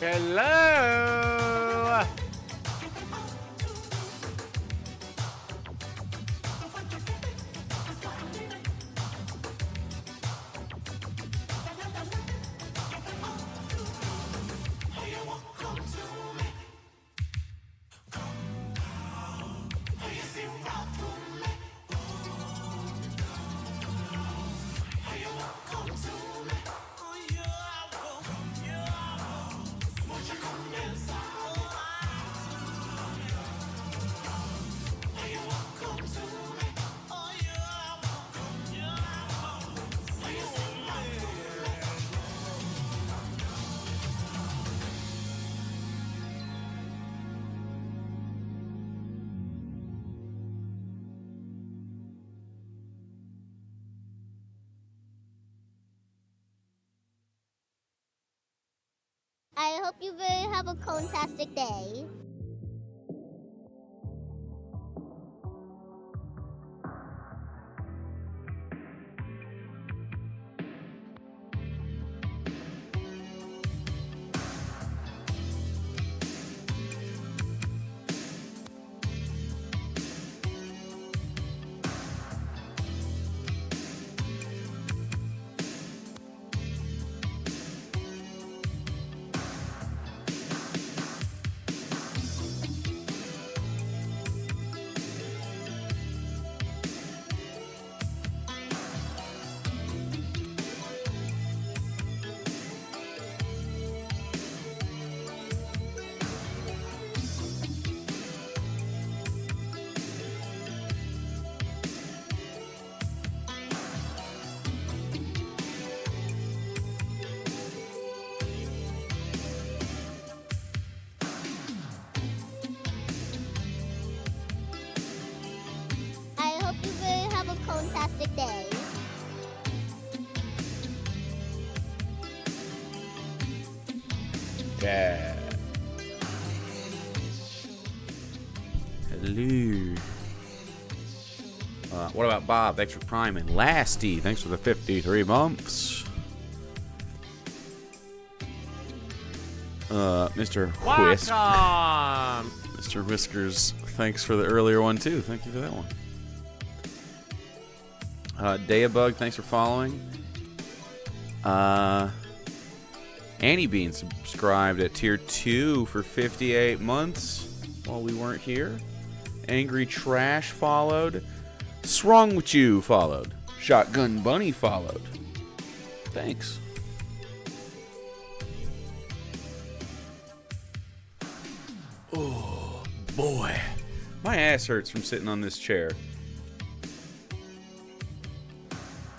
Hello. I hope you will have a fantastic day. I hope you will have a fantastic day. Yeah. Hello. What about Bob? Thanks for Prime and Lasty. Thanks for the 53 months. Mr. Whisk. Welcome. Mr. Whiskers, thanks for the earlier one too. Thank you for that one. Dayabug, thanks for following. Annie Bean subscribed at tier 2 for 58 months while we weren't here. Angry Trash followed. What's wrong with you followed. Shotgun Bunny followed. Thanks. Oh, boy. My ass hurts from sitting on this chair.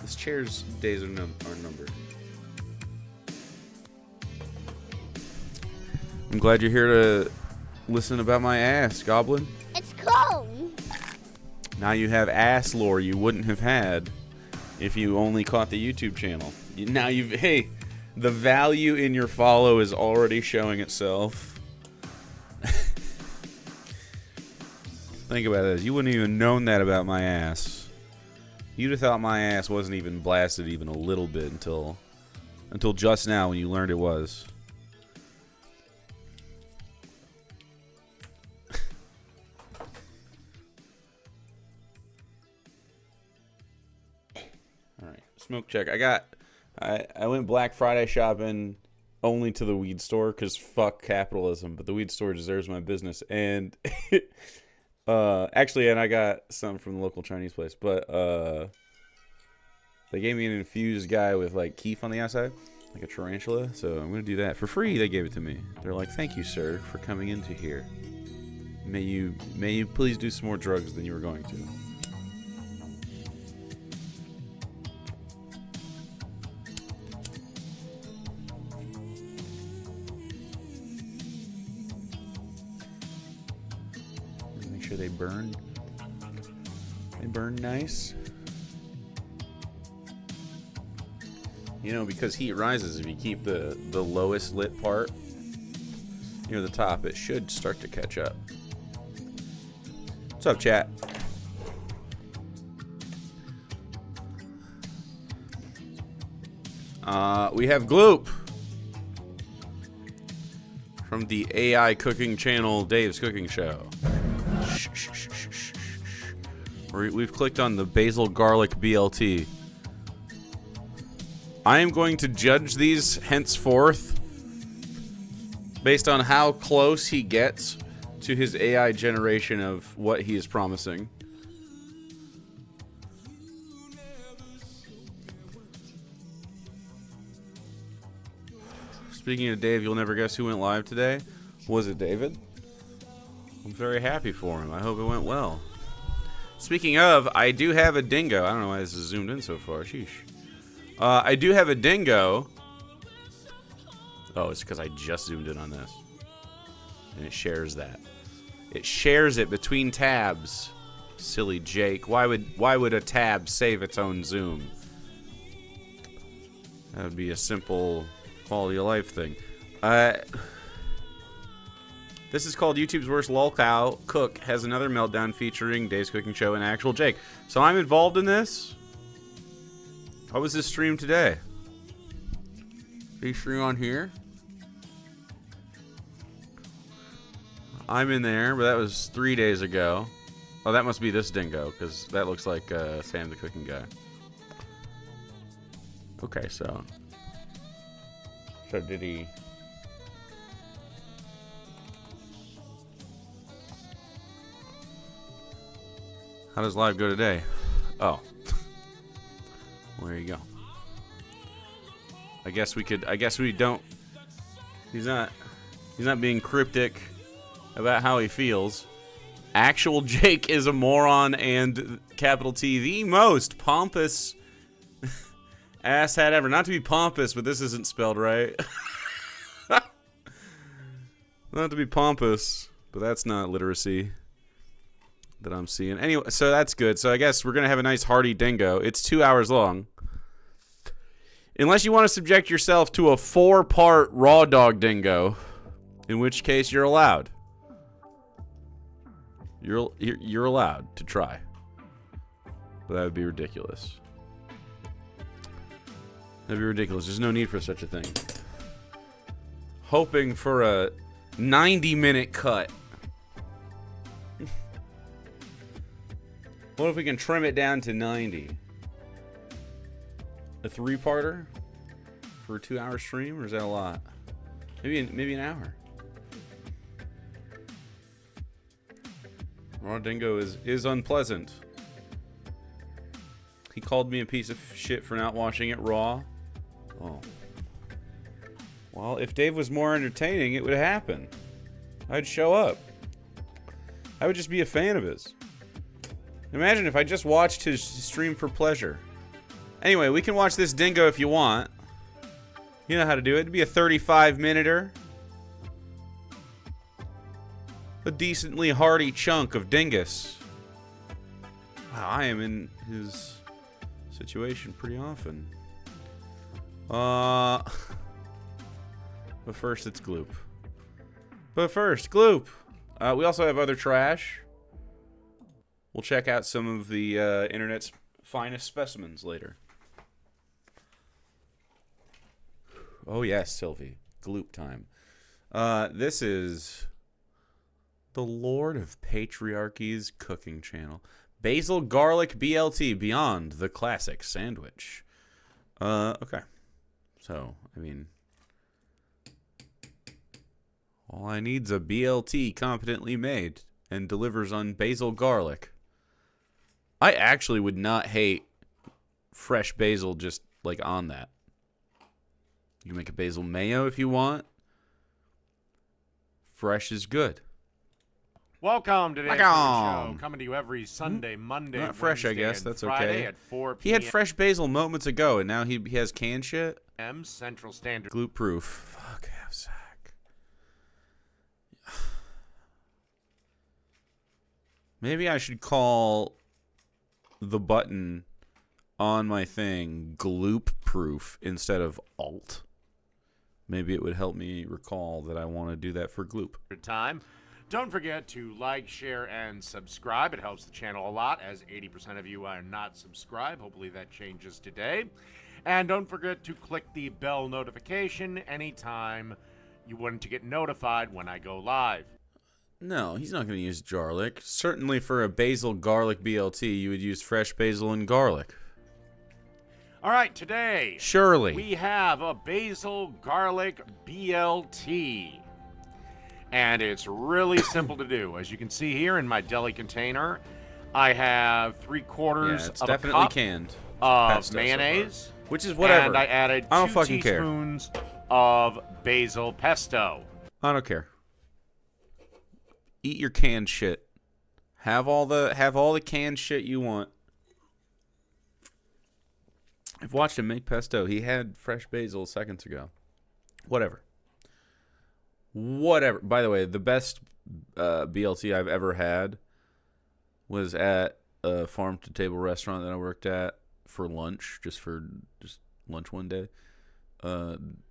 This chair's days are numbered. I'm glad you're here to listen about my ass, Goblin. It's cold. Now you have ass lore you wouldn't have had if you only caught the YouTube channel. Now hey, the value in your follow is already showing itself. Think about this. You wouldn't even known that about my ass. You'd have thought my ass wasn't even blasted even a little bit until just now when you learned it was. Alright, smoke check. I went Black Friday shopping only to the weed store because fuck capitalism, but the weed store deserves my business. And actually, and I got some from the local Chinese place, but they gave me an infused guy with like keef on the outside, like a tarantula. So I'm gonna do that for free. They gave it to me. They're like, "Thank you, sir, for coming into here. May you please do some more drugs than you were going to." Make sure they burn. They burn nice. You know, because heat rises, if you keep the lowest lit part near the top, it should start to catch up. What's up, chat? We have Gloop. from the AI cooking channel, Dave's Cooking Show. We've clicked on the basil garlic BLT. I am going to judge these henceforth based on how close he gets to his AI generation of what he is promising. Speaking of Dave, you'll never guess who went live today. Was it David? I'm very happy for him. I hope it went well. Speaking of, I do have a dingo. I don't know why this is zoomed in so far. Sheesh. I do have a dingo. Oh, it's because I just zoomed in on this. And it shares that. It shares it between tabs. Silly Jake. Why would a tab save its own zoom? That would be a simple quality of life thing. This is called YouTube's Worst Lol Cow. Cook has another meltdown featuring Dave's Cooking Show and actual Jake. So I'm involved in this. How was this stream today? Did you stream on here? I'm in there, but that was 3 days ago. Oh, that must be this dingo, because that looks like Sam the cooking guy. Okay, so did he... How does live go today? Oh. Well, there you go. I guess we don't... He's not being cryptic about how he feels. Actual Jake is a moron and capital T, the most pompous asshat ever. Not to be pompous, but this isn't spelled right. Not to be pompous, but that's not literacy that I'm seeing. Anyway, so that's good. So I guess we're going to have a nice hearty dingo. It's 2 hours long. Unless you want to subject yourself to a 4-part raw dog dingo, in which case you're allowed. You're allowed to try. But that would be ridiculous. That'd be ridiculous. There's no need for such a thing. Hoping for a 90-minute cut. What if we can trim it down to 90? A 3-parter for a 2-hour stream, or is that a lot? Maybe an hour. Raw dingo is unpleasant. He called me a piece of shit for not watching it raw. Oh. Well, if Dave was more entertaining, it would happen. I'd show up. I would just be a fan of his. Imagine if I just watched his stream for pleasure. Anyway, we can watch this dingo if you want. You know how to do it. It'd be a 35-minuter. A decently hearty chunk of dingus. Wow, I am in his situation pretty often. But first it's Gloop. We also have other trash. We'll check out some of the internet's finest specimens later. Oh yes, Sylvie. Gloop time. This is the Lord of Patriarchy's cooking channel. Basil garlic BLT beyond the classic sandwich. Okay. So, I mean, all I need's a BLT competently made and delivers on basil garlic. I actually would not hate fresh basil just like on that. You can make a basil mayo if you want. Fresh is good. Welcome to the show. Coming to you every Sunday, Monday, not fresh, Wednesday, I guess. and That's Friday okay. At 4 p.m. He had fresh basil moments ago, and now he has canned shit. Central Standard. Glute proof. Fuck, have sack. Maybe I should call the button on my thing gloop proof instead of alt. Maybe it would help me recall that I want to do that for gloop. Time. Don't forget to like, share, and subscribe. It helps the channel a lot, as 80% of you are not subscribed. Hopefully that changes today. And don't forget to click the bell notification anytime you wouldn't to get notified when I go live. No, he's not going to use garlic. Certainly for a basil garlic BLT, you would use fresh basil and garlic. All right, today Surely. we have a basil garlic BLT. And it's really simple to do. As you can see here in my deli container, I have 3/4 it's of a definitely cup canned. of Pesto mayonnaise. so which is whatever. And I added I don't 2 fucking care. teaspoons of basil pesto. I don't care. Eat your canned shit. Have all the canned shit you want. I've watched him make pesto. He had fresh basil seconds ago. Whatever. By the way, the best BLT I've ever had was at a farm-to-table restaurant that I worked at for lunch, just lunch one day.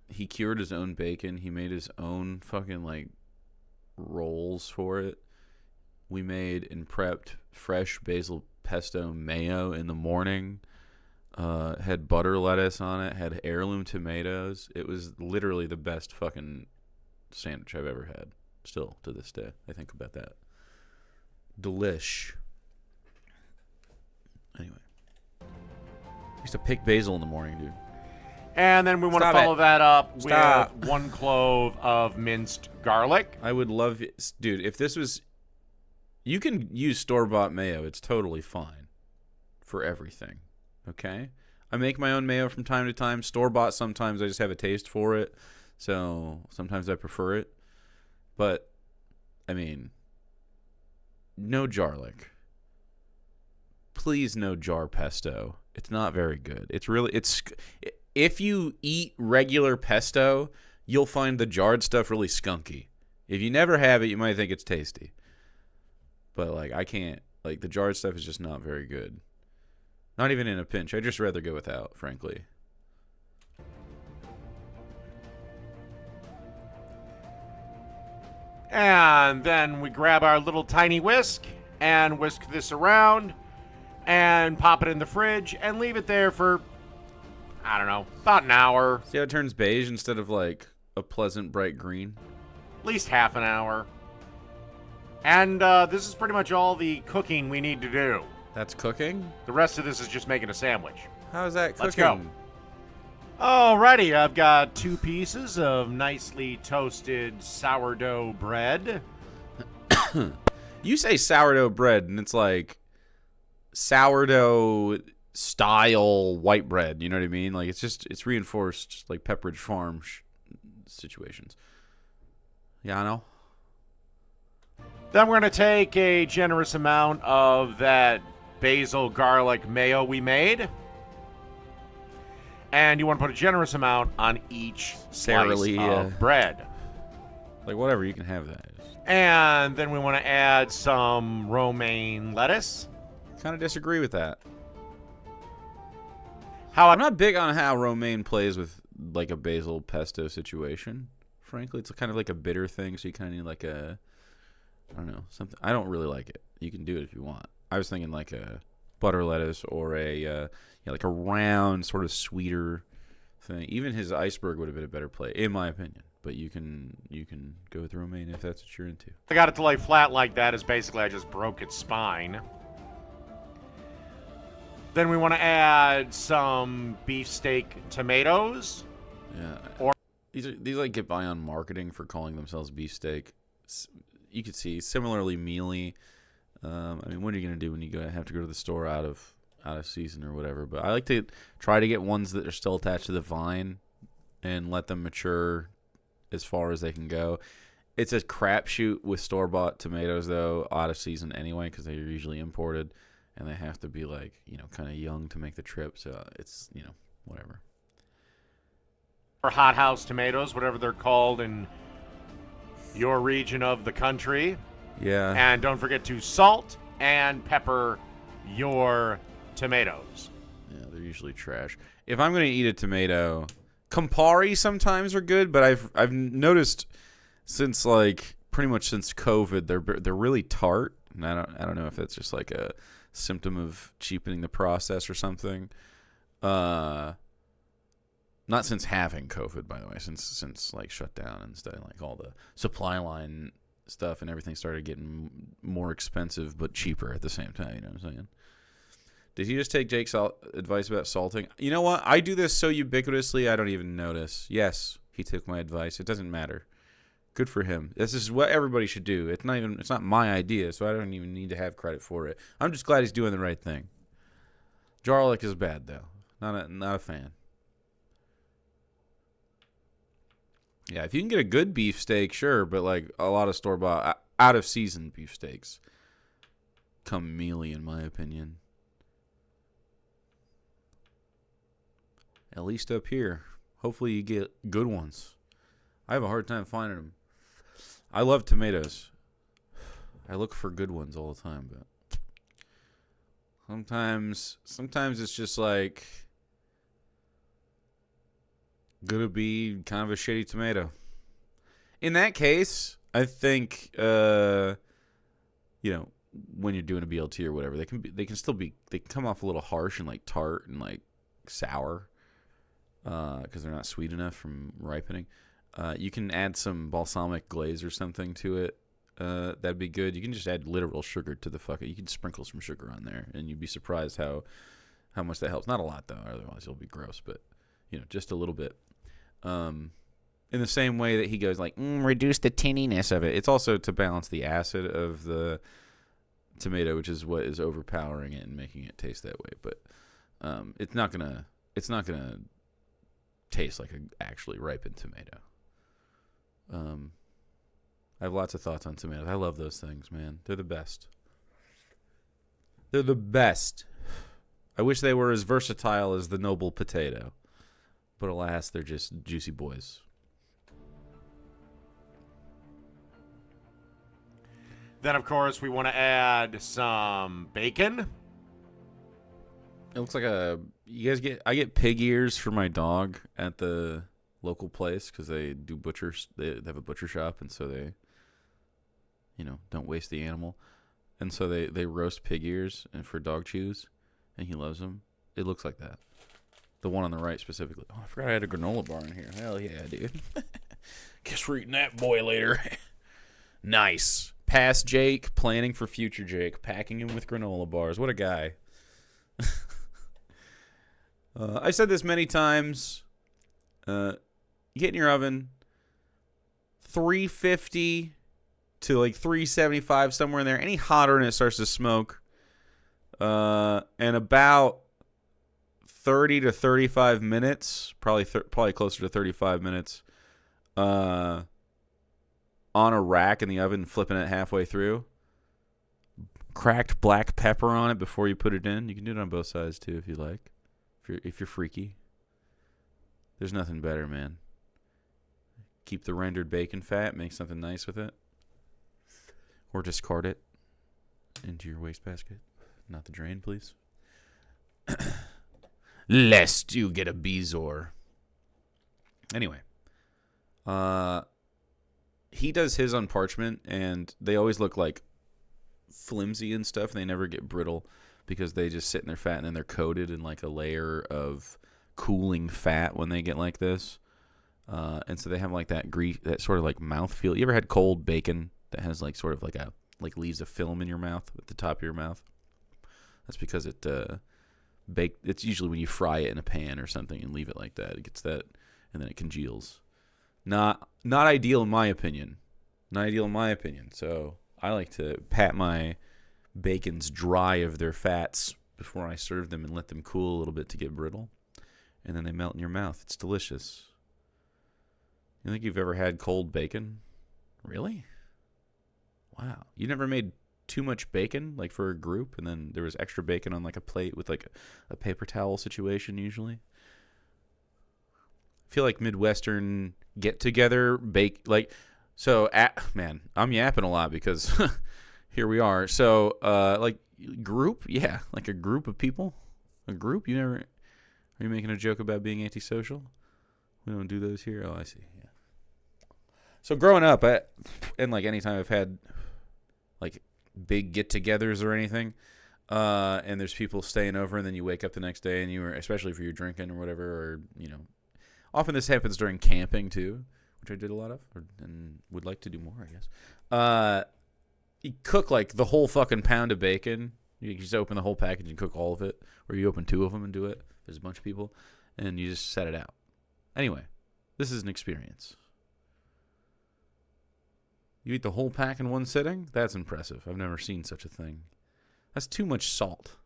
He cured his own bacon. He made his own fucking, like, rolls for it. We made and prepped fresh basil pesto mayo in the morning. Had butter lettuce on it. Had heirloom tomatoes. It was literally the best fucking sandwich I've ever had. Still to this day, I think about that. Delish. Anyway, I used to pick basil in the morning, dude. And then we want to Stop follow it. that up Stop. with 1 clove of minced garlic. I would love it. Dude, if this was... You can use store-bought mayo. It's totally fine for everything, okay? I make my own mayo from time to time. Store-bought sometimes I just have a taste for it, so sometimes I prefer it. But, I mean, no garlic. Please no jar pesto. It's not very good. If you eat regular pesto, you'll find the jarred stuff really skunky. If you never have it, you might think it's tasty. But, like, I can't. Like, the jarred stuff is just not very good. Not even in a pinch. I'd just rather go without, frankly. And then we grab our little tiny whisk and whisk this around and pop it in the fridge and leave it there for, I don't know, about an hour. See how it turns beige instead of, like, a pleasant bright green? At least half an hour. And this is pretty much all the cooking we need to do. That's cooking? The rest of this is just making a sandwich. How is that cooking? Let's go. Alrighty, I've got 2 pieces of nicely toasted sourdough bread. You say sourdough bread, and it's like sourdough style white bread. You know what I mean? Like it's reinforced, just like Pepperidge Farm situations. Yeah, I know. Then we're going to take a generous amount of that basil garlic mayo we made. And you want to put a generous amount on each slice of bread. Like whatever, you can have that. And then we want to add some romaine lettuce. Kind of disagree with that. How I'm not big on how romaine plays with like a basil pesto situation. Frankly, it's kind of like a bitter thing, so you kind of need like a, I don't know, something. I don't really like it. You can do it if you want. I was thinking like a butter lettuce or a like a round sort of sweeter thing. Even his iceberg would have been a better play, in my opinion. But you can go with romaine if that's what you're into. I got it to lay flat like that is basically I just broke its spine. Then we want to add some beefsteak tomatoes. Yeah. Or these like get by on marketing for calling themselves beefsteak. You could see similarly mealy. I mean, what are you gonna do when you have to go to the store out of season or whatever? But I like to try to get ones that are still attached to the vine and let them mature as far as they can go. It's a crapshoot with store-bought tomatoes, though, out of season anyway, because they're usually imported, and they have to be, like, kind of young to make the trip, so it's, whatever. or hothouse tomatoes, whatever they're called in your region of the country. Yeah. And don't forget to salt and pepper your tomatoes. Yeah, they're usually trash. If I'm going to eat a tomato, Campari sometimes are good, but I've noticed since pretty much since COVID, they're really tart, and I don't know if that's just like a symptom of cheapening the process or something. Not since having COVID, by the way, since like shut down and stuff, like all the supply line stuff and everything started getting more expensive but cheaper at the same time. You know what I'm saying? Did he just take Jake's advice about salting? You know what? I do this so ubiquitously I don't even notice. Yes, he took my advice. It doesn't matter. Good for him. This is what everybody should do. It's not my idea, so I don't even need to have credit for it. I'm just glad he's doing the right thing. Garlic is bad though. Not a fan. Yeah, if you can get a good beef steak, sure, but like a lot of store-bought out of season beef steaks come mealy in my opinion. At least up here. Hopefully you get good ones. I have a hard time finding them. I love tomatoes. I look for good ones all the time, but sometimes it's just like gonna be kind of a shitty tomato. In that case, I think when you're doing a BLT or whatever, they can come off a little harsh and like tart and like sour because they're not sweet enough from ripening. You can add some balsamic glaze or something to it. That'd be good. You can just add literal sugar to the fucking. You can sprinkle some sugar on there, and you'd be surprised how much that helps. Not a lot though, otherwise it'll be gross. But just a little bit. In the same way that he goes like reduce the tinniness of it. It's also to balance the acid of the tomato, which is what is overpowering it and making it taste that way. But it's not gonna taste like an actually ripened tomato. I have lots of thoughts on tomatoes. I love those things, man. They're the best. They're the best. I wish they were as versatile as the noble potato. But alas, they're just juicy boys. Then, of course, we want to add some bacon. It looks like I get pig ears for my dog at the local place because they do butchers. They have a butcher shop, and so they, don't waste the animal. And so they roast pig ears and for dog chews, and he loves them. It looks like that. The one on the right specifically. Oh, I forgot I had a granola bar in here. Hell yeah, dude. Guess we're eating that boy later. Nice. Past Jake, planning for future Jake, packing him with granola bars. What a guy. I said this many times. Get in your oven. 350 to like 375, somewhere in there. Any hotter and it starts to smoke. And about 30 to 35 minutes, probably closer to 35 minutes, on a rack in the oven, flipping it halfway through. Cracked black pepper on it before you put it in. You can do it on both sides too if you like. If you're freaky. There's nothing better, man. Keep the rendered bacon fat, make something nice with it. Or discard it into your wastebasket. Not the drain, please. Lest you get a Bezor. Anyway. He does his on parchment, and they always look like flimsy and stuff, and they never get brittle because they just sit in their fat, and then they're coated in like a layer of cooling fat when they get like this. And so they have like that that sort of like mouth feel. You ever had cold bacon that has like sort of like leaves a film in your mouth at the top of your mouth? That's because it's usually when you fry it in a pan or something and leave it like that. It gets that, and then it congeals. Not ideal in my opinion. Not ideal in my opinion. So I like to pat my bacons dry of their fats before I serve them and let them cool a little bit to get brittle. And then they melt in your mouth. It's delicious. You think you've ever had cold bacon? Really? Wow. You never made too much bacon, like for a group, and then there was extra bacon on like a plate with like a paper towel situation usually? I feel like Midwestern get-together, man, I'm yapping a lot because here we are. So, like, group? Yeah, like a group of people? A group? Are you making a joke about being antisocial? We don't do those here? Oh, I see, yeah. So growing up, and like anytime I've had like big get-togethers or anything, and there's people staying over, and then you wake up the next day and especially if you're drinking or whatever, or Often this happens during camping too, which I did a lot of, and would like to do more, I guess. You cook like the whole fucking pound of bacon. You just open the whole package and cook all of it, or you open 2 of them and do it. There's a bunch of people, and you just set it out. Anyway, this is an experience. You eat the whole pack in one sitting? That's impressive. I've never seen such a thing. That's too much salt.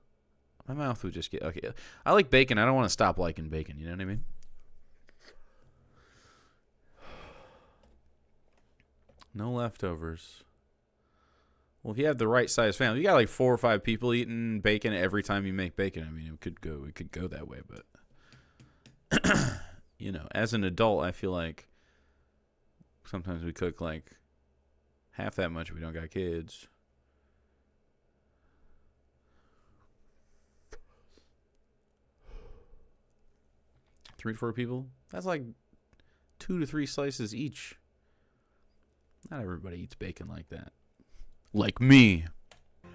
My mouth would just get... Okay, I like bacon. I don't want to stop liking bacon. You know what I mean? No leftovers. Well, if you have the right size family, you got like 4 or 5 people eating bacon every time you make bacon. I mean, it could go that way, but... You know, as an adult, I feel like sometimes we cook like half that much if we don't got kids. Three to 4 people? That's like 2 to 3 slices each. Not everybody eats bacon like that. Like me.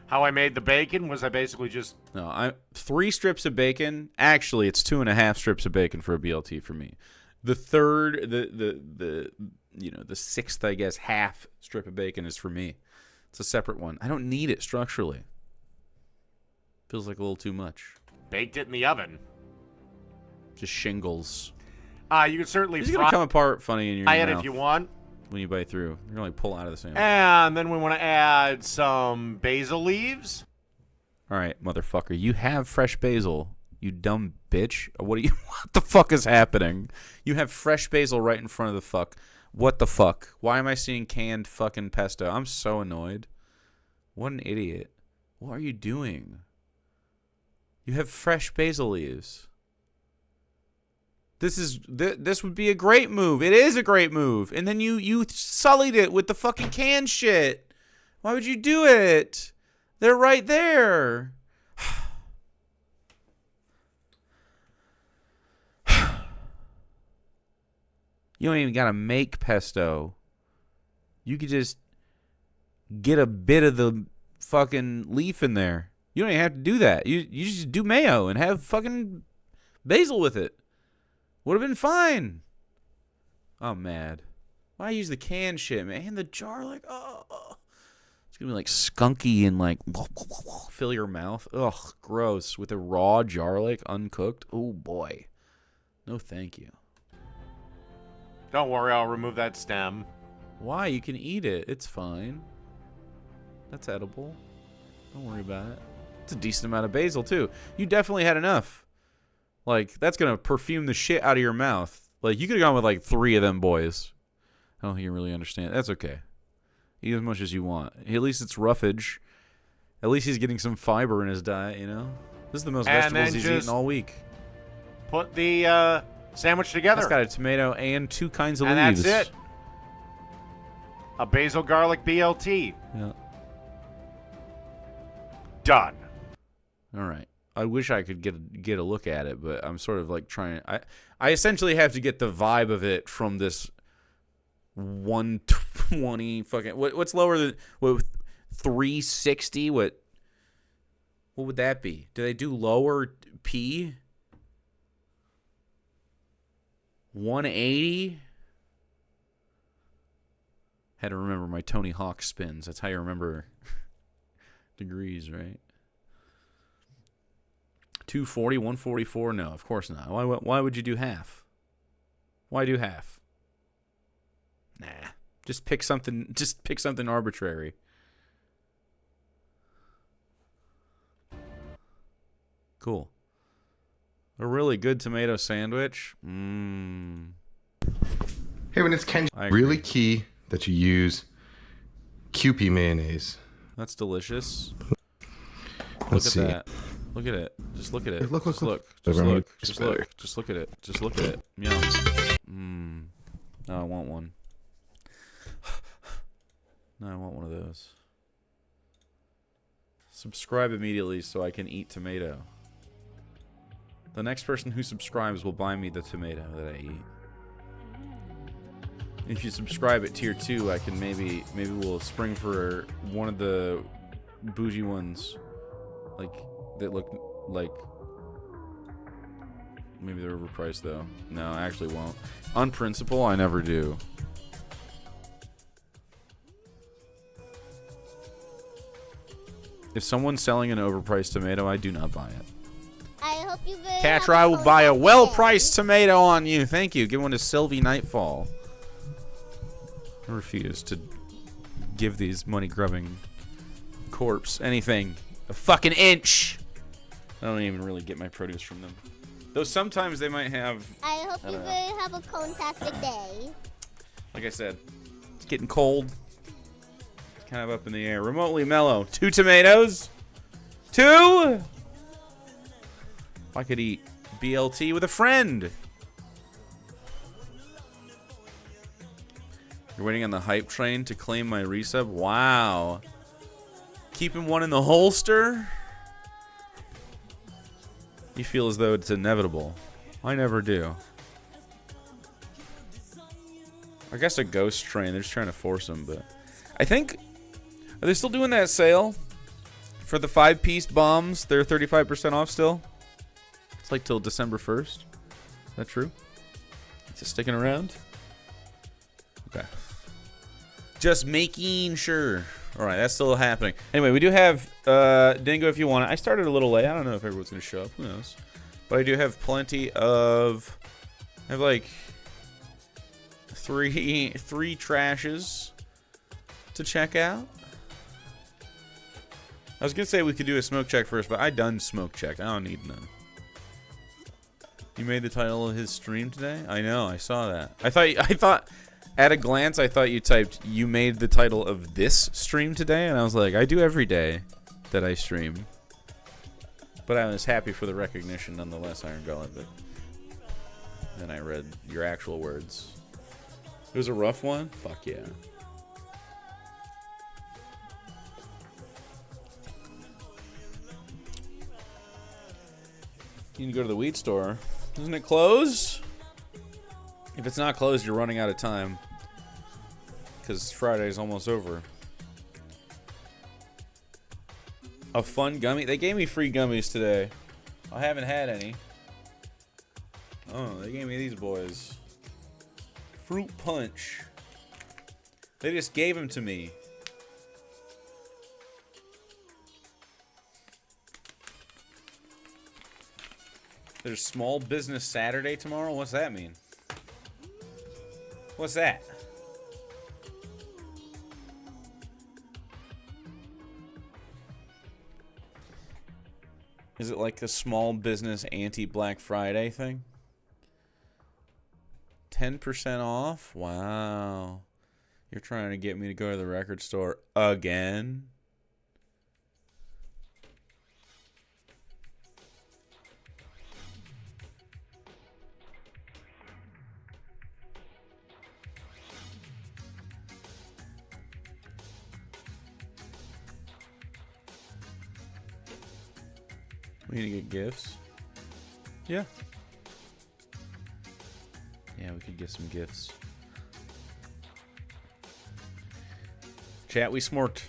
How I made the bacon was I basically just... No, 3 strips of bacon. Actually, it's 2.5 strips of bacon for a BLT for me. The third, the 6th, I guess, half strip of bacon is for me. It's a separate one. I don't need it structurally. Feels like a little too much. Baked it in the oven. Just shingles. You can certainly It's going to come apart funny in your fry mouth. it if you want. When you bite through. You're going to pull out of the sandwich. And then we want to add some basil leaves. All right, motherfucker. You have fresh basil. You dumb bitch. What the fuck is happening? You have fresh basil right in front of the fuck. What the fuck? Why am I seeing canned fucking pesto? I'm so annoyed. What an idiot. What are you doing? You have fresh basil leaves. This would be a great move. It is a great move. And then you sullied it with the fucking canned shit. Why would you do it? They're right there. You don't even got to make pesto. You could just get a bit of the fucking leaf in there. You don't even have to do that. You just do mayo and have fucking basil with it. Would have been fine. I'm mad. Why use the canned shit, man? And the jar, like, oh. It's going to be like skunky and like fill your mouth. Ugh, gross. With a raw jar, like uncooked. Oh, boy. No, thank you. Don't worry, I'll remove that stem. Why? You can eat it. It's fine. That's edible. Don't worry about it. It's a decent amount of basil, too. You definitely had enough. Like, that's going to perfume the shit out of your mouth. Like, you could have gone with, like, 3 of them boys. I don't think you really understand. That's okay. Eat as much as you want. At least it's roughage. At least he's getting some fiber in his diet, you know? This is the most vegetables he's eaten all week. Put the sandwich together. It's got a tomato and 2 kinds of and leaves. That's it. A basil garlic BLT. Yeah. Done. All right. I wish I could get a look at it, but I'm sort of like trying. I essentially have to get the vibe of it from this 120 fucking. What's lower than 360? What would that be? Do they do lower P? 180. Had to remember my Tony Hawk spins. That's how you remember degrees, right? 240, 144? No, of course not. Why would you do half? Why do half? Nah. Just pick something arbitrary. Cool. A really good tomato sandwich. Mmm. Hey, when it's Ken, really key that you use Kewpie mayonnaise. That's delicious. Let's see. Look at that. Look at it. Just look at it. Look. Just look. Just look. Just look. Just look at it. Just look at it. Yum. Mmm. No, I want one. No, I want one of those. Subscribe immediately so I can eat tomato. The next person who subscribes will buy me the tomato that I eat. If you subscribe at tier 2, I can maybe we'll spring for one of the bougie ones, like that look like Maybe they're overpriced, though. No, I actually won't. On principle, I never do. If someone's selling an overpriced tomato, I do not buy it. I hope you very Catcher, I will buy a well-priced tomato on you. Thank you. Give one to Sylvie Nightfall. I refuse to give these money-grubbing corpse anything. A fucking inch. I don't even really get my produce from them. Though sometimes they might have... I hope you very have a fantastic day. Like I said, it's getting cold. It's kind of up in the air. Remotely mellow. 2 tomatoes. 2! I could eat BLT with a friend. You're waiting on the hype train to claim my resub? Wow. Keeping one in the holster? You feel as though it's inevitable. I never do. I guess a ghost train. They're just trying to force them, but... I think... Are they still doing that sale? For the 5-piece bombs, they're 35% off still? It's like till December 1st. Is that true? Is it sticking around? Okay. Just making sure. Alright, that's still happening. Anyway, we do have Dingo if you want it. I started a little late. I don't know if everyone's going to show up. Who knows? But I do have plenty of... I have like... Three trashes to check out. I was going to say we could do a smoke check first, but I done smoke checked. I don't need none. You made the title of his stream today? I know, I saw that. I thought, at a glance, I thought you typed, you made the title of this stream today? And I was like, I do every day that I stream. But I was happy for the recognition nonetheless, Iron Gullet. But then I read your actual words. It was a rough one? Fuck yeah. You need to go to the weed store. Doesn't it close? If it's not closed, you're running out of time. Because Friday's almost over. A fun gummy? They gave me free gummies today. I haven't had any. Oh, they gave me these boys. Fruit punch. They just gave them to me. There's Small Business Saturday tomorrow? What's that mean? What's that? Is it like a small business anti-Black Friday thing? 10% off? Wow. You're trying to get me to go to the record store again? We need to get gifts. Yeah. Yeah, we could get some gifts. Chat, we smorked.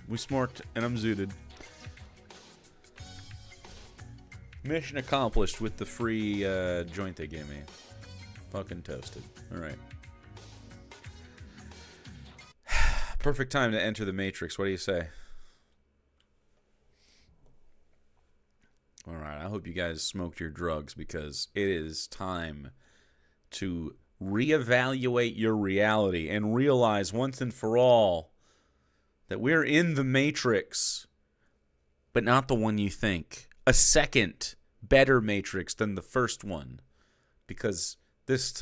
We smorked, and I'm zooted. Mission accomplished with the free joint they gave me. Fucking toasted. Alright. Perfect time to enter the Matrix. What do you say? Alright, I hope you guys smoked your drugs because it is time to reevaluate your reality and realize once and for all that we're in the Matrix, but not the one you think. A second, better Matrix than the first one. Because this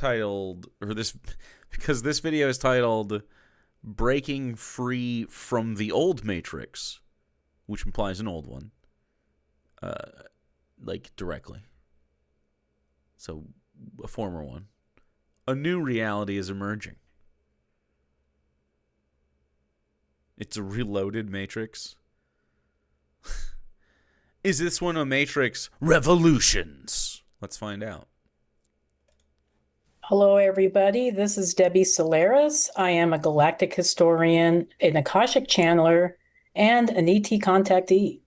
video is titled Breaking Free from the Old Matrix, which implies an old one. Like directly. So a former one. A new reality is emerging. It's a reloaded Matrix. Is this one a Matrix Revolutions? Let's find out. Hello, everybody. This is Debbie Solaris. I am a galactic historian, an Akashic channeler, and an ET contactee.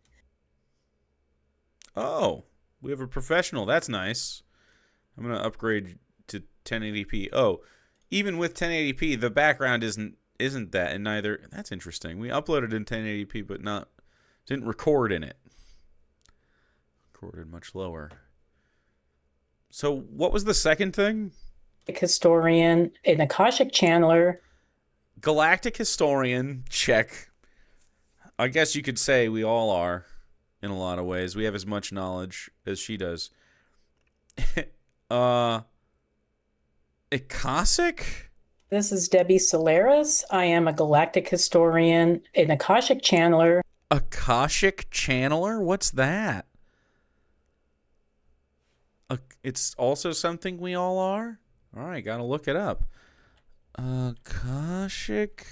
Oh, we have a professional. That's nice. I'm going to upgrade to 1080p. Oh, even with 1080p, the background isn't that, and neither. That's interesting. We uploaded in 1080p, but didn't record in it. Recorded much lower. So what was the second thing? Historian, an Akashic channeler. Galactic historian, check. I guess you could say we all are, in a lot of ways. We have as much knowledge as she does. Akashic? This is Debbie Solaris. I am a galactic historian, an Akashic channeler. Akashic channeler? What's that? It's also something we all are? All right, gotta look it up. Akashic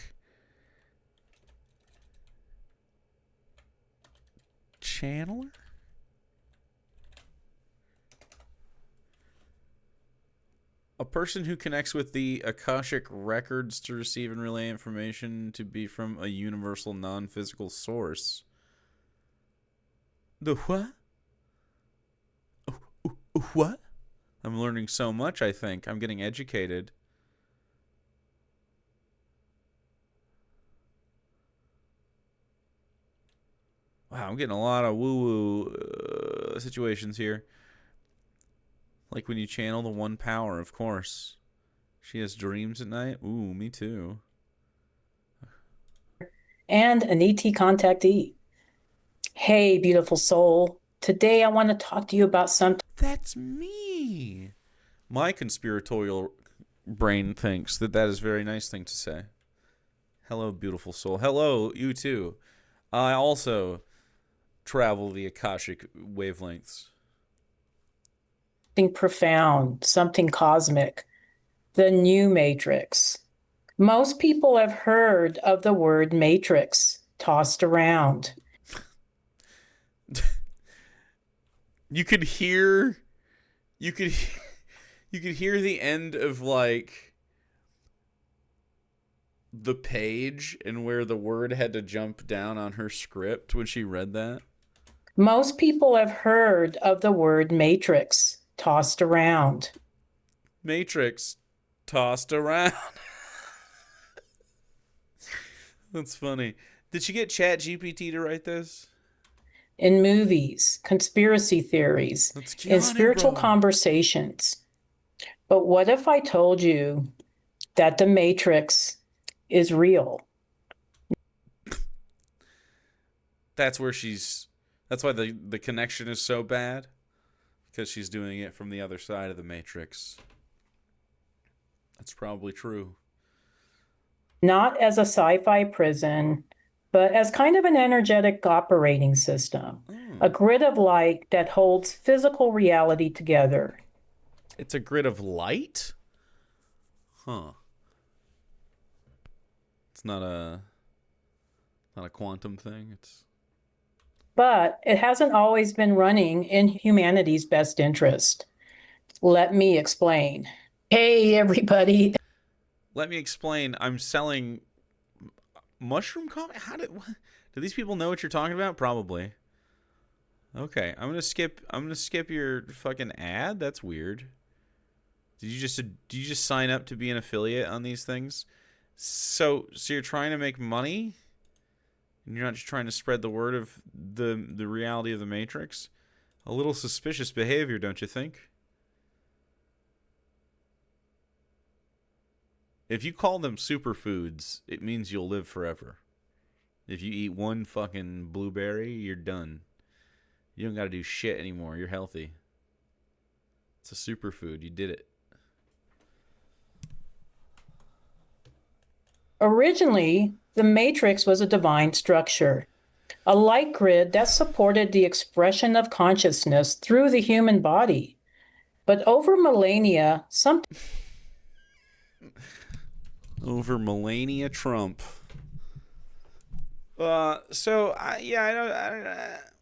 channeler? A person who connects with the Akashic records to receive and relay information to be from a universal non-physical source. The what? What? I'm learning so much, I think. I'm getting educated. Wow, I'm getting a lot of woo-woo situations here. Like when you channel the one power, of course. She has dreams at night? Ooh, me too. And an ET contactee. Hey, beautiful soul. Today I want to talk to you about something. That's me. My conspiratorial brain thinks that is a very nice thing to say. Hello, beautiful soul. Hello, you too. I also travel the Akashic wavelengths. Something profound, something cosmic. The new matrix. Most people have heard of the word matrix tossed around. You could hear the end of like the page and where the word had to jump down on her script when she read that. Most people have heard of the word matrix tossed around. Matrix tossed around. That's funny. Did she get ChatGPT to write this? In movies, conspiracy theories, in spiritual conversations. But what if I told you that the Matrix is real? That's why the connection is so bad, because she's doing it from the other side of the Matrix. That's probably true. Not as a sci-fi prison, but as kind of an energetic operating system, a grid of light that holds physical reality together. It's a grid of light? Huh. It's not a quantum thing. But it hasn't always been running in humanity's best interest. Let me explain. Hey, everybody. Let me explain. I'm selling mushroom coffee. Do these people know what you're talking about? Probably. Okay, I'm gonna skip your fucking ad. That's weird. Did you just sign up to be an affiliate on these things? So you're trying to make money, and you're not just trying to spread the word of the reality of the Matrix? A little suspicious behavior, don't you think? If you call them superfoods, it means you'll live forever. If you eat one fucking blueberry, you're done. You don't got to do shit anymore. You're healthy. It's a superfood. You did it. Originally, the matrix was a divine structure, a light grid that supported the expression of consciousness through the human body. But over millennia, Over millennia Trump. I don't.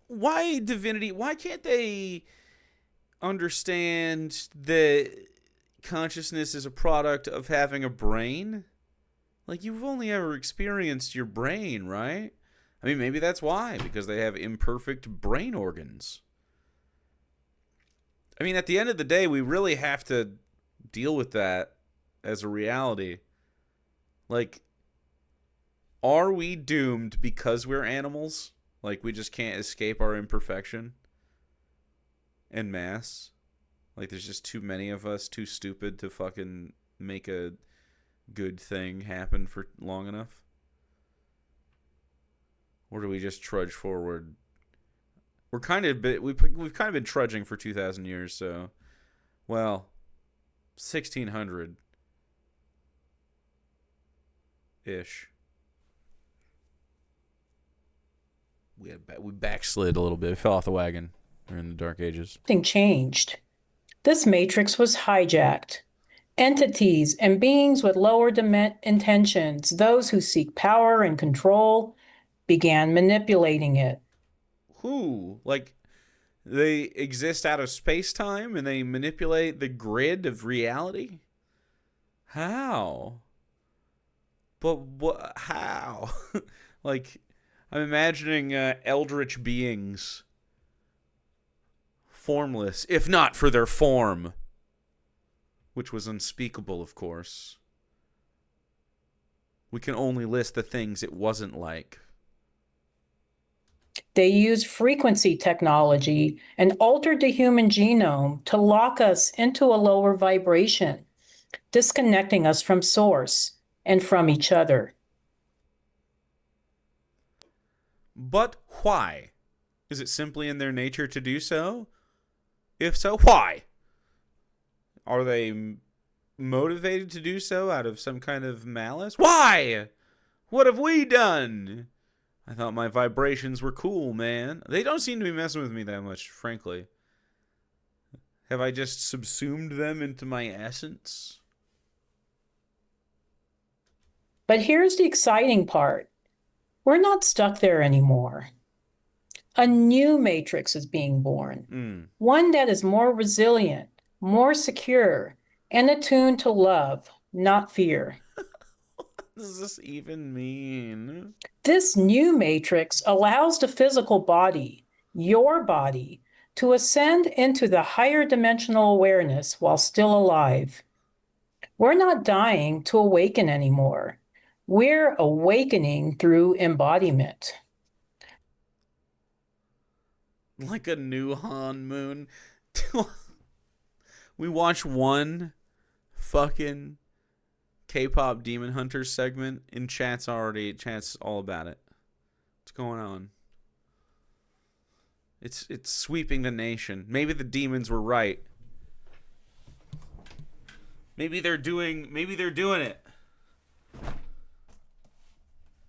Why divinity? Why can't they understand that consciousness is a product of having a brain? Like, you've only ever experienced your brain, right? I mean, maybe that's why, because they have imperfect brain organs. I mean, at the end of the day, we really have to deal with that as a reality. Like, are we doomed because we're animals? Like, we just can't escape our imperfection en masse? Like, there's just too many of us, too stupid to fucking make a good thing happen for long enough? Or do we just trudge forward? We've kind of been trudging for 2,000 years, so, well, 1,600 ish. We backslid a little bit. We fell off the wagon. We're in the Dark Ages. Something changed. This matrix was hijacked. Entities and beings with lower intentions, those who seek power and control, began manipulating it. Who? Like, they exist out of space-time and they manipulate the grid of reality? How? But what? How? Like, I'm imagining eldritch beings, formless, if not for their form, which was unspeakable, of course. We can only list the things it wasn't like. They used frequency technology and altered the human genome to lock us into a lower vibration, disconnecting us from source and from each other. But why? Is it simply in their nature to do so? If so, why? Are they motivated to do so out of some kind of malice? Why? What have we done? I thought my vibrations were cool, man. They don't seem to be messing with me that much, frankly. Have I just subsumed them into my essence? But here's the exciting part. We're not stuck there anymore. A new matrix is being born. One that is more resilient, more secure, and attuned to love, not fear. What does this even mean? This new matrix allows the physical body, your body, to ascend into the higher dimensional awareness while still alive. We're not dying to awaken anymore. We're awakening through embodiment. Like a new Han Moon. We watch one fucking K-pop Demon Hunter segment in chat's all about it. What's going on? It's sweeping the nation. Maybe the demons were right. Maybe they're doing it.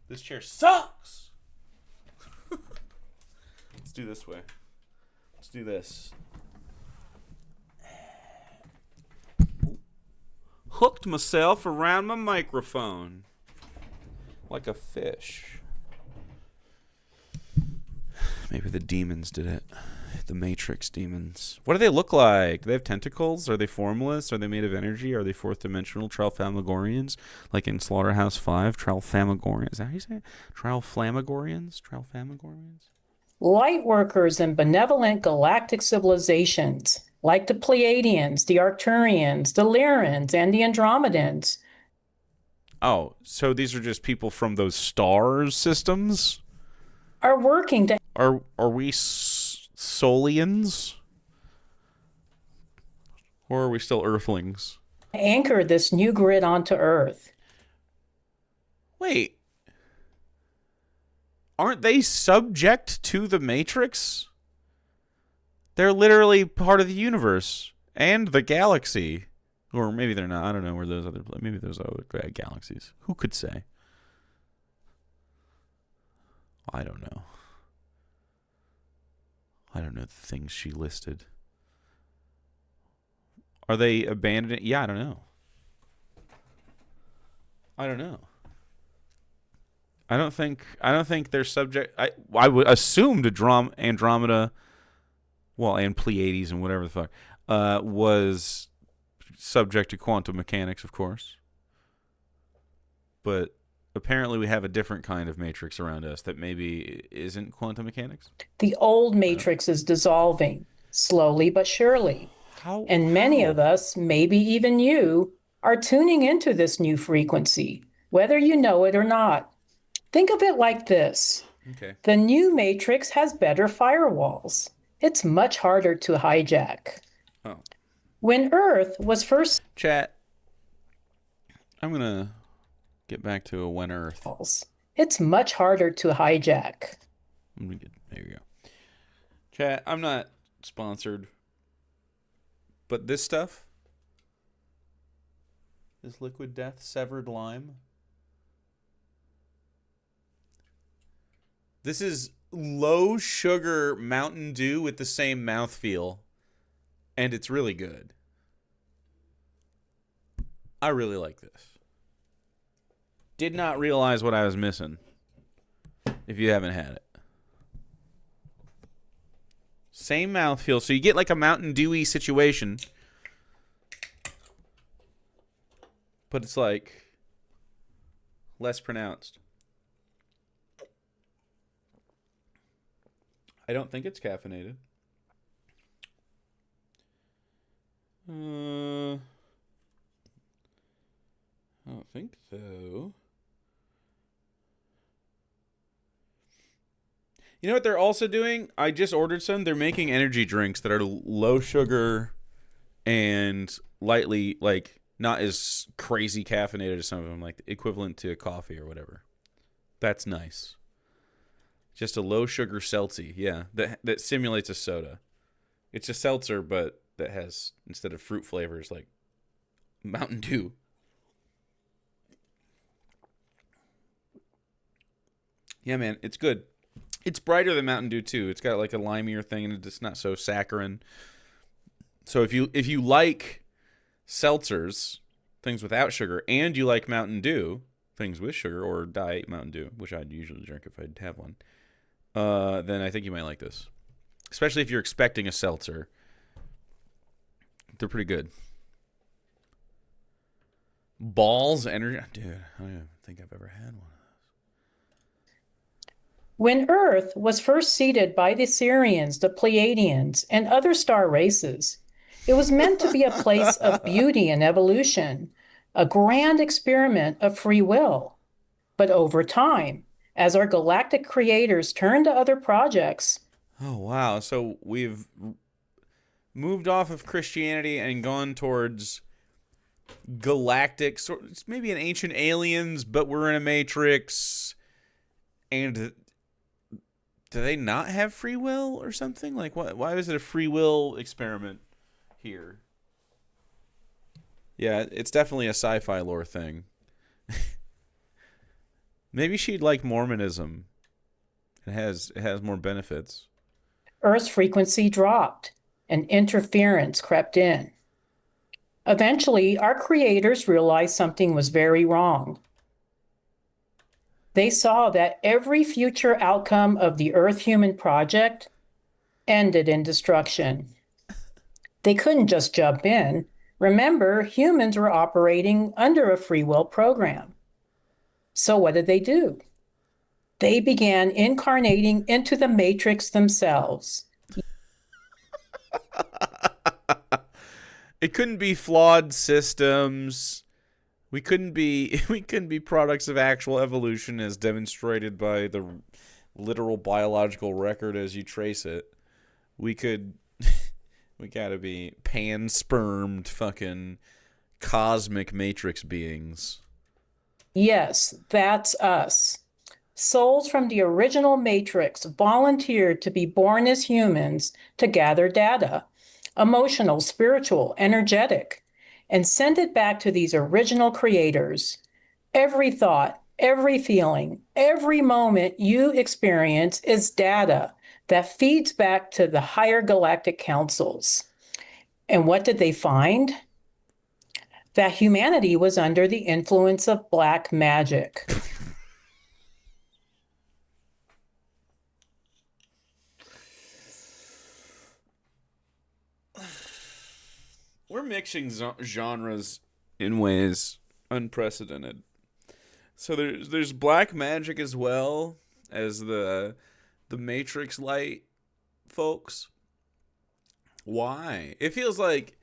This chair sucks. Let's do this way. Let's do this. Hooked myself around my microphone like a fish. Maybe the demons did it. The Matrix demons. What do they look like? Do they have tentacles? Are they formless? Are they made of energy? Are they fourth dimensional Tralfamagorians? Like in Slaughterhouse 5? Tralfamagorians. Is that how you say it? Tralfamagorians? Tralfamagorians? Light workers in benevolent galactic civilizations, like the Pleiadians, the Arcturians, the Lyrans, and the Andromedans. Oh, so these are just people from those star systems? Are working to... Are we Solians? Or are we still Earthlings? Anchor this new grid onto Earth. Wait. Aren't they subject to the Matrix? They're literally part of the universe and the galaxy. Or maybe they're not. I don't know where those other... Maybe there's other galaxies. Who could say? I don't know. I don't know the things she listed. Are they abandoning? Yeah, I don't know. I don't know. I don't think they're subject. I would assume Andromeda, well, and Pleiades and whatever the fuck, was subject to quantum mechanics, of course. But apparently we have a different kind of matrix around us that maybe isn't quantum mechanics. The old matrix is dissolving, slowly but surely. And many of us, maybe even you, are tuning into this new frequency, whether you know it or not. Think of it like this. Okay. The new matrix has better firewalls. It's much harder to hijack. Oh. When Earth was first... Chat. I'm going to get back to when Earth. It's much harder to hijack. There you go. Chat, I'm not sponsored. But this stuff, this Liquid Death Severed Lime, this is low sugar Mountain Dew with the same mouthfeel, and it's really good. I really like this. Did not realize what I was missing, if you haven't had it. Same mouthfeel, so you get like a Mountain Dewy situation, but it's like less pronounced. I don't think it's caffeinated. I don't think so. You know what they're also doing? I just ordered some. They're making energy drinks that are low sugar and lightly, like, not as crazy caffeinated as some of them, like equivalent to a coffee or whatever. That's nice. Just a low sugar seltzy, yeah, that simulates a soda. It's a seltzer, but that has, instead of fruit flavors, like Mountain Dew. Yeah, man, it's good. It's brighter than Mountain Dew too. It's got like a limier thing, and it's not so saccharine. So if you like seltzers, things without sugar, and you like Mountain Dew, things with sugar, or Diet Mountain Dew, which I'd usually drink if I'd have one, then I think you might like this. Especially if you're expecting a seltzer. They're pretty good. Balls Energy. Dude, I don't even think I've ever had one. When Earth was first seeded by the Sirians, the Pleiadians, and other star races, it was meant to be a place of beauty and evolution, a grand experiment of free will. But over time, as our galactic creators turned to other projects... Oh, wow. So we've moved off of Christianity and gone towards galactic, it's maybe an ancient aliens, but we're in a matrix, and... Do they not have free will or something? Like, what? Why is it a free will experiment here? Yeah, it's definitely a sci-fi lore thing. Maybe she'd like Mormonism. It has more benefits. Earth's frequency dropped, and interference crept in. Eventually, our creators realized something was very wrong. They saw that every future outcome of the Earth-Human project ended in destruction. They couldn't just jump in. Remember, humans were operating under a free will program. So what did they do? They began incarnating into the matrix themselves. It couldn't be flawed systems. We couldn't be products of actual evolution as demonstrated by the literal biological record as you trace it. We gotta be pan-spermed fucking cosmic matrix beings. Yes, that's us. Souls from the original matrix volunteered to be born as humans to gather data, emotional, spiritual, energetic, and send it back to these original creators. Every thought, every feeling, every moment you experience is data that feeds back to the higher galactic councils. And what did they find? That humanity was under the influence of black magic. We're mixing genres in ways unprecedented. So there's black magic as well as the Matrix Light folks. Why? It feels like,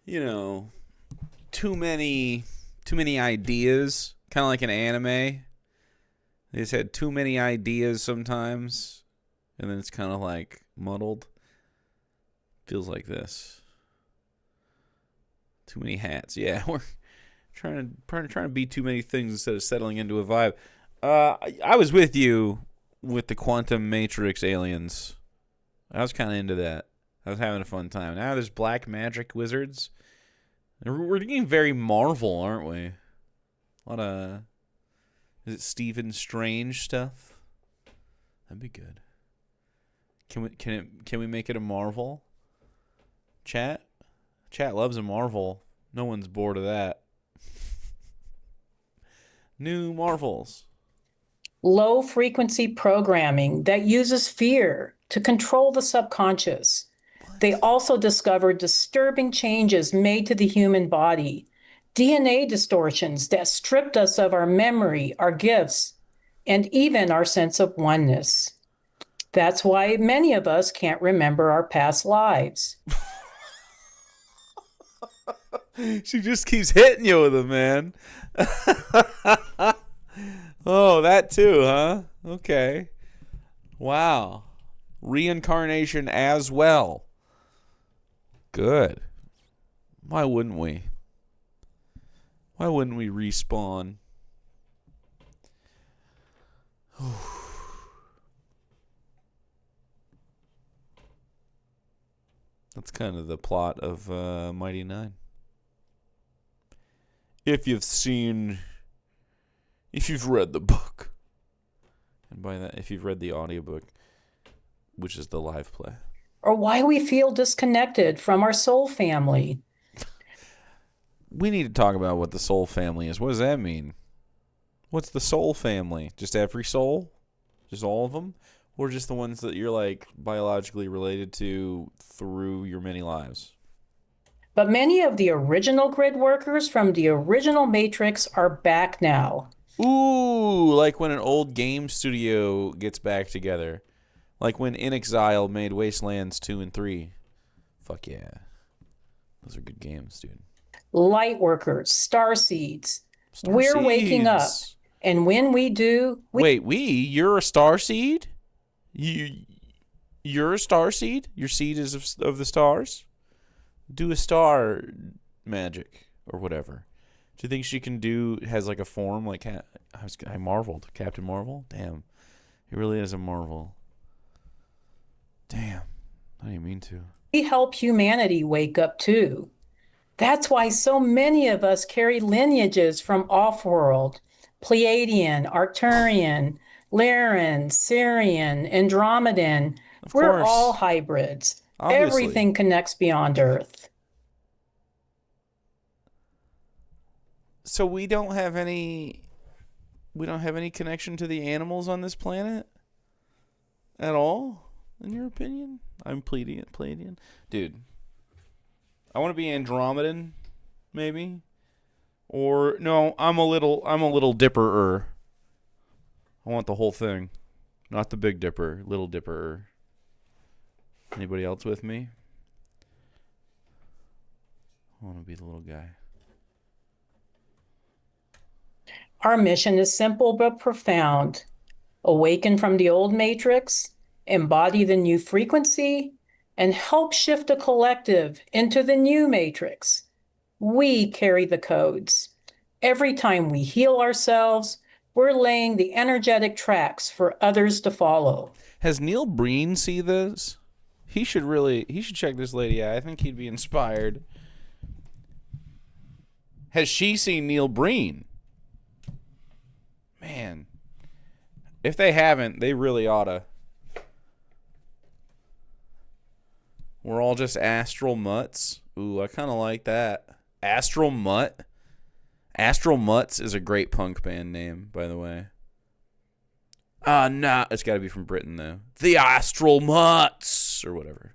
too many ideas, kind of like an anime. They just had too many ideas sometimes, and then it's kind of like muddled. Feels like this. Too many hats. Yeah, we're trying to be too many things instead of settling into a vibe. I was with you with the Quantum Matrix aliens. I was kind of into that. I was having a fun time. Now there's black magic wizards. We're getting very Marvel, aren't we? A lot of... Is it Stephen Strange stuff? That'd be good. Can we make it a Marvel? Chat loves a Marvel. No one's bored of that. New Marvels. Low frequency programming that uses fear to control the subconscious. They also discovered disturbing changes made to the human body, DNA distortions that stripped us of our memory, our gifts, and even our sense of oneness. That's why many of us can't remember our past lives. She just keeps hitting you with it, man. Oh, that too, huh? Okay. Wow. Reincarnation as well. Good. Why wouldn't we? Why wouldn't we respawn? That's kind of the plot of Mighty Nine. If you've read the book. And by that, if you've read the audiobook, which is the live play. Or why we feel disconnected from our soul family. We need to talk about what the soul family is. What does that mean? What's the soul family? Just every soul? Just all of them? Or just the ones that you're like biologically related to through your many lives? But many of the original grid workers from the original Matrix are back now. Ooh, like when an old game studio gets back together. Like when In Exile made Wastelands 2 and 3. Fuck yeah. Those are good games, dude. Light workers, starseeds. We're waking up. And when we do... You're a starseed? You're a starseed? Your seed is of the stars? Do a star magic or whatever. Do you think she has like a form like... I marveled. Captain Marvel? Damn. He really is a Marvel. Damn. I didn't mean to. We help humanity wake up too. That's why so many of us carry lineages from off-world, Pleiadian, Arcturian, Lyran, Syrian, Andromedan. We're all hybrids. Obviously. Everything connects beyond Earth. So we don't have any connection to the animals on this planet at all, in your opinion? I'm Pleiadian. Dude. I want to be Andromedan, maybe. Or no, I'm a little dipper-er. I want the whole thing. Not the Big Dipper, Little Dipper-er. Anybody else with me? I want to be the little guy. Our mission is simple but profound. Awaken from the old matrix, embody the new frequency, and help shift the collective into the new matrix. We carry the codes. Every time we heal ourselves, we're laying the energetic tracks for others to follow. Has Neil Breen seen this? He should check this lady out. I think he'd be inspired. Has she seen Neil Breen? Man. If they haven't, they really oughta. We're all just astral mutts. Ooh, I kind of like that. Astral Mutt? Astral Mutts is a great punk band name, by the way. Nah, it's got to be from Britain, though. The Astral Mutts, or whatever.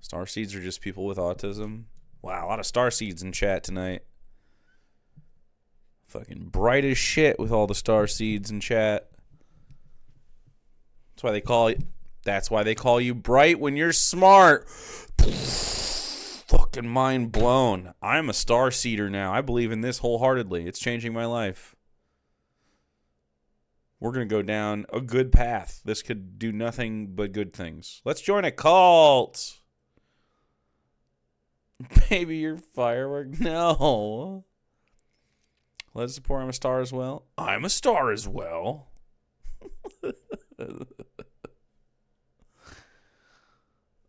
Starseeds are just people with autism. Wow, a lot of starseeds in chat tonight. Fucking bright as shit with all the starseeds in chat. That's why they call it. That's why they call you bright when you're smart. Fucking mind blown. I'm a star seeder now. I believe in this wholeheartedly. It's changing my life. We're going to go down a good path. This could do nothing but good things. Let's join a cult. Baby, you're firework. No. Let's support I'm a star as well. I'm a star as well.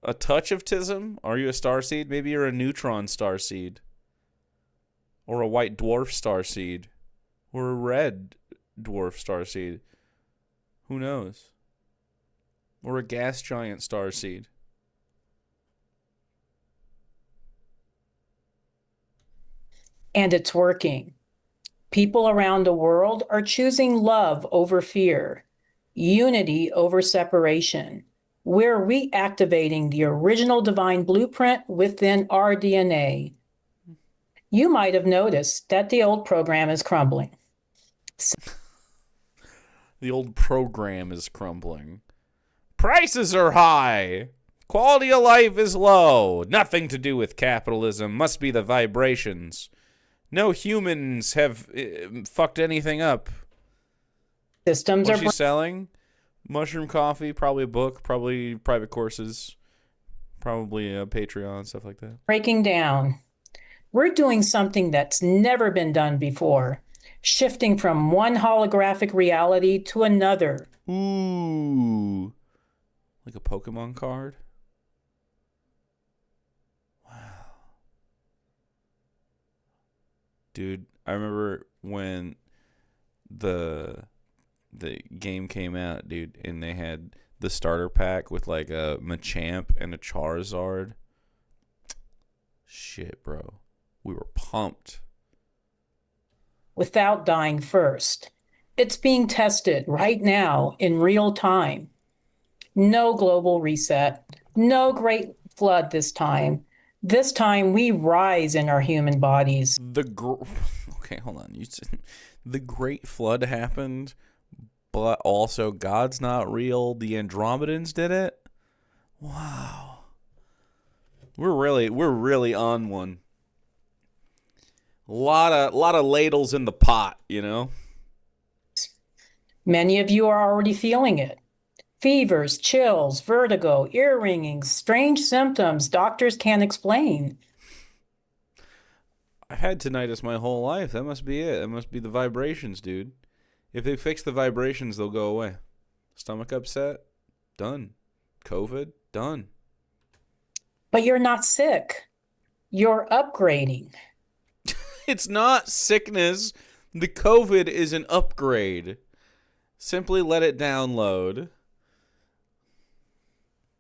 A touch of tism? Are you a starseed? Maybe you're a neutron starseed. Or a white dwarf starseed. Or a red dwarf starseed. Who knows? Or a gas giant starseed. And it's working. People around the world are choosing love over fear, unity over separation. We're reactivating the original divine blueprint within our DNA. You might have noticed that the old program is crumbling. The old program is crumbling. Prices are high. Quality of life is low. Nothing to do with capitalism. Must be the vibrations. No humans have fucked anything up. Systems What's are she selling? Mushroom coffee, probably a book, probably private courses, probably a Patreon, stuff like that. breaking down. We're doing something that's never been done before, shifting from one holographic reality to another. Ooh. Like a Pokemon card? Wow. Dude, I remember when the game came out, dude, and they had the starter pack with like a Machamp and a Charizard. Shit, bro. We were pumped. Without dying first. It's being tested right now in real time. No global reset, no great flood this time. This time we rise in our human bodies. Okay, hold on. The Great Flood happened, but also God's not real. The Andromedans did it. Wow. We're really on one. A lot of ladles in the pot, you know? Many of you are already feeling it. Fevers, chills, vertigo, ear ringings, strange symptoms doctors can't explain. I've had tinnitus my whole life. That must be it. That must be the vibrations, dude. If they fix the vibrations, they'll go away. Stomach upset? Done. COVID? Done. But you're not sick. You're upgrading. It's not sickness. The COVID is an upgrade. Simply let it download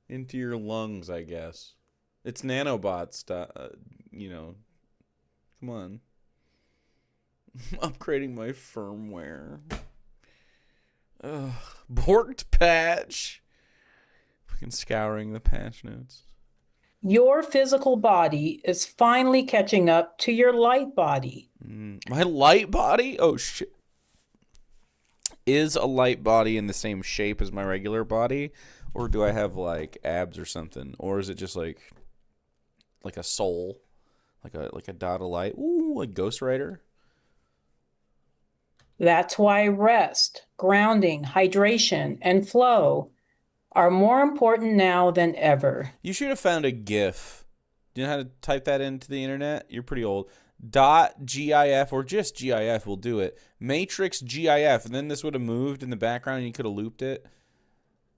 into your lungs, I guess. It's nanobot stuff, you know. Come on. I'm upgrading my firmware. Ugh. Borked patch. Fucking scouring the patch notes. Your physical body is finally catching up to your light body. My light body? Oh, shit. Is a light body in the same shape as my regular body? Or do I have, like, abs or something? Or is it just, like a soul? Like a dot of light? Ooh, like Ghost Rider? That's why rest, grounding, hydration, and flow are more important now than ever. You should have found a GIF. Do you know how to type that into the internet? You're pretty old. .gif or just GIF will do it. Matrix GIF. And then this would have moved in the background and you could have looped it.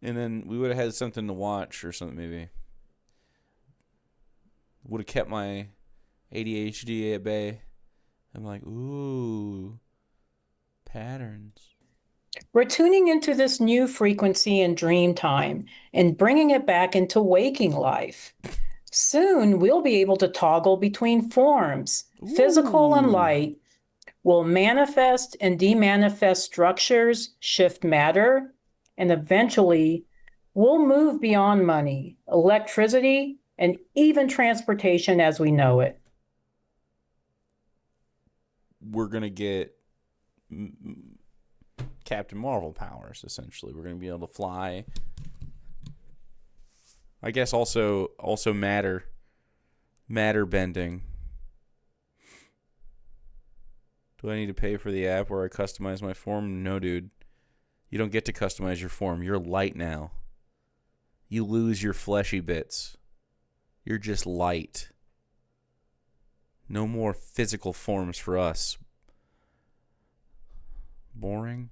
And then we would have had something to watch or something maybe. Would have kept my ADHD at bay. I'm like, ooh, patterns. We're tuning into this new frequency in dream time and bringing it back into waking life. Soon, we'll be able to toggle between forms, physical and light. We'll manifest and demanifest structures, shift matter, and eventually, we'll move beyond money, electricity, and even transportation as we know it. We're going to get Captain Marvel powers, essentially. We're going to be able to fly I guess also matter bending. Do I need to pay for the app where I customize my form? No, dude. You don't get to customize your form. You're light now. You lose your fleshy bits. You're just light. No more physical forms for us. Boring?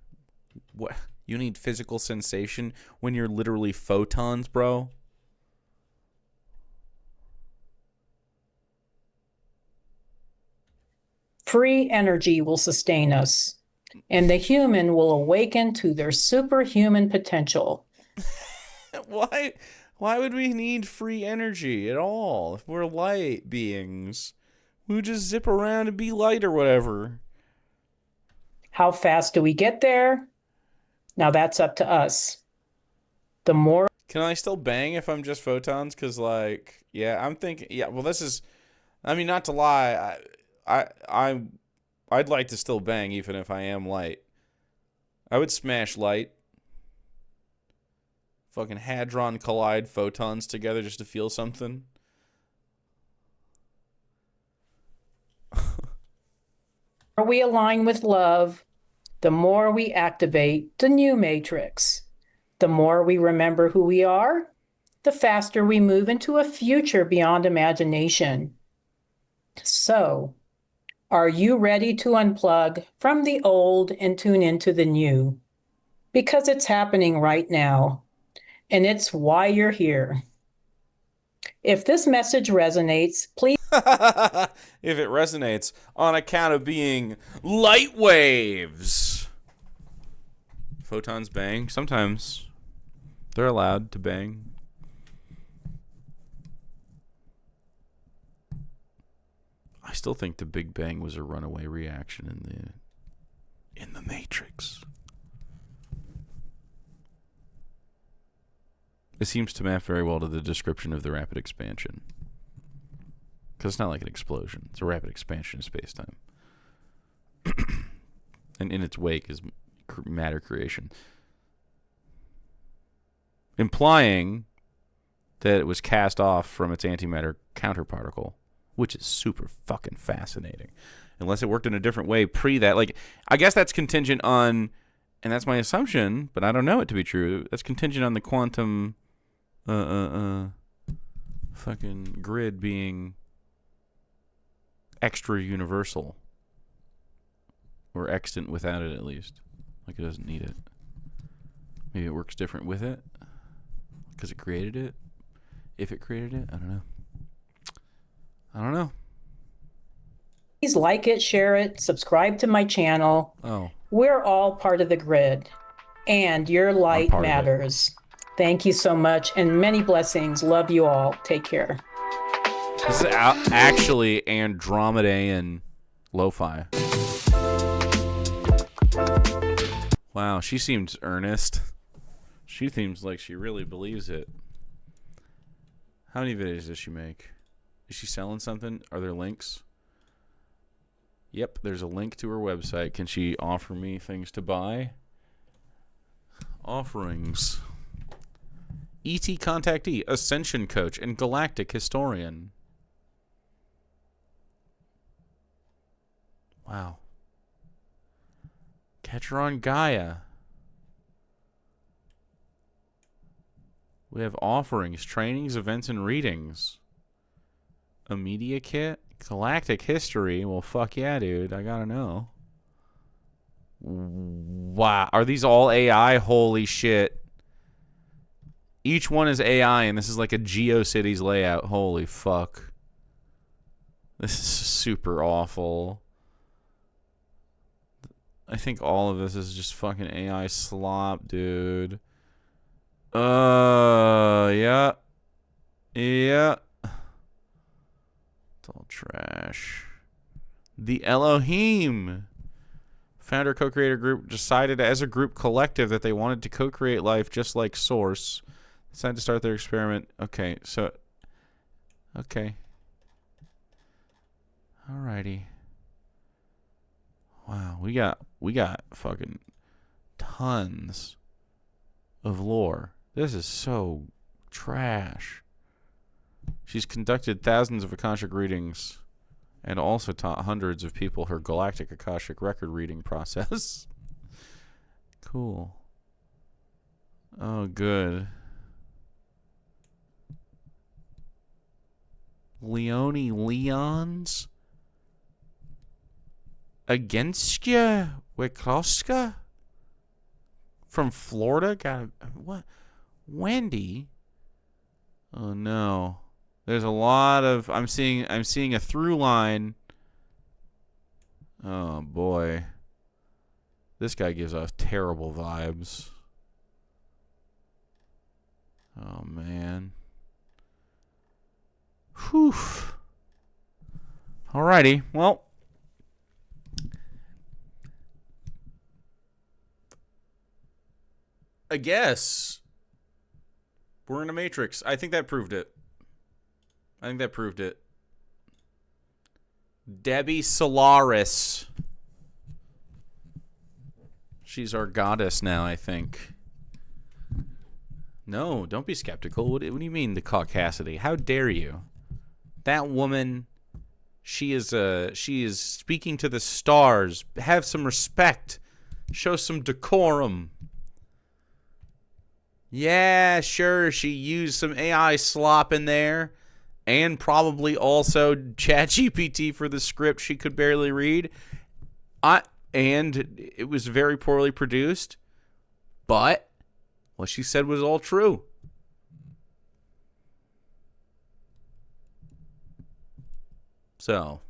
What? You need physical sensation when you're literally photons, bro? Free energy will sustain us, and the human will awaken to their superhuman potential. Why would we need free energy at all if we're light beings? We would just zip around and be light or whatever. How fast do we get there? Now that's up to us. The more... Can I still bang if I'm just photons? Because, like, yeah, I'm thinking, yeah, well, this is, I mean, not to lie, I'd like to still bang even if I am light. I would smash light. Fucking hadron collide photons together just to feel something. The more we align with love, the more we activate the new matrix. The more we remember who we are, the faster we move into a future beyond imagination. So, are you ready to unplug from the old and tune into the new? Because it's happening right now, and it's why you're here. If this message resonates, please... If it resonates on account of being light waves. Photons bang. Sometimes they're allowed to bang. I still think the Big Bang was a runaway reaction in the Matrix. It seems to map very well to the description of the rapid expansion. Because it's not like an explosion. It's a rapid expansion of space-time. And in its wake is matter creation. Implying that it was cast off from its antimatter counterparticle, which is super fucking fascinating. Unless it worked in a different way pre that. Like, I guess that's contingent on, and that's my assumption, but I don't know it to be true. That's contingent on the quantum fucking grid being extra universal. Or extant without it, at least. Like, it doesn't need it. Maybe it works different with it. Because it created it. If it created it, I don't know. Please like it, share it, subscribe to my channel. Oh. We're all part of the grid. And your light matters. Thank you so much, and many blessings. Love you all. Take care. This is actually Andromedaean lo-fi. Wow, she seems earnest. She seems like she really believes it. How many videos does she make? Is she selling something? Are there links? Yep, there's a link to her website. Can she offer me things to buy? Offerings. ET contactee, Ascension coach, and galactic historian. Wow. Catch her on Gaia. We have offerings, trainings, events, and readings. A media kit? Galactic history? Well, fuck yeah, dude. I gotta know. Wow. Are these all AI? Holy shit. Each one is AI, and this is like a GeoCities layout. Holy fuck. This is super awful. I think all of this is just fucking AI slop, dude. Yeah. Yeah. It's all trash. The Elohim. Founder co-creator group decided as a group collective that they wanted to co-create life just like Source. Decided to start their experiment. Okay, so... Okay. Alrighty. Wow, we got fucking tons of lore. This is so Trash. She's conducted thousands of Akashic readings and also taught hundreds of people her galactic Akashic record reading process. Cool. Oh, good. Leons? Against Wikoska? From Florida? Got what? Wendy? Oh no. There's a lot of I'm seeing a through line. Oh boy. This guy gives off terrible vibes. Oh man. Whew. Alrighty. Well, I guess we're in a matrix. I think that proved it. Debbie Solaris. She's our goddess now, I think. No, don't be skeptical. What do you mean, the caucasity? How dare you? That woman, she is speaking to the stars. Have some respect. Show some decorum. Yeah, sure, she used some AI slop in there. And probably also ChatGPT for the script she could barely read. And it was very poorly produced. But what she said was all true. So,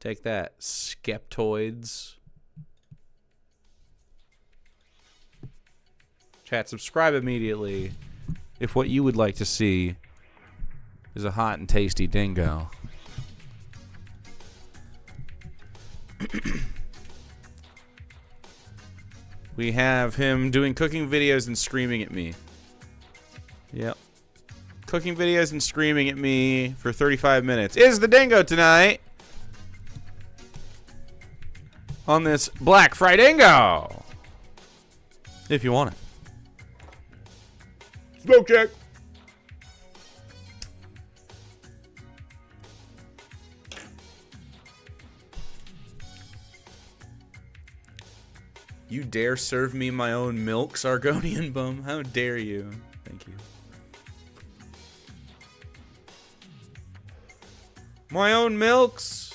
take that, skeptoids. Chat, subscribe immediately if what you would like to see is a hot and tasty dingo. We have him doing cooking videos and screaming at me. Yep. Cooking videos and screaming at me for 35 minutes. Is the dingo tonight? On this Black FriDINGO. If you want it. Smoke check. You dare serve me my own milk, Sargonian bum? How dare you? Thank you. My own milks?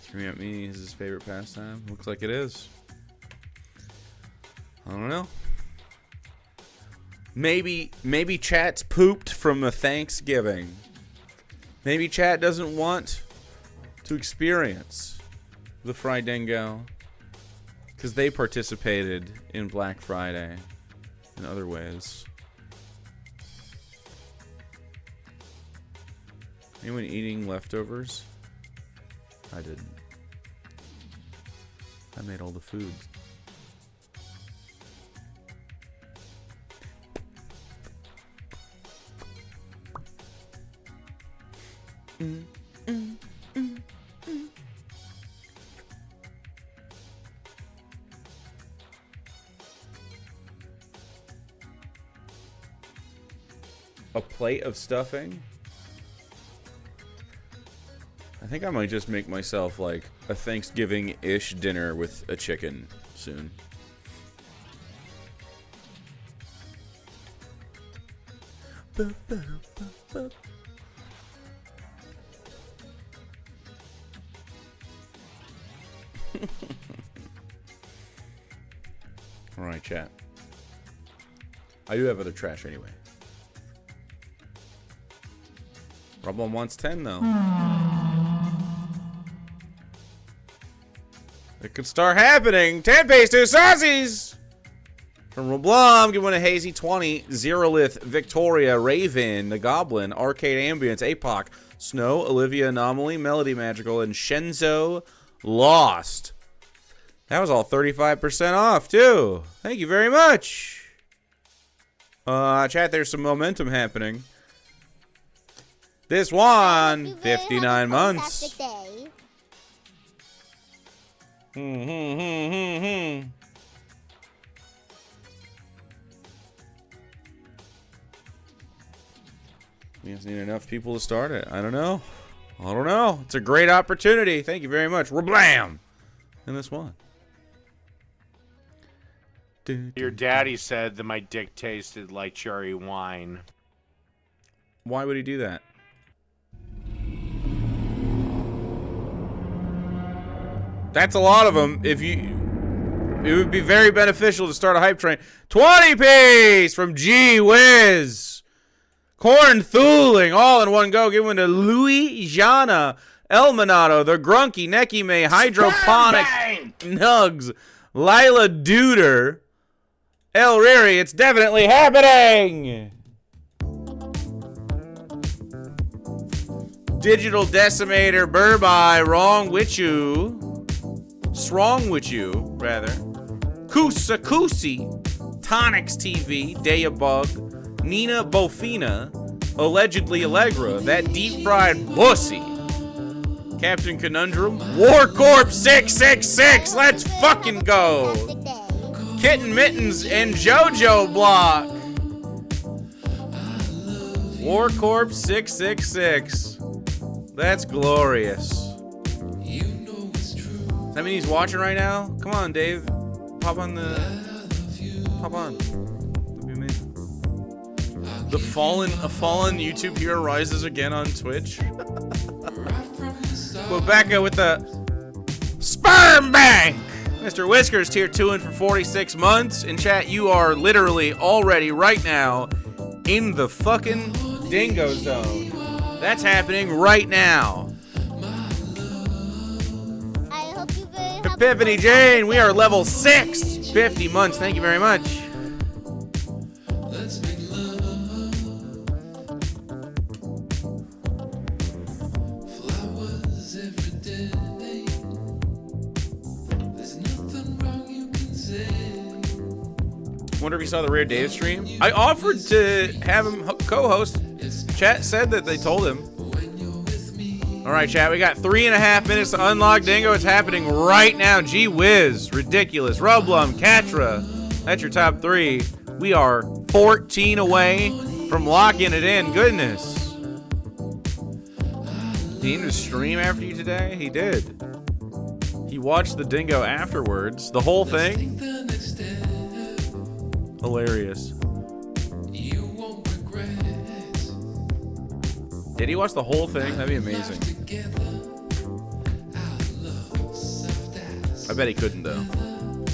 Screaming at me is his favorite pastime. Looks like it is. I don't know. Maybe chat's pooped from a Thanksgiving. Maybe chat doesn't want to experience the FriDINGO because they participated in Black Friday in other ways. Anyone eating leftovers? I didn't. I made all the food. A plate of stuffing? I think I might just make myself like a Thanksgiving-ish dinner with a chicken soon. Alright, chat. I do have other trash anyway. Rubble wants 10 though. It could start happening. 10 pays 2 saucies! From Roblom, give one a Hazy 20, Zerolith, Victoria, Raven, the Goblin, Arcade Ambience, APOC, Snow, Olivia Anomaly, Melody Magical, and Shenzo Lost. That was all 35% off, too. Thank you very much. Chat, there's some momentum happening. This one, 59 months. Day. We just need enough people to start it. I don't know. It's a great opportunity. Thank you very much. Rablam! And this one. Your daddy said that my dick tasted like cherry wine. Why would he do that? That's a lot of them. It would be very beneficial to start a hype train. 20 piece from Gee Whiz. Corn Thuling, all in one go. Give one to Louisiana, El Monado, the Grunky, Necky May, Hydroponic, Nugs, Lila Duder, El Riri. It's definitely happening. Digital Decimator, Burby, Wrong with You. Strong with You, rather. Kusa Kusi, Tonics TV, Dayabug, Nina Bofina, Allegedly Allegra, That Deep Fried Pussy, Captain Conundrum, War Corp 666, let's fucking go. Kitten Mittens and JoJo Block. War Corp 666. That's glorious. Does that mean he's watching right now? Come on, Dave. Pop on. That'd be amazing. A fallen YouTube hero rises again on Twitch. Quebeca with the Sperm Bank. Mr. Whiskers, tier 2 in for 46 months. In chat, you are literally already right now in the fucking dingo zone. That's happening right now. I hope you very have Epiphany Jane, we are level 6. 50 months, thank you very much. Wonder if he saw the Rare Dave stream. I offered to have him co-host. Chat said that they told him. All right, chat. We got 3.5 minutes to unlock Dingo. It's happening right now. Gee whiz. Ridiculous. Rublum, Katra. That's your top 3. We are 14 away from locking it in. Goodness. Did he even stream after you today? He did. He watched the Dingo afterwards. The whole thing. Hilarious. Did he watch the whole thing? That'd be amazing. I bet he couldn't, though.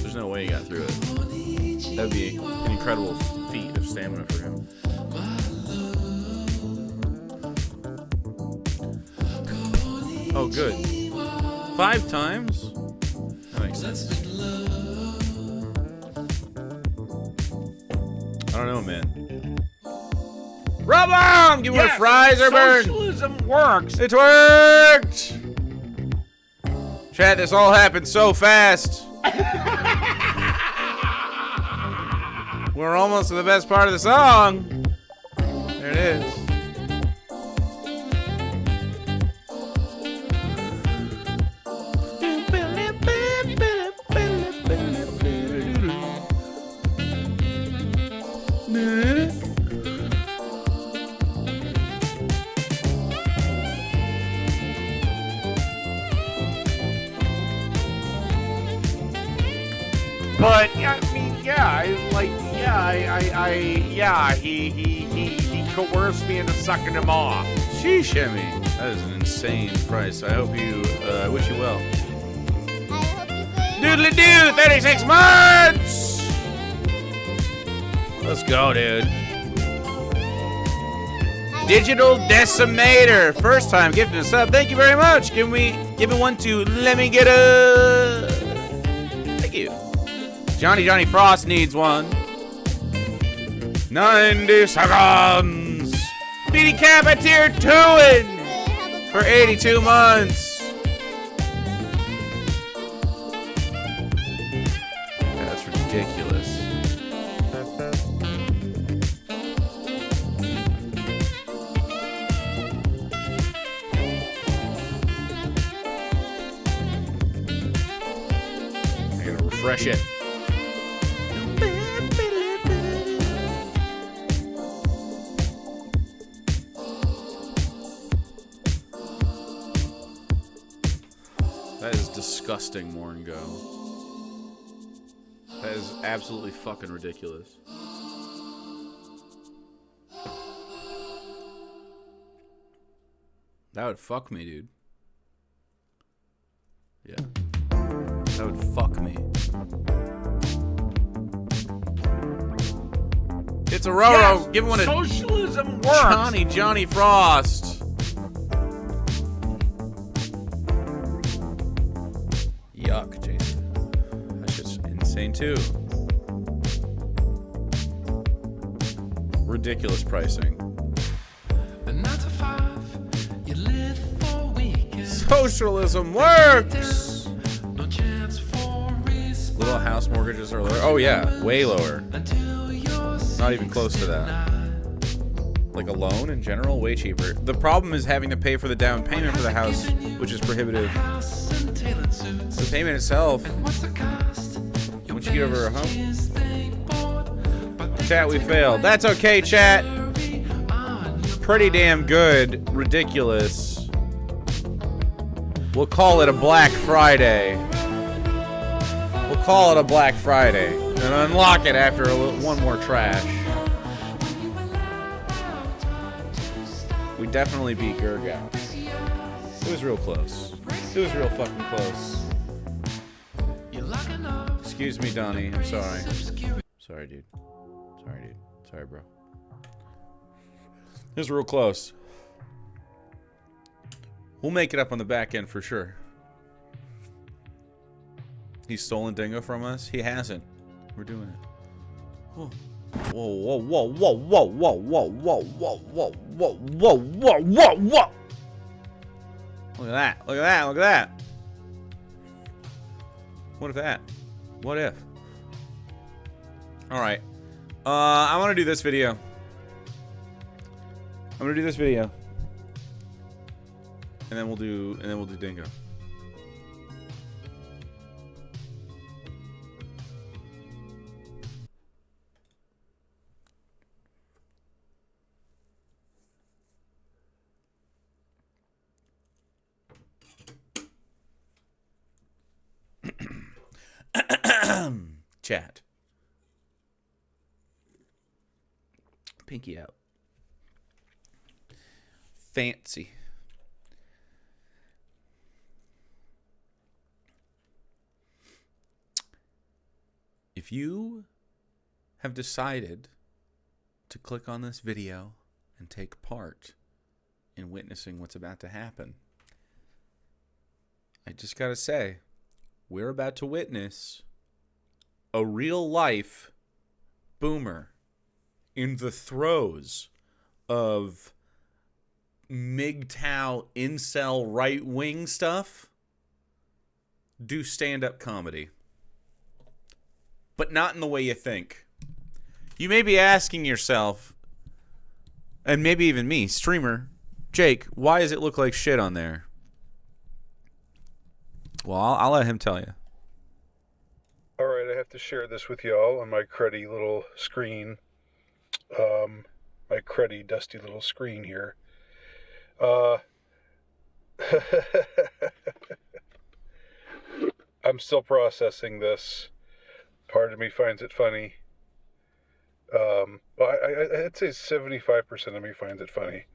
There's no way he got through it. That'd be an incredible feat of stamina for him. Oh, good. 5 times? That makes sense. I don't know, man. Rublum! Give me a fries or burn. Socialism works. It worked! Chat, this all happened so fast. We're almost to the best part of the song. There it is. But I mean, he coerced me into sucking him off. Sheesh, Emmy. That is an insane price. I hope you, I wish you well. I hope you very Doodly-doo, 36 months! Let's go, dude. Digital Decimator. First time gifting a sub. Thank you very much. Give me one to Let Me Get A. Thank you. Johnny Frost needs one. 90 seconds. BD Cap at tier 2 for 82 months. That's ridiculous. refresh it. That is disgusting, Moringo. That is absolutely fucking ridiculous. That would fuck me, dude. Yeah. That would fuck me. It's a Roro. Yes, Give one a socialism works. Johnny Frost. Yuck, Jason. That shit's insane too. Ridiculous pricing. Socialism works. Little house mortgages are lower. Oh yeah, way lower. Not even close to that. Like a loan in general, way cheaper. The problem is having to pay for the down payment for the house, which is prohibitive. The payment itself, once you get over a hump. Chat, we failed. That's okay, chat. Pretty damn good. Ridiculous. We'll call it a Black Friday. We'll call it a Black Friday. And unlock it after one more trash. We definitely beat Gurgow. It was real close. It was real fucking close. Excuse me, Donnie. I'm sorry. Sorry, dude. Sorry, dude. Sorry, bro. It was real close. We'll make it up on the back end for sure. He's stolen Dingo from us? He hasn't. We're doing it. Whoa. Whoa, whoa, whoa, whoa, whoa, whoa, whoa, whoa, whoa, whoa, whoa, whoa, whoa, whoa, whoa. Look at that. Look at that. Look at that. What if that? What if? Alright. I want to do this video. I'm gonna do this video. And then we'll do Dingo. Chat. Pinky out. Fancy. If you have decided to click on this video and take part in witnessing what's about to happen, I just gotta say, we're about to witness a real life boomer in the throes of MGTOW incel right wing stuff do stand-up comedy. But not in the way you think. You may be asking yourself, and maybe even me, streamer, Jake, why does it look like shit on there? Well, I'll let him tell you. All right, I have to share this with y'all on my cruddy little screen. My cruddy, dusty little screen here. I'm still processing this. Part of me finds it funny. Well, I'd say 75% of me finds it funny.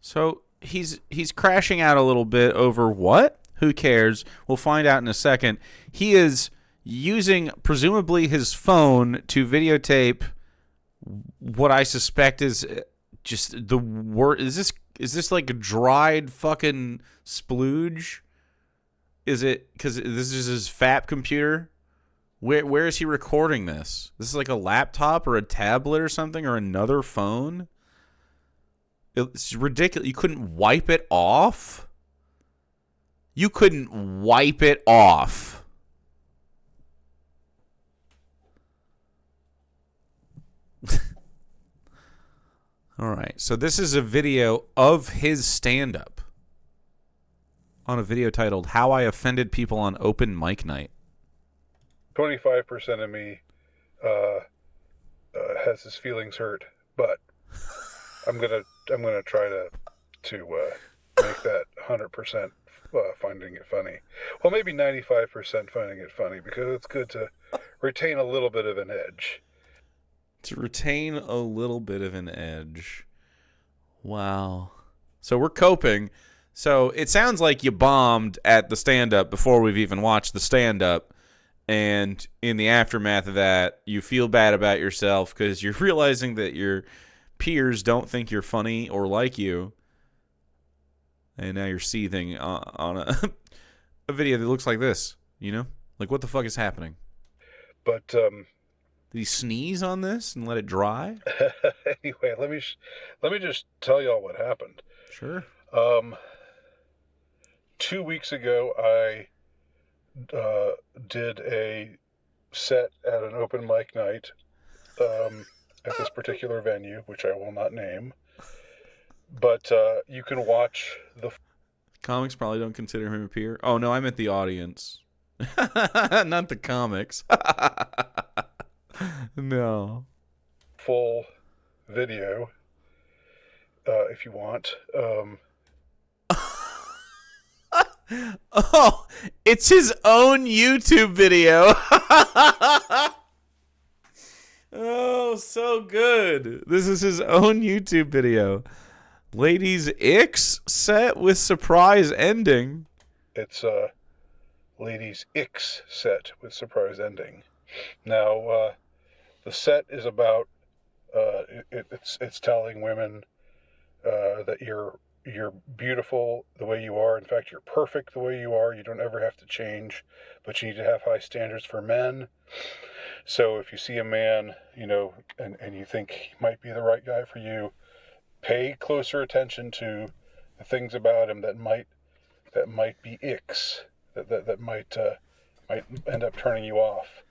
So he's crashing out a little bit over what? Who cares? We'll find out in a second. He is using presumably his phone to videotape what I suspect is just the word. Is this like a dried fucking splooge? Is it because this is his FAP computer? Where is he recording this? This is like a laptop or a tablet or something or another phone? It's ridiculous. You couldn't wipe it off? You couldn't wipe it off. All right. So this is a video of his stand-up on a video titled How I Offended People on Open Mic Night. 25% of me has his feelings hurt, but I'm gonna try to make that 100% finding it funny. Well, maybe 95% finding it funny, because it's good to retain a little bit of an edge. To retain a little bit of an edge. Wow. So we're coping. So it sounds like you bombed at the stand-up before we've even watched the stand-up. And in the aftermath of that, you feel bad about yourself because you're realizing that your peers don't think you're funny or like you. And now you're seething on a video that looks like this, you know? Like, what the fuck is happening? But, did he sneeze on this and let it dry? Anyway, let me just tell y'all what happened. Sure. 2 weeks ago, I did a set at an open mic night at this particular venue, which I will not name. But you can watch the... Comics probably don't consider him a peer. Oh, no, I meant the audience. Not the comics. No. Full video, if you want. Oh, it's his own YouTube video. Oh, so good. This is his own YouTube video. Ladies X set with surprise ending. It's Ladies X set with surprise ending. Now, the set is about it's telling women that you're beautiful the way you are. In fact, you're perfect the way you are. You don't ever have to change, but you need to have high standards for men. So if you see a man, you know, and you think he might be the right guy for you, pay closer attention to the things about him that might be icks, that might end up turning you off.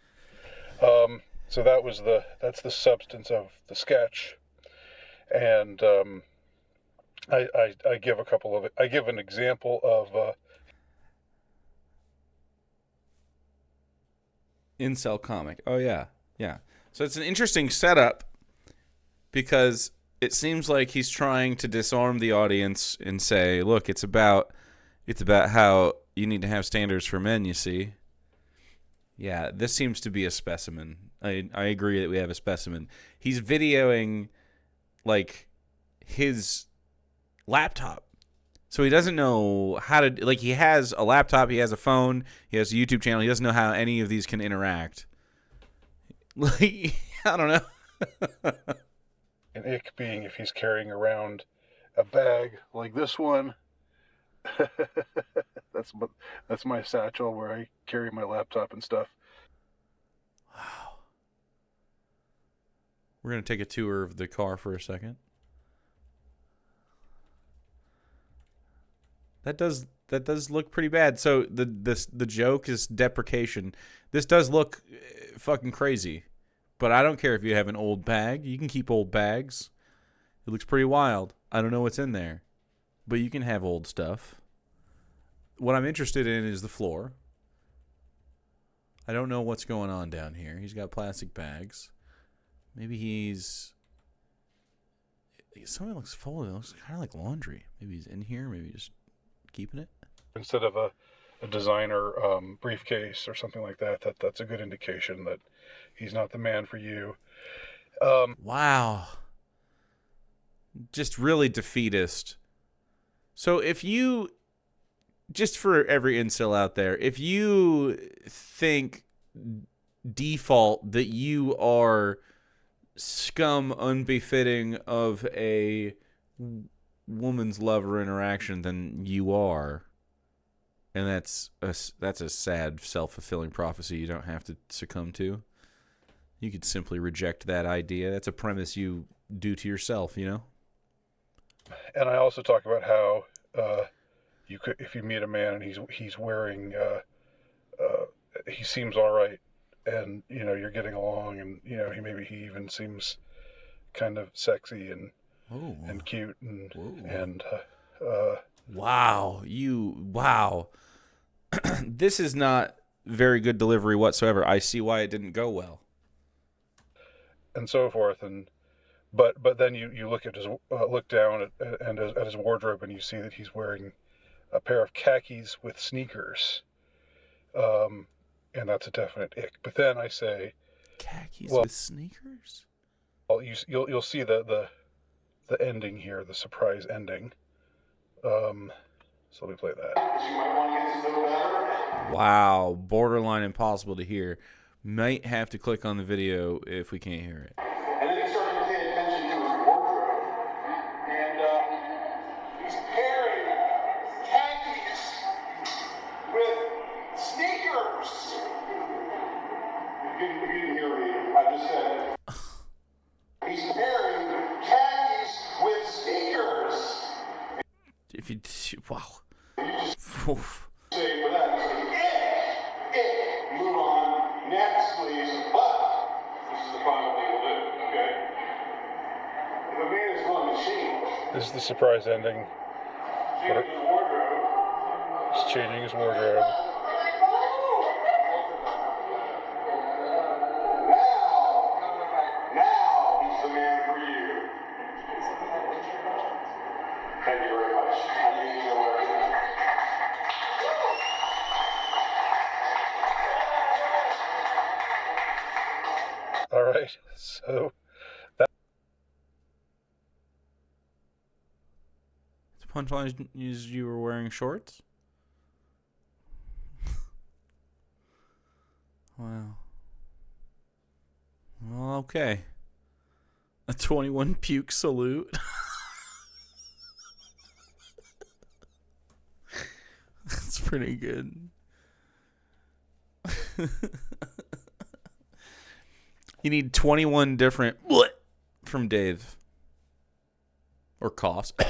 So that's the substance of the sketch, and I give an example of incel comic. Oh yeah. So it's an interesting setup because it seems like he's trying to disarm the audience and say, look, it's about how you need to have standards for men, you see. Yeah, this seems to be a specimen. I agree that we have a specimen. He's videoing like his laptop. So he doesn't know how to, like, he has a laptop, he has a phone, he has a YouTube channel. He doesn't know how any of these can interact. Like, I don't know. An ick being if he's carrying around a bag like this one. That's my satchel where I carry my laptop and stuff. Wow. We're going to take a tour of the car for a second. That does look pretty bad. So the joke is deprecation. This does look fucking crazy. But I don't care if you have an old bag. You can keep old bags. It looks pretty wild. I don't know what's in there. But you can have old stuff. What I'm interested in is the floor. I don't know what's going on down here. He's got plastic bags. Maybe something looks folded. It looks kind of like laundry. Maybe he's in here. Maybe just keeping it. Instead of a designer briefcase or something like that's a good indication that he's not the man for you. Wow. Just really defeatist. So if you, just for every incel out there, if you think default that you are scum unbefitting of a woman's lover interaction, then you are. And that's a sad, self-fulfilling prophecy you don't have to succumb to. You could simply reject that idea. That's a premise you do to yourself, you know? And I also talk about how you could, if you meet a man and he's wearing, he seems all right, and you know you're getting along, and you know he even seems kind of sexy and cute and wow. This is not very good delivery whatsoever. I see why it didn't go well. And so forth, but then you look at his look down at his wardrobe, and you see that he's wearing a pair of khakis with sneakers, and that's a definite ick. But then I say, khakis with sneakers. Well, you'll see the ending here, the surprise ending. So let me play that. Wow, borderline impossible to hear. Might have to click on the video if we can't hear it. And then he started to pay attention to his wardrobe, and he's pairing khakis with sneakers. You didn't hear me. I just said it. He's pairing khakis with sneakers. If you wow. Say for that, move on. Next, please. But this is the final thing we'll do. Okay. The man is going to change. This is the surprise ending. Change his wardrobe. He's changing his wardrobe. Now he's the man for you. Thank you very much. I need to know everything. All right, so The punchline is you were wearing shorts? Wow. Well, okay. A 21 puke salute. That's pretty good. You need 21 different from Dave. Or cost.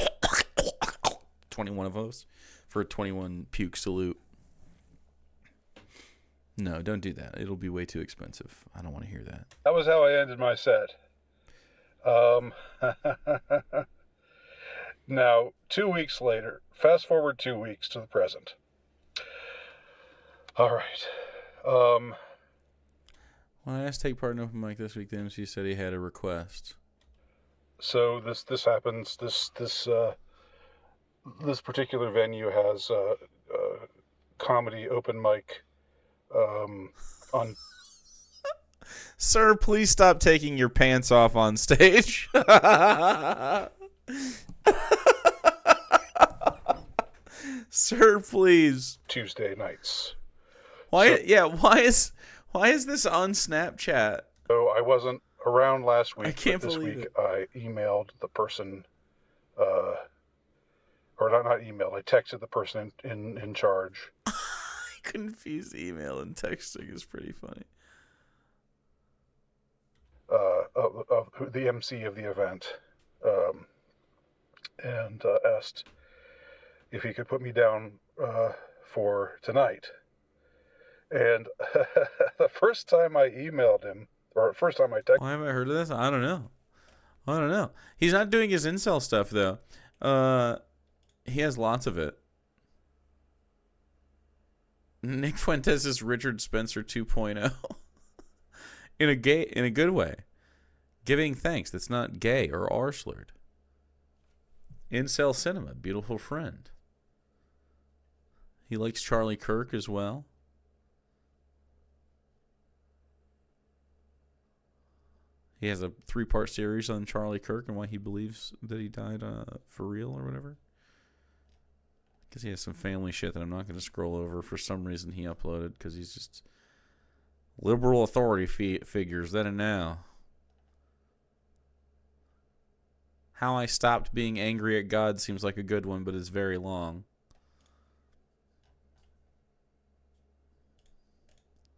21 of those for a 21 puke salute. No, don't do that. It'll be way too expensive. I don't want to hear that. that was how I ended my set. Now, 2 weeks later, fast forward 2 weeks to the present. All right. When I asked to take part in open mic this week, the MC said he had a request. So this happens. This particular venue has comedy open mic on. Sir, please stop taking your pants off on stage. Sir, please. Tuesday nights. Why is this on Snapchat? So I wasn't around last week. I can't but this believe week it. I emailed the person, or not emailed. I texted the person in charge. I confuse email and texting is pretty funny. Of the MC of the event, and asked if he could put me down for tonight. And the first time I emailed him, or first time I texted. Why haven't I heard of this? I don't know. He's not doing his incel stuff though. He has lots of it. Nick Fuentes is Richard Spencer 2.0. in a good way. Giving thanks that's not gay or R-slurred. Incel Cinema, beautiful friend. He likes Charlie Kirk as well. He has a 3-part series on Charlie Kirk and why he believes that he died for real or whatever. Because he has some family shit that I'm not going to scroll over. For some reason he uploaded because he's just liberal authority figures then and now. How I Stopped Being Angry at God seems like a good one, but it's very long.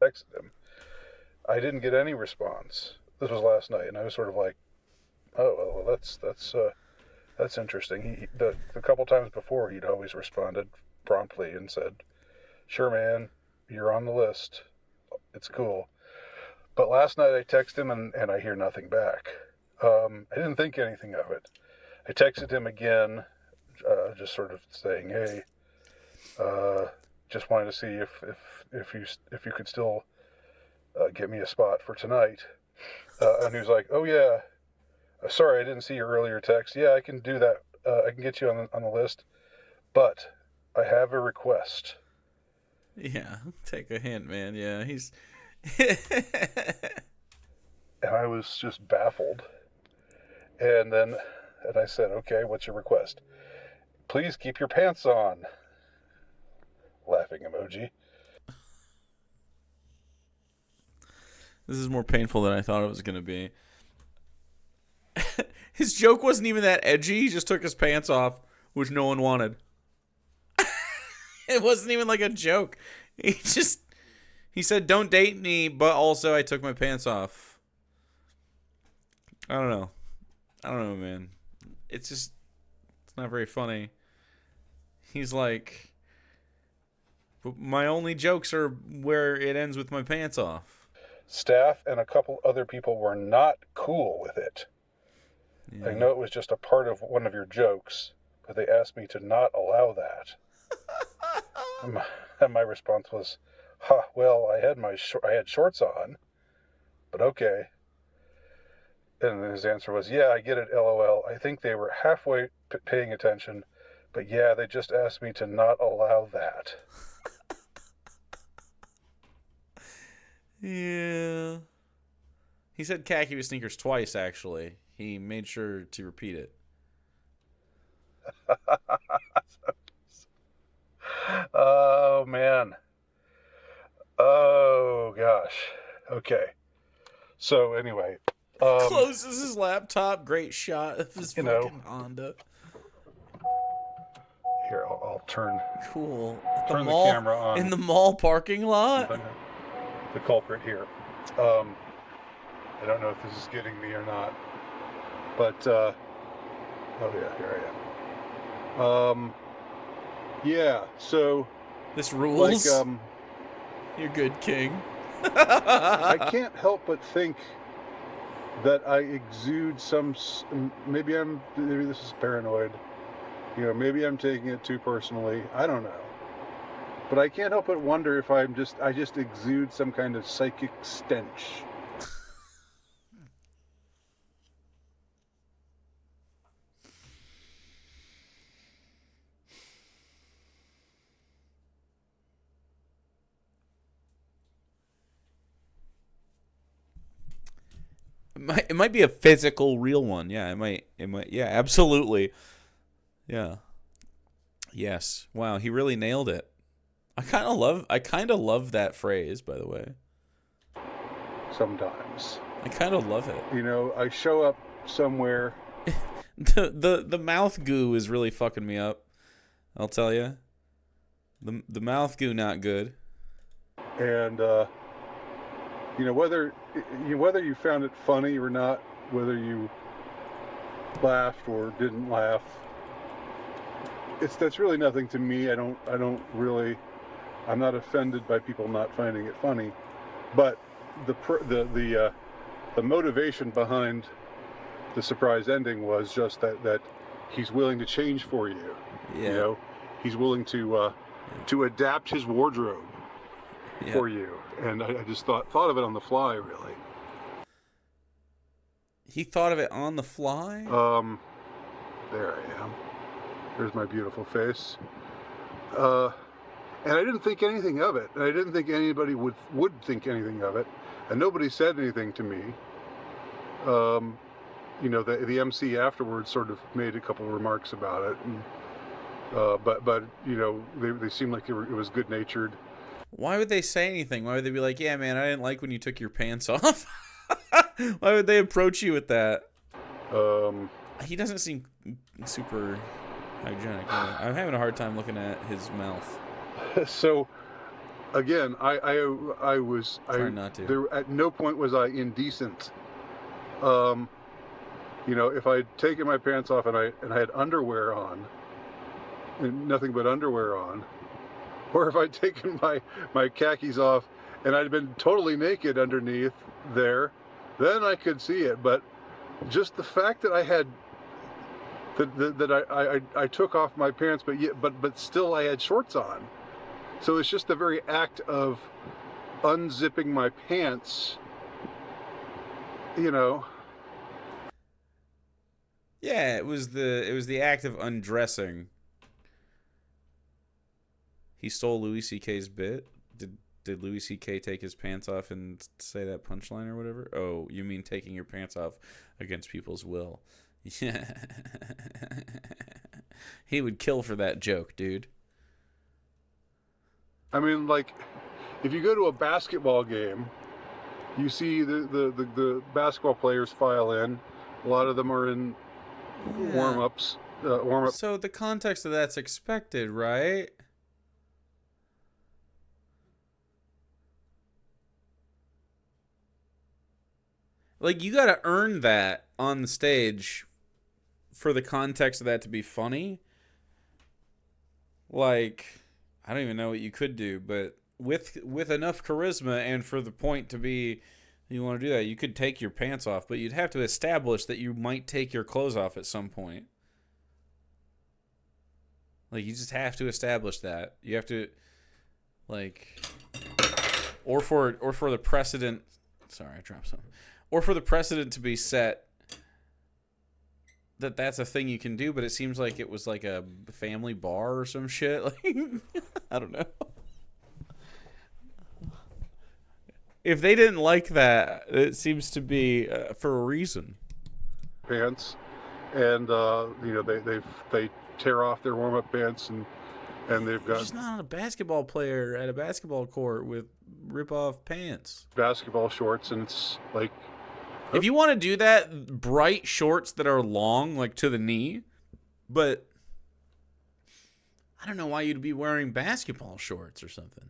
Texted him. I didn't get any response. This was last night, and I was sort of like, "Oh, well, that's interesting." The couple times before, he'd always responded promptly and said, "Sure, man, you're on the list. It's cool." But last night I texted him, and I hear nothing back. I didn't think anything of it. I texted him again, just sort of saying, "Hey, just wanted to see if you could still get me a spot for tonight. And he was like, oh yeah, sorry, I didn't see your earlier text. Yeah, I can do that. I can get you on the list, but I have a request. Yeah, take a hint, man. Yeah, he's. And I was just baffled. And I said, okay, what's your request? Please keep your pants on. Laughing emoji. This is more painful than I thought it was going to be. His joke wasn't even that edgy. He just took his pants off, which no one wanted. It wasn't even like a joke. He said, don't date me, but also I took my pants off. I don't know, man. It's not very funny. He's like, my only jokes are where it ends with my pants off. Staff and a couple other people were not cool with it. Yeah. I know it was just a part of one of your jokes, but they asked me to not allow that. And my response was, well, I had shorts on, but okay. And his answer was, yeah, I get it, LOL. I think they were halfway paying attention, but yeah, they just asked me to not allow that. Yeah. He said khaki with sneakers twice, actually. He made sure to repeat it. Oh, man. Oh, gosh. Okay. So, anyway. Closes his laptop. Great shot of his fucking Honda. Here, I'll turn. Cool. Turn the camera on. In the mall parking lot? The culprit here. I don't know if this is getting me or not. But, oh yeah, here I am. Yeah, so. This rules? Like, you're good, King. I can't help but think that I exude maybe this is paranoid. Maybe I'm taking it too personally. I don't know. But I can't help but wonder if I just exude some kind of psychic stench. It might be a physical, real one. Yeah, it might. Yeah, absolutely. Yeah. Yes. Wow, he really nailed it. I kind of love that phrase, by the way. Sometimes. I kind of love it. I show up somewhere. the mouth goo is really fucking me up. I'll tell you. The mouth goo not good. And whether you found it funny or not, whether you laughed or didn't laugh, that's really nothing to me. I'm not offended by people not finding it funny, but the motivation behind the surprise ending was just that he's willing to change for you. Yeah. He's willing to adapt his wardrobe for you, and I just thought of it on the fly, really. He thought of it on the fly? There I am. There's my beautiful face. And I didn't think anything of it. And I didn't think anybody would think anything of it. And nobody said anything to me. The MC afterwards sort of made a couple of remarks about it. And, but they seemed like it was good-natured. Why would they say anything? Why would they be like, yeah, man, I didn't like when you took your pants off? Why would they approach you with that? He doesn't seem super hygienic. I'm having a hard time looking at his mouth. So, again, I was trying not to. There at no point was I indecent. If I'd taken my pants off and I had underwear on, and nothing but underwear on, or if I'd taken my khakis off and I'd been totally naked underneath there, then I could see it. But just the fact that I had that I took off my pants, but still I had shorts on. So it's just the very act of unzipping my pants, you know. Yeah, it was the act of undressing. He stole Louis C.K.'s bit. Did Louis C.K. take his pants off and say that punchline or whatever? Oh, you mean taking your pants off against people's will? Yeah. He would kill for that joke, dude. I mean, like, if you go to a basketball game, you see the basketball players file in. A lot of them are in warm-ups. Warm-up. So the context of that's expected, right? Like, you gotta earn that on the stage for the context of that to be funny. Like, I don't even know what you could do, but with enough charisma and for the point to be you want to do that, you could take your pants off, but you'd have to establish that you might take your clothes off at some point. Like, you just have to establish that. You have to, like, or for the precedent. Sorry, I dropped something. Or for the precedent to be set that that's a thing you can do, but it seems like it was like a family bar or some shit. Like, I don't know. If they didn't like that, it seems to be for a reason. Pants, and you know they tear off their warm-up pants, and they've got. She's not a basketball player at a basketball court with rip-off pants. Basketball shorts, and it's like. If you want to do that, bright shorts that are long, like to the knee, but I don't know why you'd be wearing basketball shorts or something.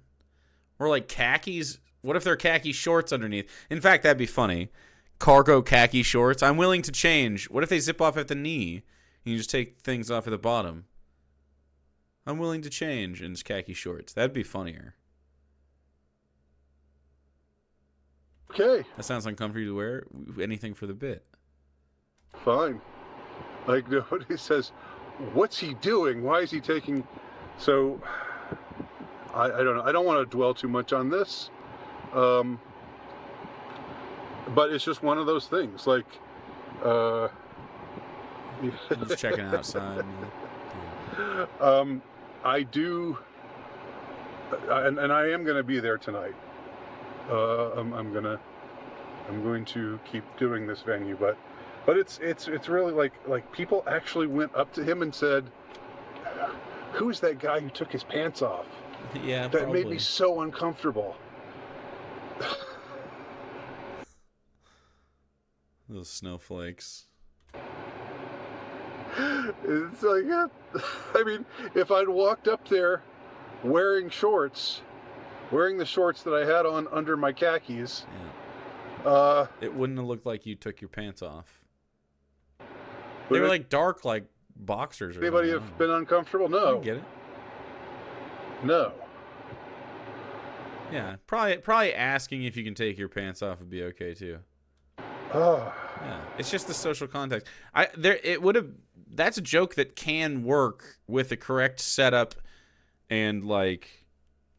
Or like khakis. What if they're khaki shorts underneath? In fact, that'd be funny. Cargo khaki shorts. I'm willing to change. What if they zip off at the knee and you just take things off at the bottom? I'm willing to change in khaki shorts. That'd be funnier. Okay. That sounds uncomfortable to wear. Anything for the bit. Fine. Like, nobody says, what's he doing? Why is he taking... So, I don't know. I don't want to dwell too much on this. But it's just one of those things. Like, I'm just checking outside. I do... And I am going to be there tonight. I'm going to keep doing this venue, but it's really like people actually went up to him and said, "Who's that guy who took his pants off?" Yeah, that probably. made me so uncomfortable. Those snowflakes. It's like, I mean, if I'd walked up there wearing the shorts that I had on under my khakis. Yeah. It wouldn't have looked like you took your pants off. They were like dark, like boxers. Or anybody have been uncomfortable? No. I get it. No. Yeah, probably asking if you can take your pants off would be okay too. Oh. Yeah, it's just the social context. That's a joke that can work with the correct setup and like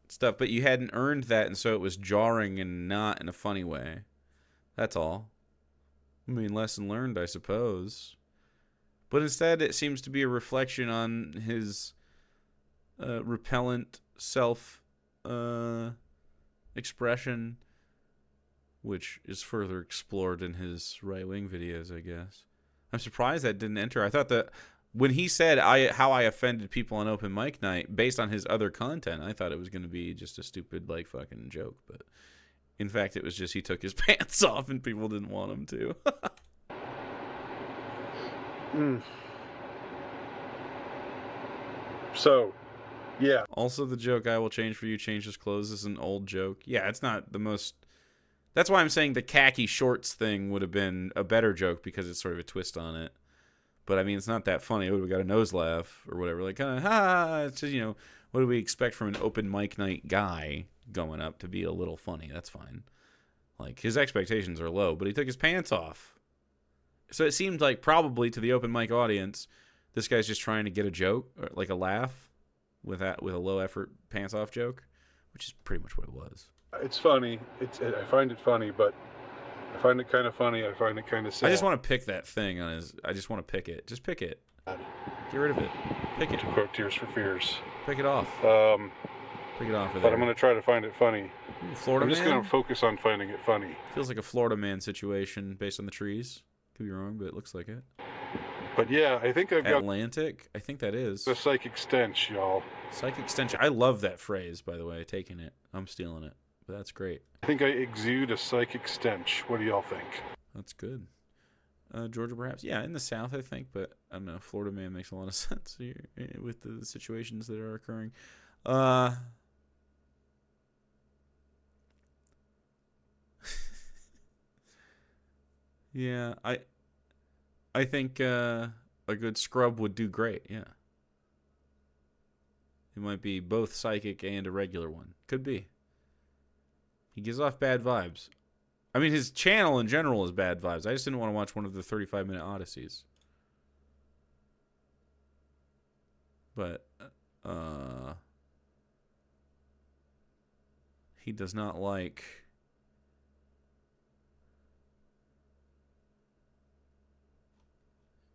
stuff, but you hadn't earned that, and so it was jarring and not in a funny way. That's all. I mean, lesson learned, I suppose. But instead, it seems to be a reflection on his repellent self expression, which is further explored in his right-wing videos, I guess. I'm surprised that didn't enter. I thought that when he said how I offended people on open mic night based on his other content, I thought it was going to be just a stupid, like, fucking joke. But in fact, it was just he took his pants off and people didn't want him to. So, yeah. Also, the joke, "I will change for you, change his clothes," is an old joke. Yeah, it's not the most... That's why I'm saying the khaki shorts thing would have been a better joke because it's sort of a twist on it. But, I mean, it's not that funny. It would have got a nose laugh or whatever. Like, it's just, what do we expect from an open mic night guy going up to be a little funny? That's fine. Like, his expectations are low, but he took his pants off. So it seemed like probably to the open mic audience, this guy's just trying to get a joke, or like a laugh. with a low effort pants off joke, which is pretty much what it was. It's funny. I find it funny, but I find it kind of funny. I find it kind of sad. I just want to pick that thing on his. I just want to pick it. Just pick it. Get rid of it. Pick it. To quote Tears for Fears. Pick it off. Pick it off. But I'm going to try to find it funny. Florida I'm just man? going to focus on finding it funny. Feels like a Florida man situation based on the trees. Could be wrong, but it looks like it. But yeah, I think I've got Atlantic? I think that is. the psychic stench, y'all. Psychic stench. I love that phrase, by the way. Taking it. I'm stealing it. But that's great. I think I exude a psychic stench. What do y'all think? That's good. Georgia, perhaps? Yeah, in the South, I think. But I don't know. Florida man makes a lot of sense here with the situations that are occurring. Yeah, I think a good scrub would do great, yeah. It might be both psychic and a regular one. Could be. He gives off bad vibes. I mean, his channel in general is bad vibes. I just didn't want to watch one of the 35-minute odysseys. But, he does not like...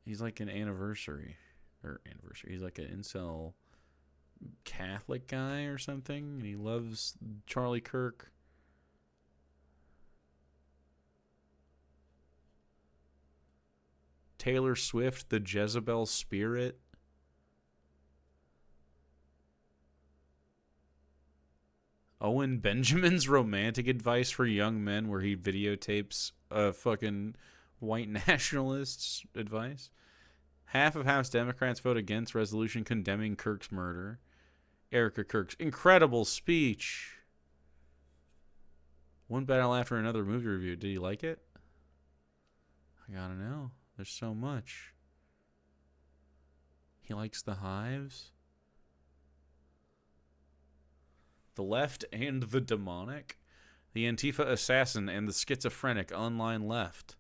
He's like an anniversary. He's like an incel Catholic guy or something. And he loves Charlie Kirk. Taylor Swift, the Jezebel spirit. Owen Benjamin's romantic advice for young men, where he videotapes fucking white nationalists' advice. Half of House Democrats vote against resolution condemning Kirk's murder. Erica Kirk's incredible speech. One battle after another movie review. Did you like it? I gotta know. There's so much. He likes the hives. The left and the demonic. The Antifa assassin and the schizophrenic online left.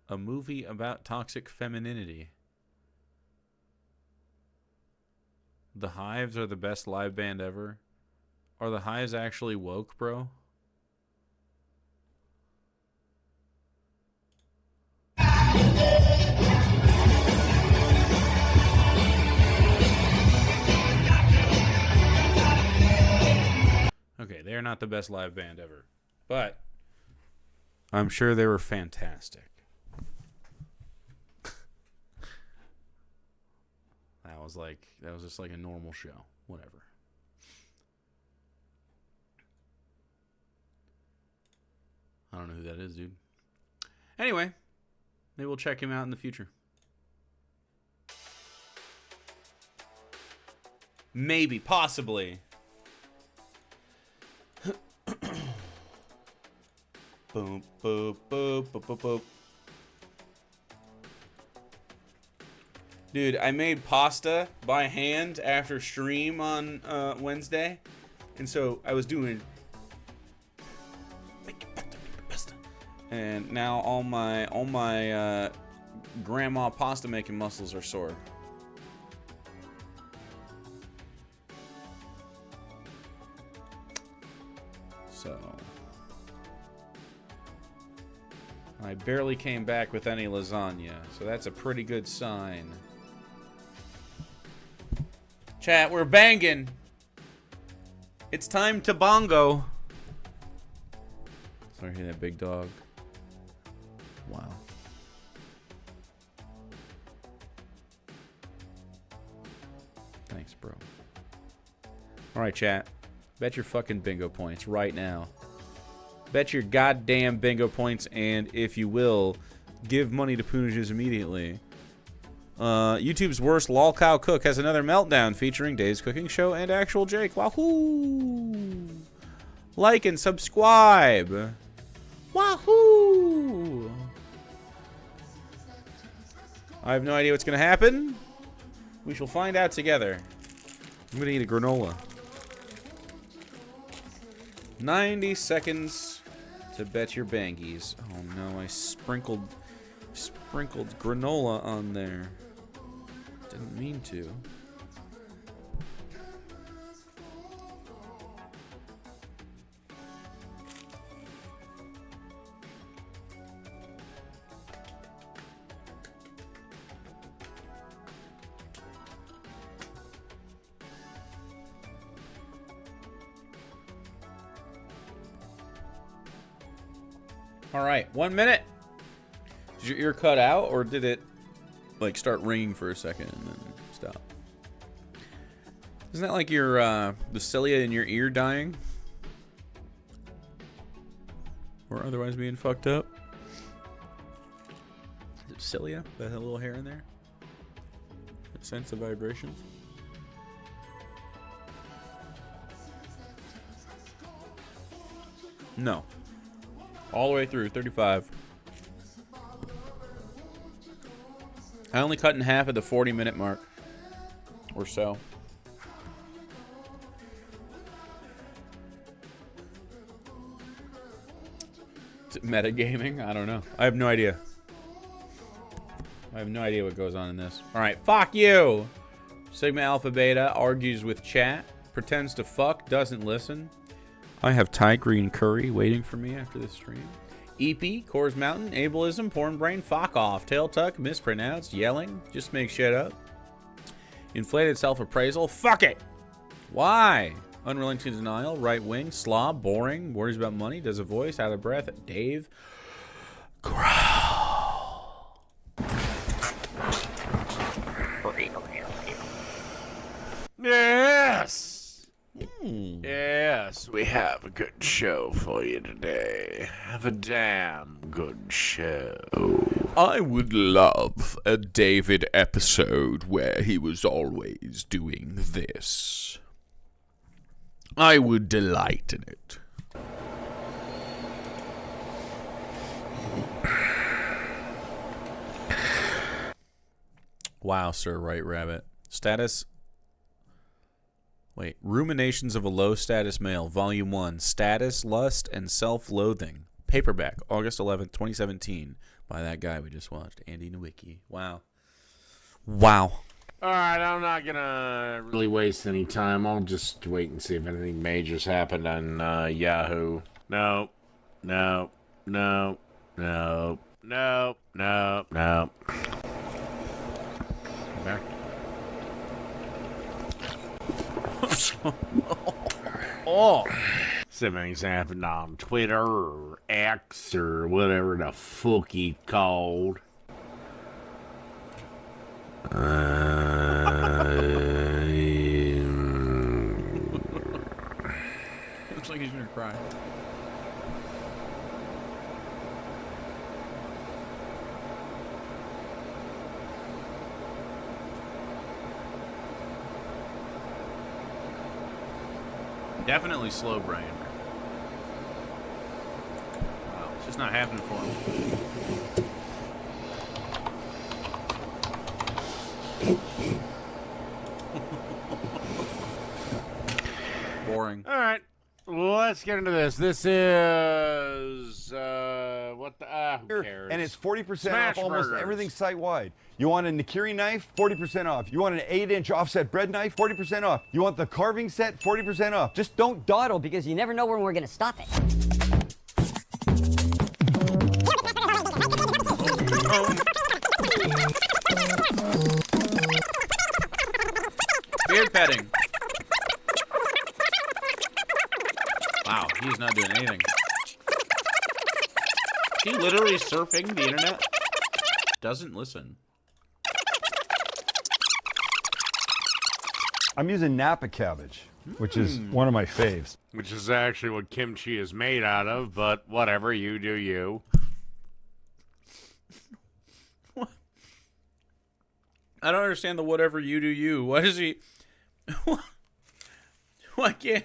A movie about toxic femininity. The Hives are the best live band ever. Are the Hives actually woke, bro? Okay, they're not the best live band ever. But I'm sure they were fantastic. That was just like a normal show. Whatever. I don't know who that is, dude. Anyway, maybe we'll check him out in the future. Maybe, possibly. Boom, boop, boop, boop, boop, boop. Dude, I made pasta by hand after stream on Wednesday. And so I was doing... And now all my grandma pasta making muscles are sore. So... I barely came back with any lasagna, so that's a pretty good sign. Chat, we're banging. It's time to bongo. Sorry to hear that, big dog. Wow. Thanks, bro. Alright, chat. Bet your fucking bingo points right now. Bet your goddamn bingo points, and if you will, give money to Poonages immediately. YouTube's worst lol cow cook has another meltdown featuring Dave's cooking show and actual Jake. Wahoo! Like and subscribe. Wahoo! I have no idea what's gonna happen. We shall find out together. I'm gonna eat a granola. 90 seconds to bet your bangies. Oh no, I sprinkled Sprinkled granola on there. Didn't mean to. All right, 1 minute. Did your ear cut out, or did it like start ringing for a second and then stop? Isn't that like your the cilia in your ear dying, or otherwise being fucked up? Is it cilia? That little hair in there. Sense of vibrations. No. All the way through, 35. I only cut in half at the 40-minute mark. Or so. Is it metagaming? I don't know. I have no idea. I have no idea what goes on in this. Alright, fuck you! Sigma Alpha Beta argues with chat. Pretends to fuck, doesn't listen. I have Thai green curry waiting for me after this stream. EP, Coors Mountain, ableism, porn brain, fuck off, tail tuck, mispronounced, yelling, just make shit up. Inflated self-appraisal, fuck it! Why? Unrelenting denial, right wing, slob, boring, worries about money, does a voice, out of breath, Dave. Growl. Yes! Yes, we have a good show for you today. Have a damn good show. I would love a David episode where he was always doing this. I would delight in it. Wow, Sir Right Rabbit. Status... Wait, Ruminations of a Low-Status Male, Volume 1, Status, Lust, and Self-Loathing. Paperback, August 11th, 2017, by that guy we just watched, Andy Nowicki. Wow. Wow. All right, I'm not going to really waste any time. I'll just wait and see if anything major's happened on Yahoo. No. No. No. No. No. No. No. Back. Oh. Something's happened on Twitter or X or whatever the fuck he called. Looks like he's gonna cry. Definitely slow brain. Wow, it's just not happening for him. Boring. All right, let's get into this. This is what the who cares? And it's 40% Smash off almost burgers. everything site-wide. You want a Nikiri knife? 40% off. You want an 8-inch offset bread knife? 40% off. You want the carving set? 40% off. Just don't dawdle because you never know when we're going to stop it. Beard petting. Wow, he's not doing anything. He literally surfing the internet. Doesn't listen. I'm using Napa cabbage, which is one of my faves. Which is actually what kimchi is made out of, but whatever, you do you. What? I don't understand the whatever you do you. Why does he... Why can't...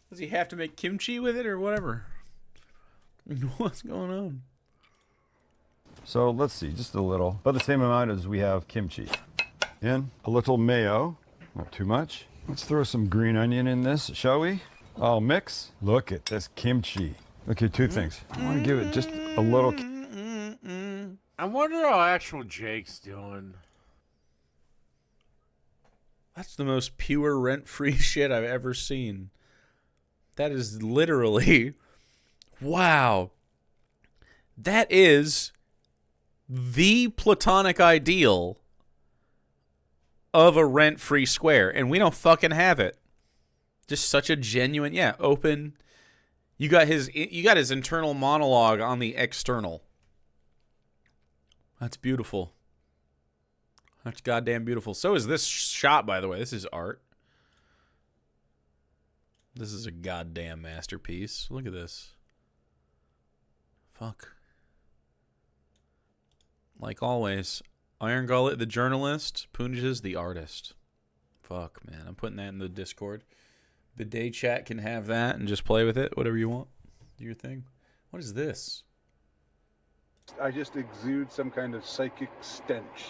Does he have to make kimchi with it or whatever? What's going on? So let's see, just a little. About the same amount as we have kimchi. In a little mayo, not too much. Let's throw some green onion in this, shall we? I'll mix. Look at this kimchi. Okay, two things. I want to give it just a little... I wonder how actual Jake's doing. That's the most pure rent-free shit I've ever seen. That is literally... Wow. That is the platonic ideal of a rent-free square, and we don't fucking have it. Just such a genuine, yeah, open. You got his internal monologue on the external. That's beautiful. That's goddamn beautiful. So is this shot, by the way. This is art. This is a goddamn masterpiece. Look at this. Fuck. Like always, Iron Gullet, the journalist, Punjas, the artist. Fuck, man. I'm putting that in the Discord. Bidet chat can have that and just play with it. Whatever you want. Do your thing. What is this? I just exude some kind of psychic stench.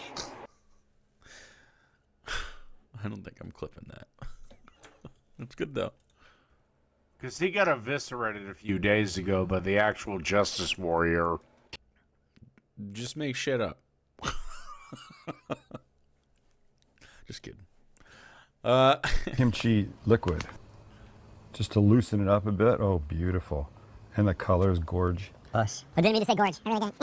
I don't think I'm clipping that. That's good, though. Because he got eviscerated a few days ago by the actual Justice Warrior. Just make shit up. Just kidding. Kimchi liquid. Just to loosen it up a bit. Oh, beautiful. And the color's gorge. Us. I didn't mean to say gorge. I really did.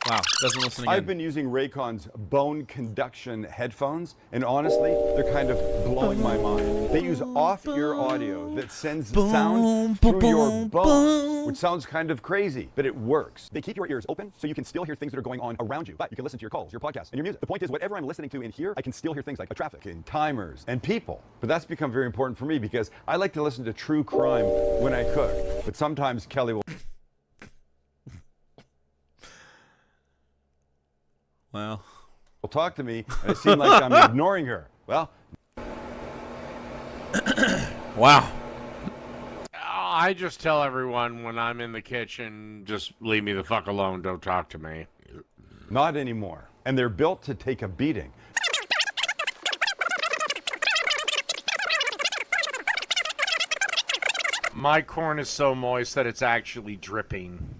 Wow, doesn't listen again. I've been using Raycon's bone conduction headphones, and honestly, they're kind of blowing my mind. They use off-ear audio that sends sound through your bones, which sounds kind of crazy, but it works. They keep your ears open so you can still hear things that are going on around you, but you can listen to your calls, your podcasts, and your music. The point is, whatever I'm listening to in here, I can still hear things like traffic and timers and people. But that's become very important for me because I like to listen to true crime when I cook, but sometimes Kelly will... Well, will talk to me, and it seems like I'm ignoring her. Well, wow. I just tell everyone when I'm in the kitchen, just leave me the fuck alone. Don't talk to me. Not anymore. And they're built to take a beating. My corn is so moist that it's actually dripping.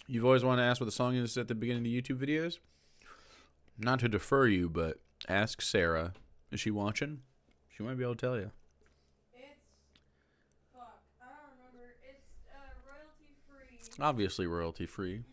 You've always wanted to ask what the song is at the beginning of the YouTube videos? Not to defer you, but ask Sarah. Is she watching? She might be able to tell you. Fuck, I don't remember. It's royalty-free. Obviously royalty-free.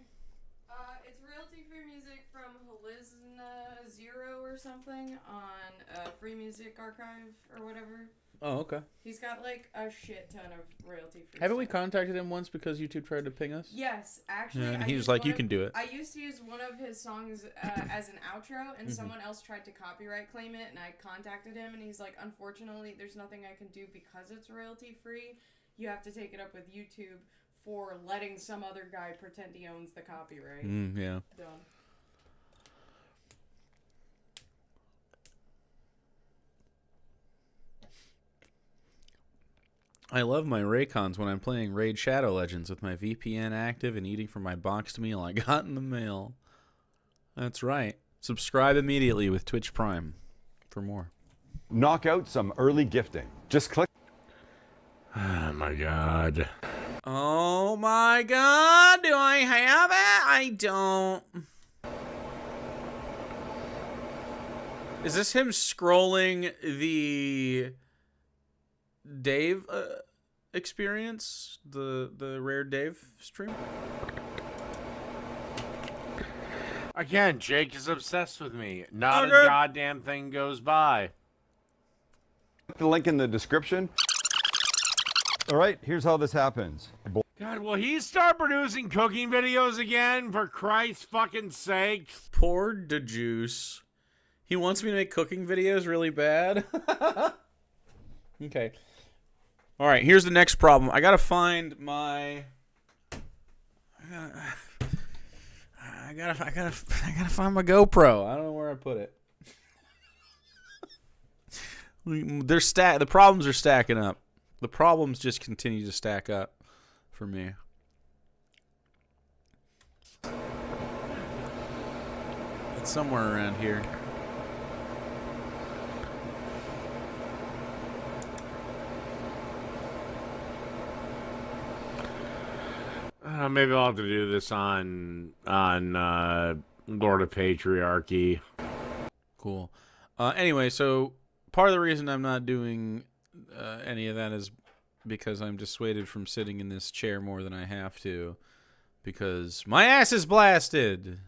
It's royalty-free music from Halizna Zero or something on Free Music Archive or whatever. Oh, okay. He's got like a shit ton of royalty-free Haven't we stuff. contacted him once because YouTube tried to ping us? Yes, actually. Yeah, and I he was used like, one you of- can do it. I used to use one of his songs as an outro, and someone else tried to copyright claim it, and I contacted him, and he's like, unfortunately, there's nothing I can do because it's royalty-free. You have to take it up with YouTube for letting some other guy pretend he owns the copyright. Yeah. Done. I love my Raycons when I'm playing Raid Shadow Legends with my VPN active and eating from my boxed meal I got in the mail. That's right. Subscribe immediately with Twitch Prime for more. Knock out some early gifting. Just click. Oh my god. Oh my god, do I have it? I don't. Is this him scrolling the Dave experience? The Rare Dave stream? Again, Jake is obsessed with me. Not Okay. a goddamn thing goes by. The link in the description. All right, here's how this happens. God, will he start producing cooking videos again? For Christ's fucking sake. Poor DeJuice. He wants me to make cooking videos really bad. Okay. All right, here's the next problem. I gotta find my. I gotta find my GoPro. I don't know where I put it. The problems are stacking up. The problems just continue to stack up for me. It's somewhere around here. maybe I'll have to do this on Lord of Patriarchy. Cool. Anyway, so part of the reason I'm not doing any of that is because I'm dissuaded from sitting in this chair more than I have to, because my ass is blasted.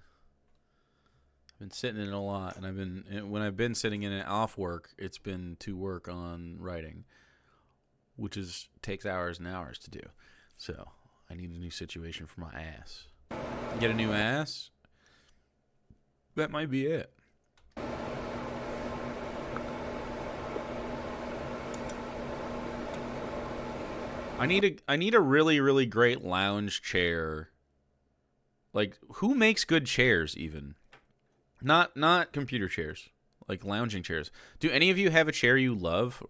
I've been sitting in it a lot, and when I've been sitting in it off work, it's been to work on writing, which takes hours and hours to do. So I need a new situation for my ass. Get a new ass? That might be it. I need a really, really great lounge chair. Like, who makes good chairs even? Not computer chairs. Like lounging chairs. Do any of you have a chair you love?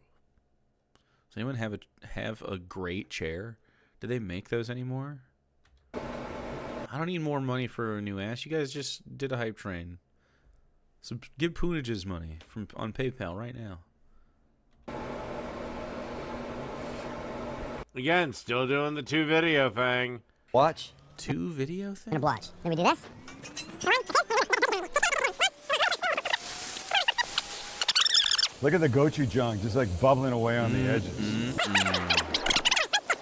Does anyone have a great chair? Do they make those anymore? I don't need more money for a new ass. You guys just did a hype train. So give Poonages money on PayPal right now. Again, still doing the 2 video thing. Watch. 2 video thing? I'm gonna watch. Then we do this. Look at the gochujang just like bubbling away on the edges.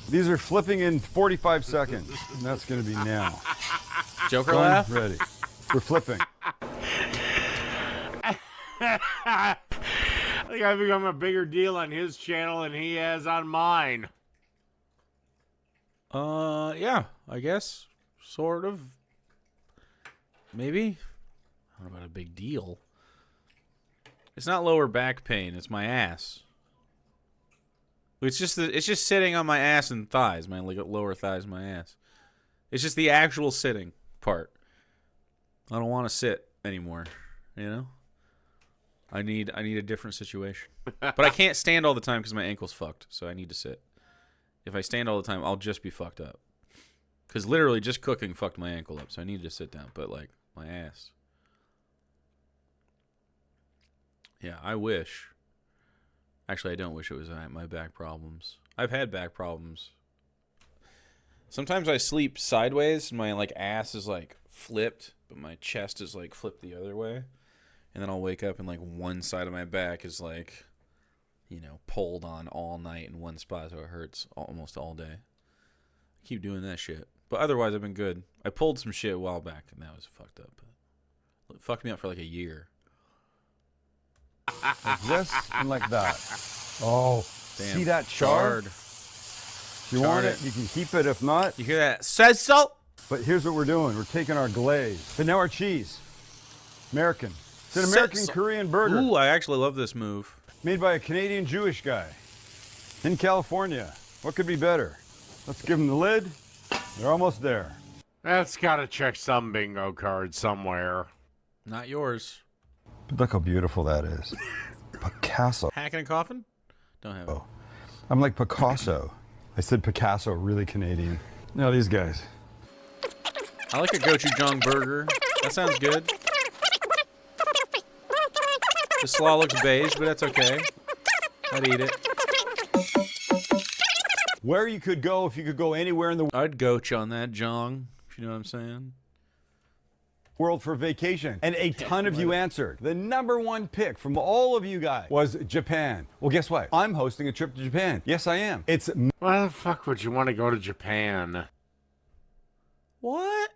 These are flipping in 45 seconds. And that's going to be now. Joker Done, laugh? ready. We're flipping. I think I've become a bigger deal on his channel than he has on mine. Yeah, I guess. Sort of. Maybe. I don't know about a big deal. It's not lower back pain, it's my ass. It's just sitting on my ass and thighs, my lower thighs, my ass. It's just the actual sitting part. I don't want to sit anymore, you know? I need a different situation. But I can't stand all the time because my ankle's fucked, so I need to sit. If I stand all the time, I'll just be fucked up. Because literally just cooking fucked my ankle up, so I need to sit down. But, like, my ass. Yeah, I wish. Actually, I don't wish it was my back problems. I've had back problems. Sometimes I sleep sideways, and my, like, ass is, like, flipped, but my chest is, like, flipped the other way. And then I'll wake up and, like, one side of my back is, like, you know, pulled on all night in one spot, so it hurts almost all day. I keep doing that shit. But otherwise, I've been good. I pulled some shit a while back, and that was fucked up. It fucked me up for, like, a year. Like this and like that. Oh, damn. See that chard? If you want it, you can keep it. If not, you hear that? Says salt. But here's what we're doing. We're taking our glaze. And now our cheese. American. It's an American Korean burger. Ooh, I actually love this move. Made by a Canadian Jewish guy in California. What could be better? Let's give them the lid. They're almost there. That's got to check some bingo card somewhere. Not yours. But look how beautiful that is. Picasso. Hacking and coughing? Don't have it. I'm like Picasso. I said Picasso, really Canadian. Now these guys. I like a gochujang burger. That sounds good. The slaw looks beige, but that's okay. I'd eat it. Where you could go if you could go anywhere in the I'd goach on that jong, if you know what I'm saying. World for vacation. And a ton of you answered. The #1 pick from all of you guys was Japan. Well, guess what? I'm hosting a trip to Japan. Yes, I am. It's... Why the fuck would you want to go to Japan? What?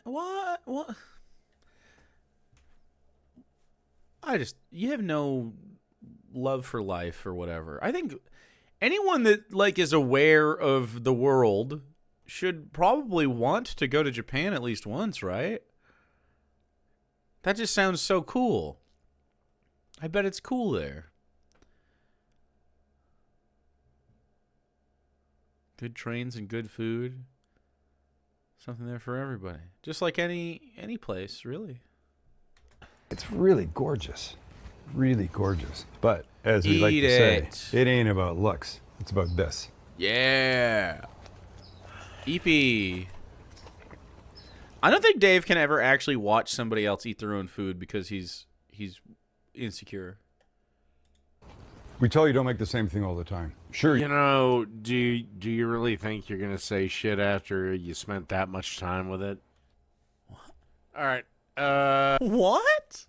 You have no love for life or whatever. I think anyone that, like, is aware of the world should probably want to go to Japan at least once, right? That just sounds so cool. I bet it's cool there. Good trains and good food. Something there for everybody. Just like any place, really. It's really gorgeous. Really gorgeous. But, as we like to say, it ain't about looks. It's about this. Yeah. EP. I don't think Dave can ever actually watch somebody else eat their own food because he's insecure. We tell you don't make the same thing all the time. Sure. You know, do you really think you're gonna say shit after you spent that much time with it? What? All right. What?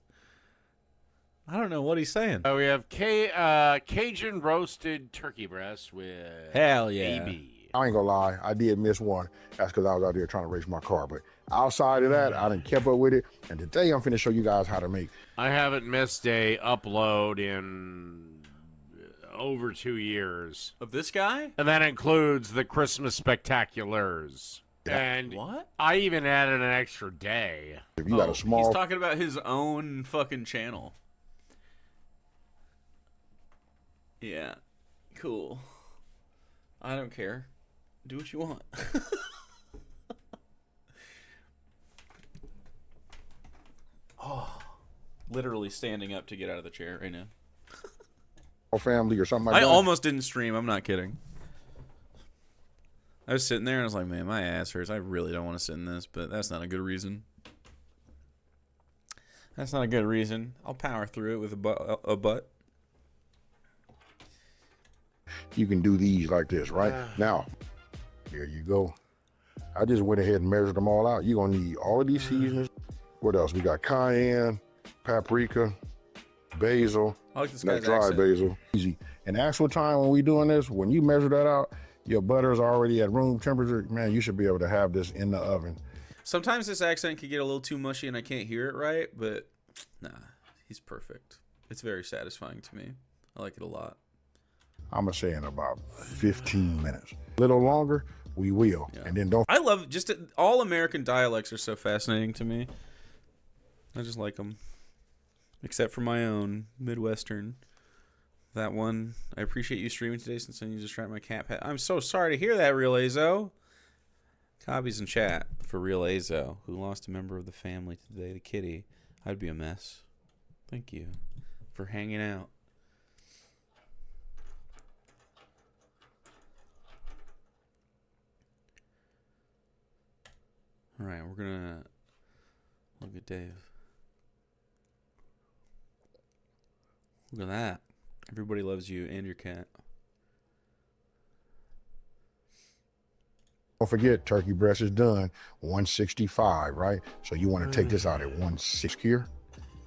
I don't know what he's saying. We have Cajun roasted turkey breast with Hell yeah. AB. I ain't gonna lie, I did miss one. That's because I was out there trying to race my car. But outside of that, I done kept up with it. And today I'm finna show you guys how to make. I haven't missed a upload in over 2 years. Of this guy? And that includes the Christmas Spectaculars. And what? I even added an extra day. If you got a small... He's talking about his own fucking channel. Yeah. Cool. I don't care. Do what you want. Oh. Literally standing up to get out of the chair right now. family or something like that. I almost didn't stream. I'm not kidding. I was sitting there and I was like, man, my ass hurts. I really don't want to sit in this, but that's not a good reason. That's not a good reason. I'll power through it with a butt. You can do these like this, right? Now, there you go. I just went ahead and measured them all out. You're going to need all of these seasonings. What else? We got cayenne, paprika, basil, I like this that guy's dry accent. basil. Easy. And actual time when we doing this, when you measure that out, your butter's already at room temperature. Man, you should be able to have this in the oven. Sometimes this accent can get a little too mushy and I can't hear it right, but nah, he's perfect. It's very satisfying to me. I like it a lot. I'm going to say in about 15 minutes. A little longer, we will. Yeah. And then don't... I love just all American dialects are so fascinating to me. I just like them. Except for my own Midwestern. That one. I appreciate you streaming today since I need to distract my cat pet. I'm so sorry to hear that, Real Azo. Copies in chat for Real Azo, who lost a member of the family today, the kitty. I'd be a mess. Thank you for hanging out. All right, we're going to look at Dave. Look at that. Everybody loves you and your cat. Don't forget, turkey breast is done 165, right? So you want to take this out at 160 here.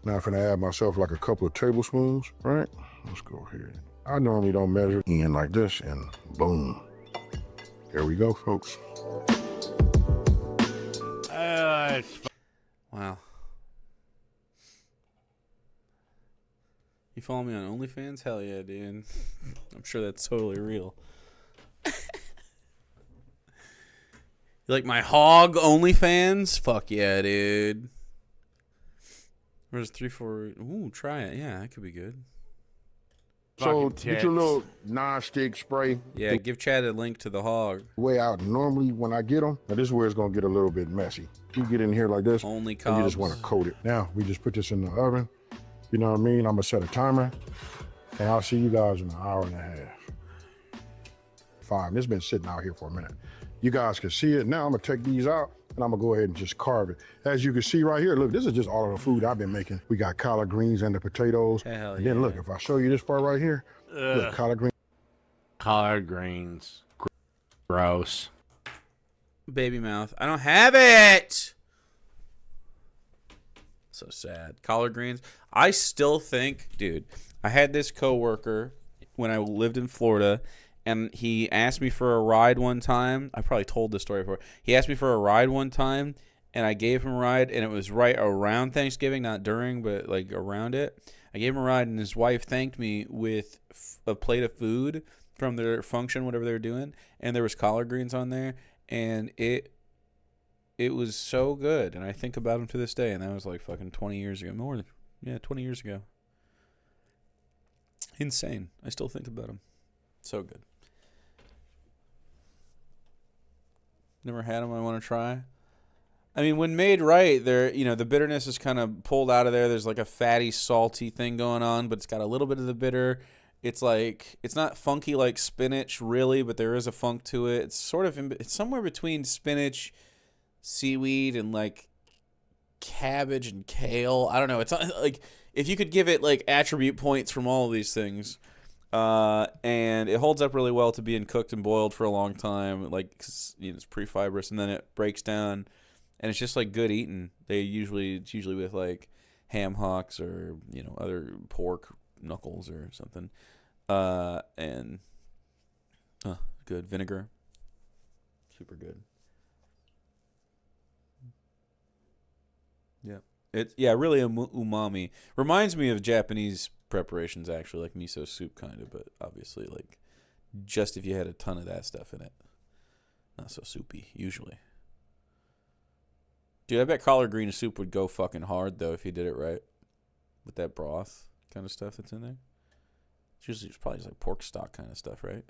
Now I'm gonna add myself like a couple of tablespoons, right? Let's go here. I normally don't measure in like this, and boom. There we go, folks. Wow. You follow me on OnlyFans? Hell yeah, dude. I'm sure that's totally real. You like my hog OnlyFans? Fuck yeah, dude. Where's 3, 4? Ooh, try it. Yeah, that could be good. So get your little non-stick spray. Yeah, give Chad a link to the hog. The way out normally when I get them, now this is where it's gonna get a little bit messy. You get in here like this, only and you just want to coat it. Now we just put this in the oven. You know what I mean? I'm gonna set a timer, and I'll see you guys in an hour and a half. 5. This has been sitting out here for a minute. You guys can see it. Now I'm gonna take these out and I'm gonna go ahead and just carve it. As you can see right here, look, this is just all of the food I've been making. We got collard greens and the potatoes. Hell and then look, if I show you this part right here, look, collard greens. Collard greens. Gross. Baby mouth. I don't have it. So sad. Collard greens. I still think, dude, I had this coworker when I lived in Florida, and he asked me for a ride one time. I probably told this story before. He asked me for a ride one time, and I gave him a ride, and it was right around Thanksgiving, not during, but like around it. I gave him a ride, and his wife thanked me with a plate of food from their function, whatever they were doing, and there was collard greens on there, and it was so good, and I think about him to this day, and that was like fucking 20 years ago. More than, 20 years ago. Insane. I still think about him. So good. Never had them. I want to try. I mean, when made right, there, the bitterness is kind of pulled out of there. There's like a fatty, salty thing going on, but it's got a little bit of the bitter. It's like, it's not funky like spinach really, but there is a funk to it. It's sort of, it's somewhere between spinach, seaweed, and like cabbage and kale. I don't know. It's not like, if you could give it like attribute points from all of these things, And it holds up really well to being cooked and boiled for a long time. Like, 'cause, you know, it's pretty fibrous, and then it breaks down, and it's just like good eating. It's usually with like ham hocks or, you know, other pork knuckles or something. And good vinegar, super good. Yeah, really umami. Reminds me of Japanese preparations, actually, like miso soup kind of, but obviously like just if you had a ton of that stuff in it. Not so soupy usually. Dude, I bet collard green soup would go fucking hard though if you did it right with that broth kind of stuff that's in there. It's probably just like pork stock kind of stuff, right?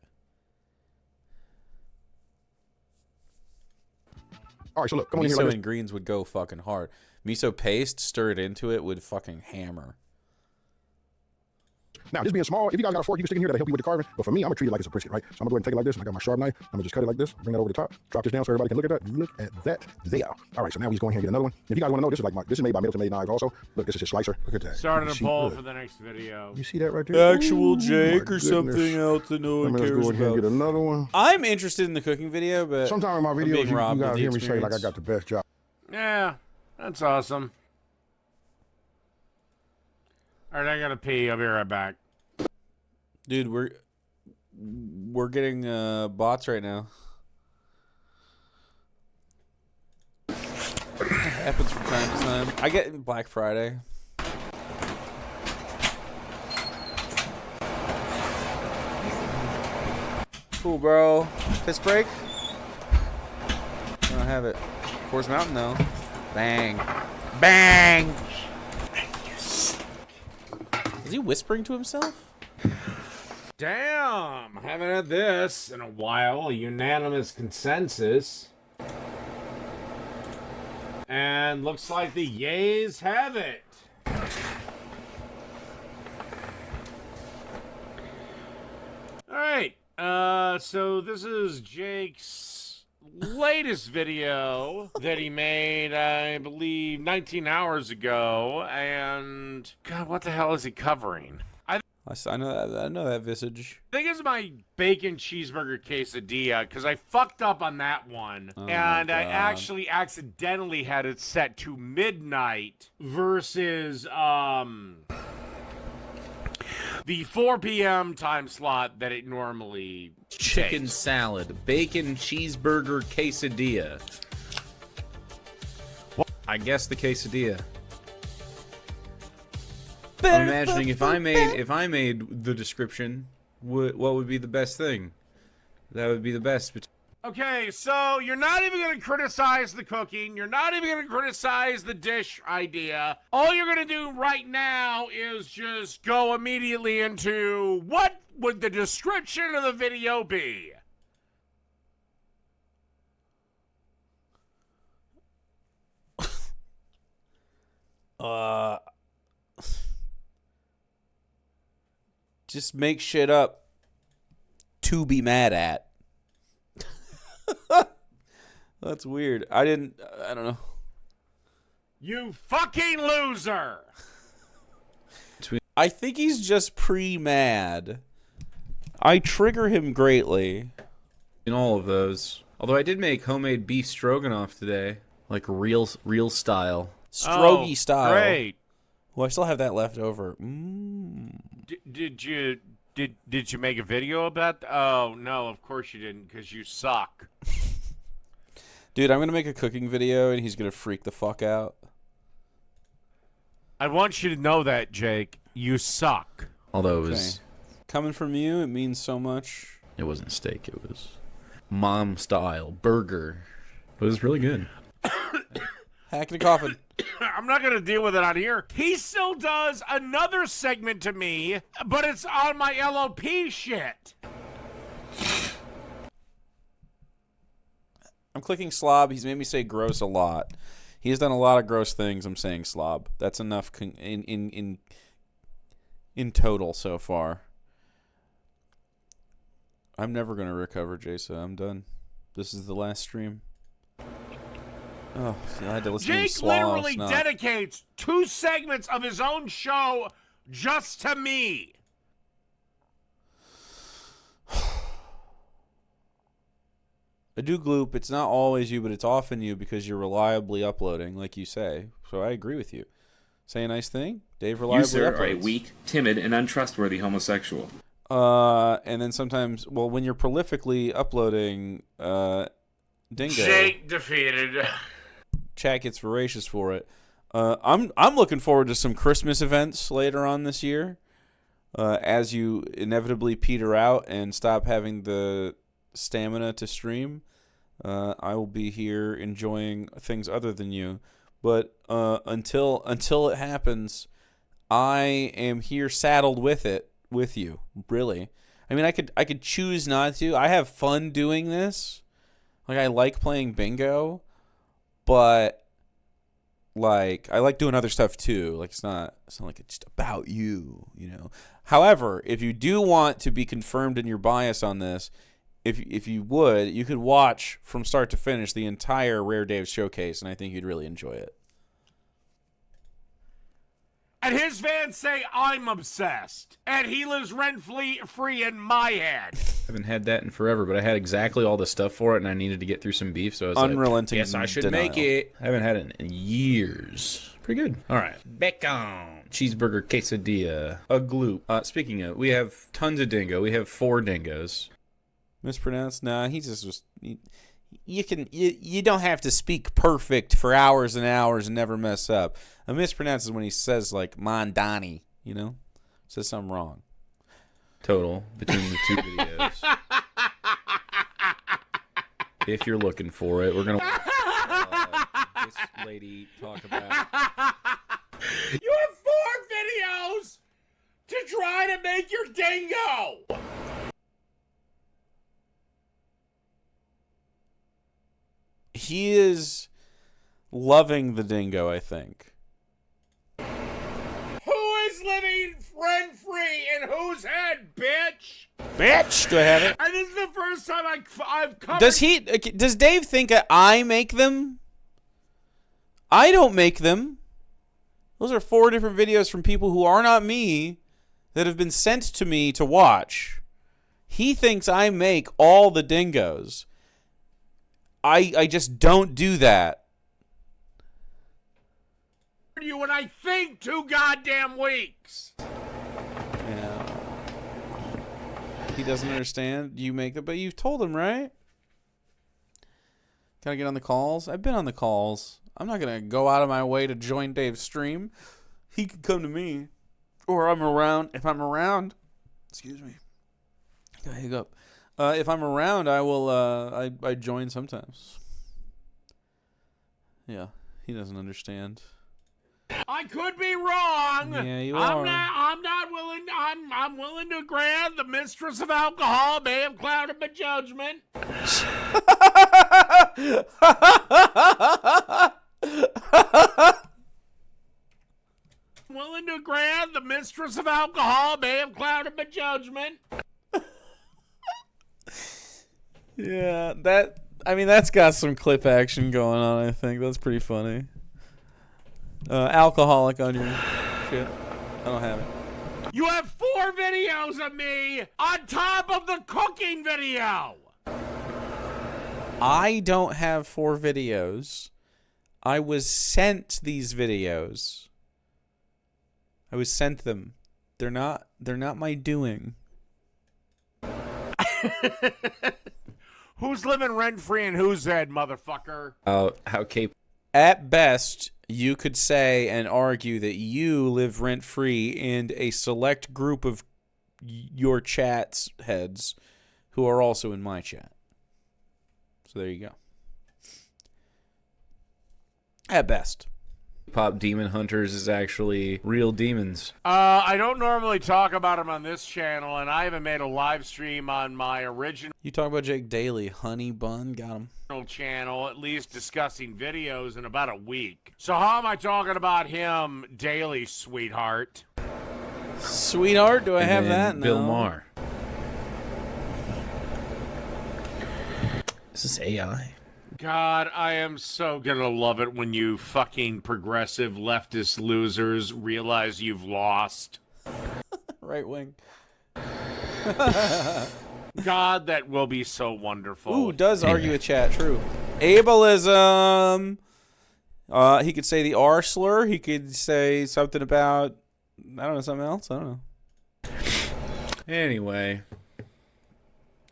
All right, so look, come on in Miso here like and greens would go fucking hard. Miso paste stirred into it would fucking hammer. Now, this being small, if you guys got a fork, you can stick in here that'll help you with the carving. But for me, I'm gonna treat it like it's a brisket, right? So I'm gonna go ahead and take it like this. And I got my sharp knife. I'm gonna just cut it like this. Bring that over the top. Drop this down so everybody can look at that. Look at that there. All right, so now we just go in here and get another one. If you guys want to know, this is made by Middleton Made Knives also. Look, this is his slicer. Look at that. Started a poll for the next video. You see that right there? Actual Ooh, Jake or something else that no one cares go in here and about. get another one. I'm interested in the cooking video, but sometimes in my videos, you guys hear me say like I got the best job. Yeah, that's awesome. All right, I gotta pee. I'll be right back. Dude, we're getting bots right now. Happens from time to time. I get Black Friday. Cool, bro. Piss break? I don't have it. Forest Mountain, though. Bang. Bang! Is he whispering to himself? Damn, haven't had this in a while. A unanimous consensus. And looks like the yays have it. Alright, so this is Jake's latest video that he made, I believe, 19 hours ago. And, God, what the hell is he covering? I know that visage. I think it's my bacon cheeseburger quesadilla, because I fucked up on that one. Oh and I actually accidentally had it set to midnight versus the 4 p.m. time slot that it normally Chicken takes. salad, bacon cheeseburger quesadilla. I guess the quesadilla. I'm imagining if I made the description, what would be the best thing? That would be the best. Okay, so you're not even going to criticize the cooking. You're not even going to criticize the dish idea. All you're going to do right now is just go immediately into what would the description of the video be? Just make shit up to be mad at. That's weird. I don't know. You fucking loser! I think he's just pre-mad. I trigger him greatly in all of those. Although I did make homemade beef stroganoff today. Like real style. Strogy style. Great. Well, I still have that left over. Did you make a video about that? Oh, no, of course you didn't, because you suck. Dude, I'm going to make a cooking video, and he's going to freak the fuck out. I want you to know that, Jake. You suck. Although it was... Coming from you, it means so much. It wasn't steak. It was mom-style burger. It was really good. Hack in a coffin. I'm not going to deal with it on here. He still does another segment to me, but it's on my LOP shit. I'm clicking slob. He's made me say gross a lot. He has done a lot of gross things. I'm saying slob. That's enough in total so far. I'm never going to recover, Jason. I'm done. This is the last stream. Oh, I had to listen Jake to literally dedicates 2 segments of his own show just to me. I do gloop. It's not always you, but it's often you because you're reliably uploading, like you say. So I agree with you. Say a nice thing. Dave reliably You, sir, uploads. are a weak, timid, and untrustworthy homosexual. And then sometimes, well, when you're prolifically uploading, Dingo. Jake defeated. Chat gets voracious for it. I'm looking forward to some Christmas events later on this year. As you inevitably peter out and stop having the stamina to stream, I will be here enjoying things other than you. But until it happens, I am here saddled with you. Really, I mean, I could choose not to. I have fun doing this. Like, I like playing bingo, but like I like doing other stuff too. Like, it's not like it's just about you, you know. However, if you do want to be confirmed in your bias on this, if you would, you could watch from start to finish the entire Rare Dave showcase, and I think you'd really enjoy it. And his fans say I'm obsessed, and he lives rent-free in my head. Haven't had that in forever, but I had exactly all the stuff for it, and I needed to get through some beef, so I was unrelenting. Like, yes, I should denial. make it. I haven't had it in years. Pretty good. All right, bacon, cheeseburger, quesadilla, a gloop. Speaking of, we have tons of dingo. We have 4 dingoes. Mispronounced? Nah, he just was. You don't have to speak perfect for hours and hours and never mess up. A mispronounce is when he says like Mondani, you know, says something wrong. Total between the 2 videos. If you're looking for it, we're gonna this lady talk about. You have 4 videos to try to make your dingo. He is loving the dingo, I think. Who is living rent-free in whose head, bitch? Bitch, do I have it? And this is the first time I've covered... Does Dave think I make them? I don't make them. Those are 4 different videos from people who are not me that have been sent to me to watch. He thinks I make all the dingos. I just don't do that. You and I think 2 goddamn weeks. Yeah. He doesn't understand. You make it, but you've told him, right? Gotta get on the calls. I've been on the calls. I'm not gonna go out of my way to join Dave's stream. He can come to me, or I'm around. If I'm around, excuse me. Go hang up. If I'm around, I will. I join sometimes. Yeah, he doesn't understand. I could be wrong. Yeah, you are. I'm not willing. I'm willing to grant the mistress of alcohol may have clouded my judgment. I'm willing to grant the mistress of alcohol may have clouded my judgment. Yeah, that's got some clip action going on, I think. That's pretty funny. Alcoholic on your shit. I don't have it. You have 4 videos of me on top of the cooking video. I don't have 4 videos. I was sent these videos. I was sent them. They're not my doing. Who's living rent-free in whose head, motherfucker? How capable? At best, you could say and argue that you live rent-free in a select group of your chat's heads who are also in my chat. So there you go. At best. Pop demon hunters is actually real demons. I don't normally talk about them on this channel, and I haven't made a live stream on my original You talk about Jake Daly, Honey Bun, got him. channel, at least discussing videos, in about a week. So how am I talking about him daily, sweetheart? Sweetheart, do I And have then that? Bill No. Maher. Is this AI? God, I am so gonna love it when you fucking progressive leftist losers realize you've lost. Right wing. God, that will be so wonderful. Ooh, does argue with chat. True. Ableism. He could say the R slur. He could say something about, I don't know, something else. I don't know. Anyway,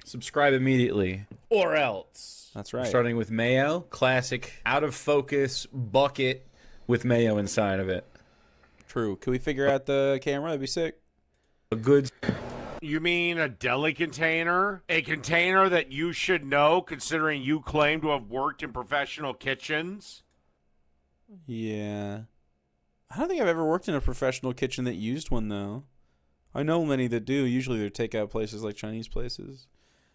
subscribe immediately, or else. That's right. We're starting with mayo, classic out of focus bucket with mayo inside of it. True. Can we figure out the camera? That'd be sick. A good. You mean a deli container? A container that you should know, considering you claim to have worked in professional kitchens? Yeah. I don't think I've ever worked in a professional kitchen that used one, though. I know many that do. Usually they're takeout places like Chinese places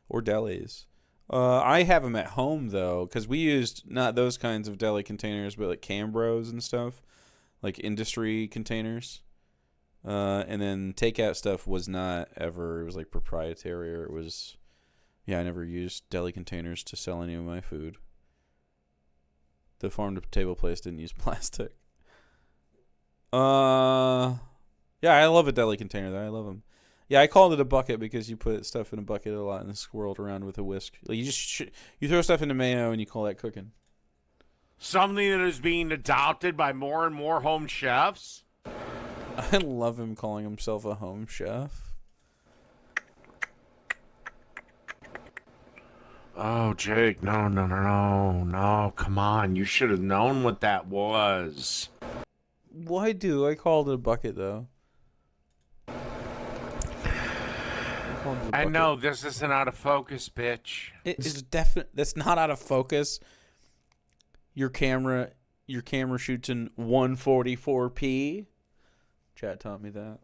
or delis. I have them at home, though, because we used not those kinds of deli containers, but like Cambros and stuff, like industry containers. And then takeout stuff was not ever, it was like proprietary, or it was, I never used deli containers to sell any of my food. The farm-to-table place didn't use plastic. Yeah, I love a deli container, though. I love them. Yeah, I called it a bucket because you put stuff in a bucket a lot and it's swirled around with a whisk. Like you just you throw stuff into mayo and you call that cooking. Something that is being adopted by more and more home chefs? I love him calling himself a home chef. Oh, Jake, no, come on. You should have known what that was. Well, I do. I called it a bucket, though. I know, this isn't out of focus, bitch. It is definite. That's not out of focus. Your camera shoots in 144p. Chat taught me that.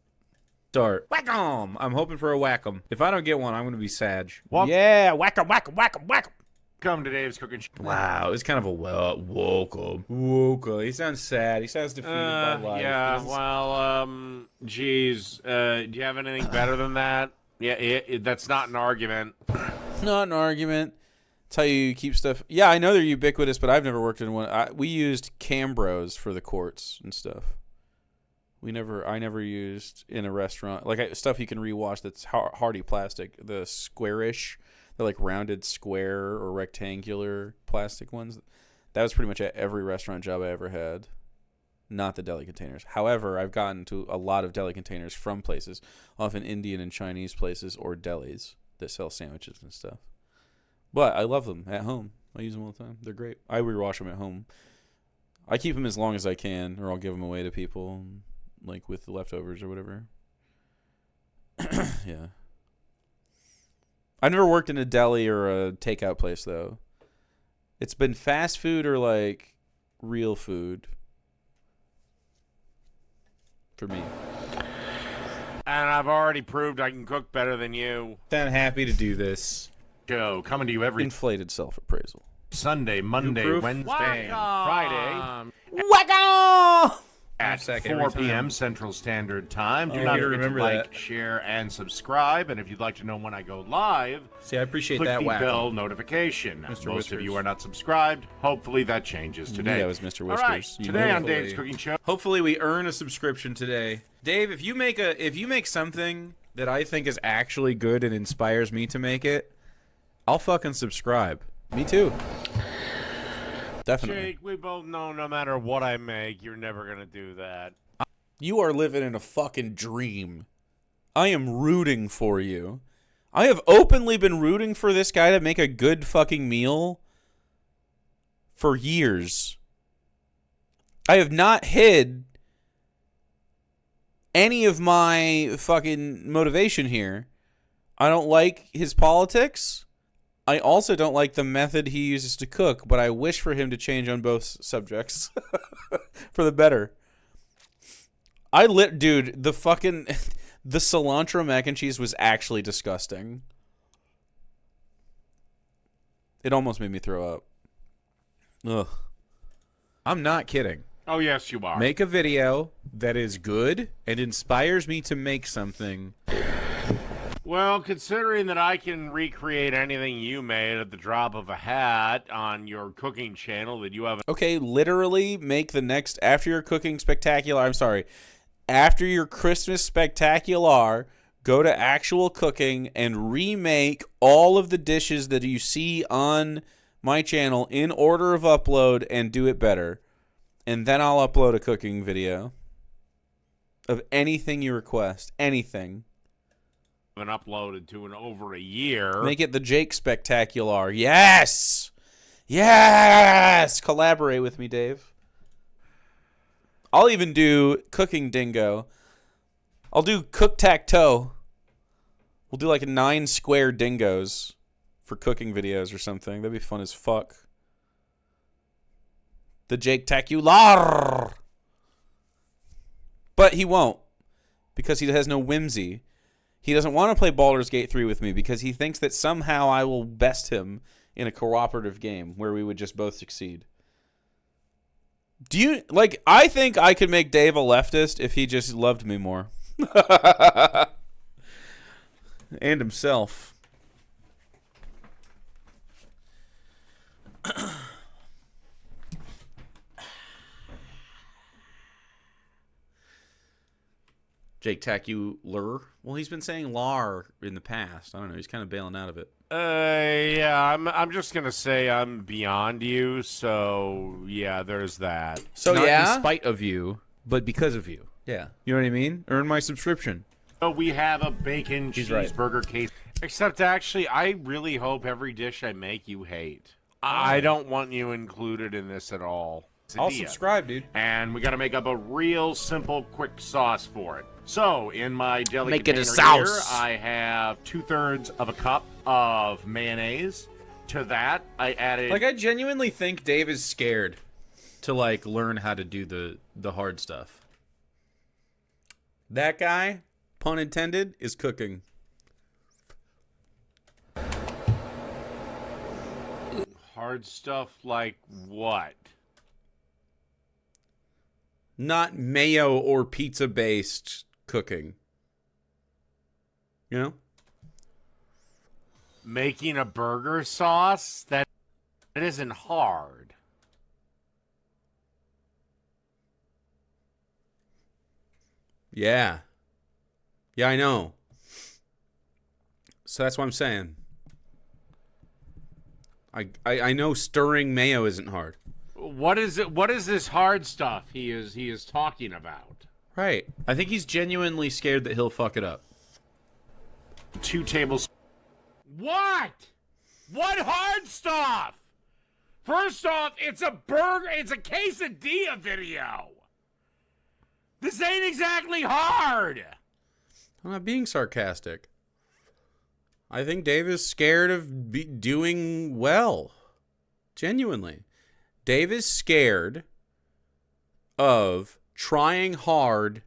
Start. Whack 'em! I'm hoping for a whack 'em. If I don't get one, I'm going to be sad. Yeah, whack 'em, whack 'em, whack 'em, whack 'em. Come to Dave's Cooking Show. Wow, it's kind of a woke. He sounds sad. He sounds defeated by life. Yeah, well, geez. Do you have anything better than that? Yeah, that's not an argument. Not an argument. It's how you keep stuff. Yeah, I know they're ubiquitous, but I've never worked in one. We used Cambros for the quarts and stuff. I never used in a restaurant like stuff you can rewash that's hardy plastic. The squarish, the like rounded square or rectangular plastic ones. That was pretty much at every restaurant job I ever had. Not the deli containers. However, I've gotten to a lot of deli containers from places, often Indian and Chinese places or delis that sell sandwiches and stuff. But I love them at home. I use them all the time. They're great. I rewash them at home. I keep them as long as I can, or I'll give them away to people, like with the leftovers or whatever. Yeah. I never worked in a deli or a takeout place, though. It's been fast food or like real food for me. And I've already proved I can cook better than you. I'm happy to do this. Show coming to you every inflated self-appraisal. Sunday, Monday, Wednesday, and Friday. Wacko! At 4 p.m. Central Standard Time. Do not forget to like, share, and subscribe. And if you'd like to know when I go live, I appreciate click that the bell notification. Most of you are not subscribed. Hopefully that changes today. Yeah, that was Mr. Whiskers. All right, today on Dave's Cooking Show. Hopefully we earn a subscription today. Dave, if you make something that I think is actually good and inspires me to make it, I'll fucking subscribe. Me too. Definitely. Jake, we both know no matter what I make, you're never going to do that. You are living in a fucking dream. I am rooting for you. I have openly been rooting for this guy to make a good fucking meal for years. I have not hid any of my fucking motivation here. I don't like his politics. I also don't like the method he uses to cook, but I wish for him to change on both subjects for the better. Dude, the cilantro mac and cheese was actually disgusting. It almost made me throw up. Ugh. I'm not kidding. Oh, yes, you are. Make a video that is good and inspires me to make something. Well, considering that I can recreate anything you made at the drop of a hat on your cooking channel that you have... Okay, literally make the next... After your cooking spectacular... I'm sorry. After your Christmas spectacular, Go to actual cooking and remake all of the dishes that you see on my channel in order of upload and do it better. And then I'll upload a cooking video of anything you request. Anything. Been uploaded to in over a year. Make it the Jake Spectacular. Yes! Yes! Collaborate with me, Dave. I'll even do Cooking Dingo. I'll do Cook-Tac-Toe. We'll do like 9 square dingoes for cooking videos or something. That'd be fun as fuck. The Jake-Tacular. But he won't. Because he has no whimsy. He doesn't want to play Baldur's Gate 3 with me because he thinks that somehow I will best him in a cooperative game where we would just both succeed. Do you, like, I think I could make Dave a leftist if he just loved me more. And himself. Jake Tacular. Well, he's been saying lar in the past. I don't know. He's kind of bailing out of it. Yeah, I'm just gonna say I'm beyond you. So yeah, there's that. So Not in spite of you, but because of you. Yeah. You know what I mean? Earn my subscription. So we have a bacon He's right. cheeseburger case. Except actually, I really hope every dish I make you hate. I don't want you included in this at all. I'll subscribe, dude. And we got to make up a real simple, quick sauce for it. So in my deli Make it a container sauce. here, I have 2/3 of a cup of mayonnaise. To that, I added. Like, I genuinely think Dave is scared to, like, learn how to do the hard stuff. That guy, pun intended, is cooking. Hard stuff like what? Not mayo or pizza-based cooking. You know? Making a burger sauce? That isn't hard. Yeah. Yeah, I know. So that's what I'm saying. I know stirring mayo isn't hard. What is it? What is this hard stuff he is talking about? Right. I think he's genuinely scared that he'll fuck it up. 2 tablespoons. What? What hard stuff? First off, it's a burger. It's a quesadilla video. This ain't exactly hard. I'm not being sarcastic. I think Dave is scared of doing well. Genuinely. Dave is scared of trying hard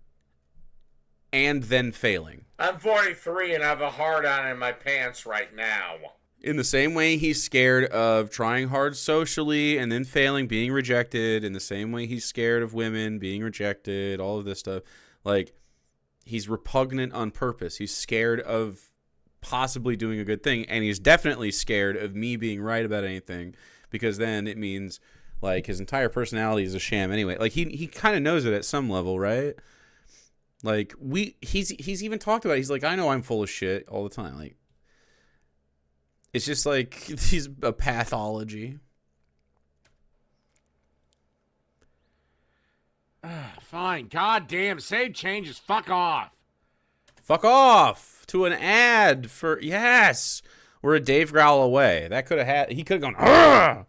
and then failing. I'm 43 and I have a hard on in my pants right now. In the same way he's scared of trying hard socially and then failing, being rejected. In the same way he's scared of women, being rejected, all of this stuff. Like, he's repugnant on purpose. He's scared of possibly doing a good thing. And he's definitely scared of me being right about anything. Because then it means, like, his entire personality is a sham anyway. Like, he kind of knows it at some level, right? Like, he's even talked about it. He's like, I know I'm full of shit all the time. Like, it's just like, he's a pathology. Fine. God damn. Save changes. Fuck off. Fuck off to an ad for, yes. We're a Dave Growl away. That could have had, he could have gone, Argh!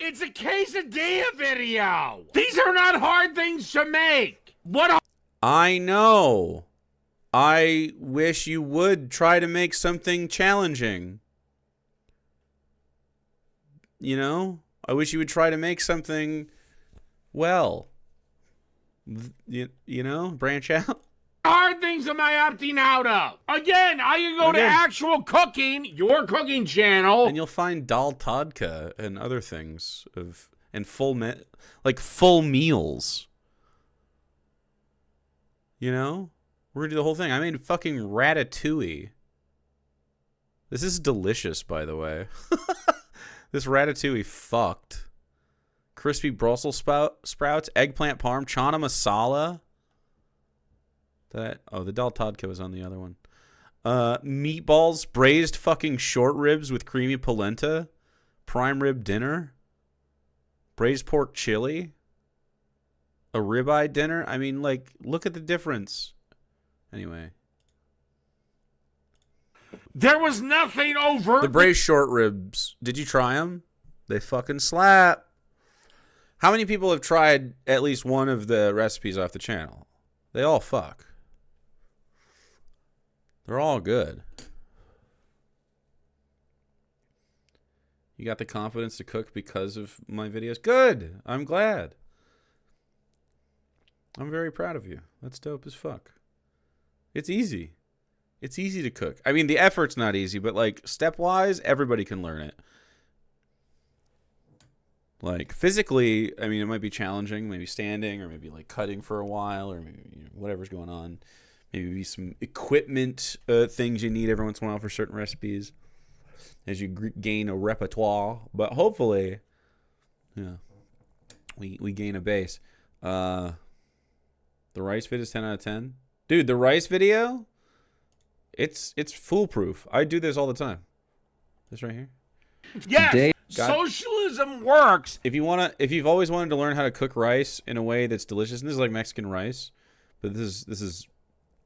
It's a quesadilla video. These are not hard things to make. What? I know. I wish you would try to make something challenging. You know? I wish you would try to make something, well, you know, branch out. Hard things am I opting out of? Again, I can go to actual cooking, your cooking channel. And you'll find Dal Tadka and other things and full meals. You know? We're gonna do the whole thing. I made fucking ratatouille. This is delicious, by the way. This ratatouille fucked. Crispy Brussels sprouts, eggplant parm, chana masala. Oh, the Del Todco was on the other one. Meatballs, braised fucking short ribs with creamy polenta, prime rib dinner, braised pork chili, a ribeye dinner. I mean, like, look at the difference. Anyway. There was nothing over. The braised short ribs. Did you try them? They fucking slap. How many people have tried at least one of the recipes off the channel? They all fuck. They're all good. You got the confidence to cook because of my videos? Good. I'm glad. I'm very proud of you. That's dope as fuck. It's easy. It's easy to cook. I mean, the effort's not easy, but like stepwise, everybody can learn it. Like physically, I mean, it might be challenging, maybe standing or maybe like cutting for a while or maybe whatever's going on. Maybe some equipment things you need every once in a while for certain recipes as you gain a repertoire. But hopefully, yeah, we gain a base. The rice vid is 10 out of 10. Dude, the rice video, it's foolproof. I do this all the time. This right here. Yes, socialism works. If you've always wanted to learn how to cook rice in a way that's delicious, and this is like Mexican rice, but this is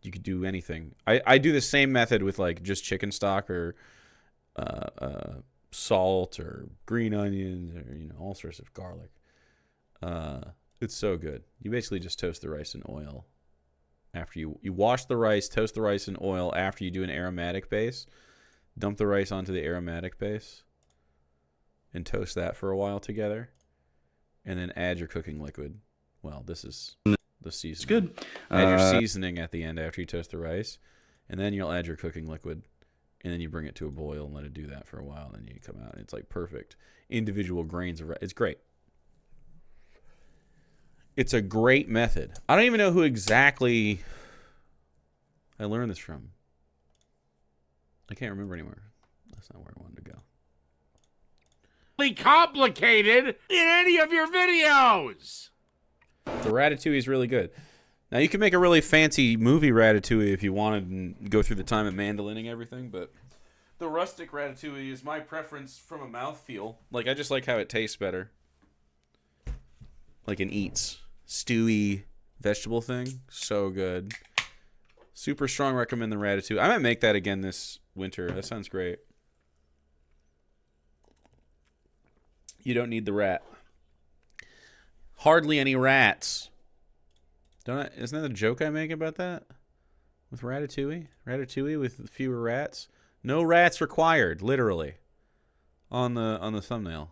you could do anything. I do the same method with like just chicken stock or salt or green onions or all sorts of garlic. It's so good. You basically just toast the rice in oil. After you wash the rice, toast the rice in oil after you do an aromatic base. Dump the rice onto the aromatic base and toast that for a while together. And then add your cooking liquid. Well, this is the seasoning. It's good. Add your seasoning at the end after you toast the rice. And then you'll add your cooking liquid. And then you bring it to a boil and let it do that for a while. And then you come out and it's like perfect. Individual grains of rice. It's great. It's a great method. I don't even know who exactly I learned this from. I can't remember anymore. That's not where I wanted to go. Complicated in any of your videos. The ratatouille is really good. Now you can make a really fancy movie ratatouille if you wanted and go through the time of mandolining everything, but the rustic ratatouille is my preference from a mouthfeel. Like I just like how it tastes better. Like an eats. Stewy vegetable thing. So good. Super strong recommend the ratatouille. I might make that again this winter. That sounds great. You don't need the rat. Hardly any rats. Isn't that a joke I make about that? With ratatouille? Ratatouille with fewer rats? No rats required, literally. On the thumbnail.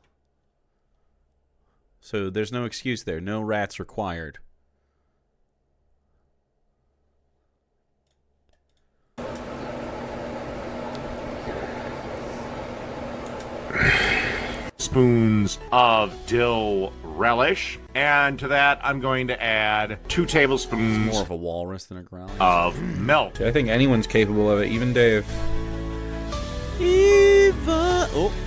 So there's no excuse there. No rats required. Spoons of dill relish, and to that I'm going to add 2 tablespoons. It's more of a walrus than a growling. Of milk. I think anyone's capable of it, even Dave. Eva. Oh,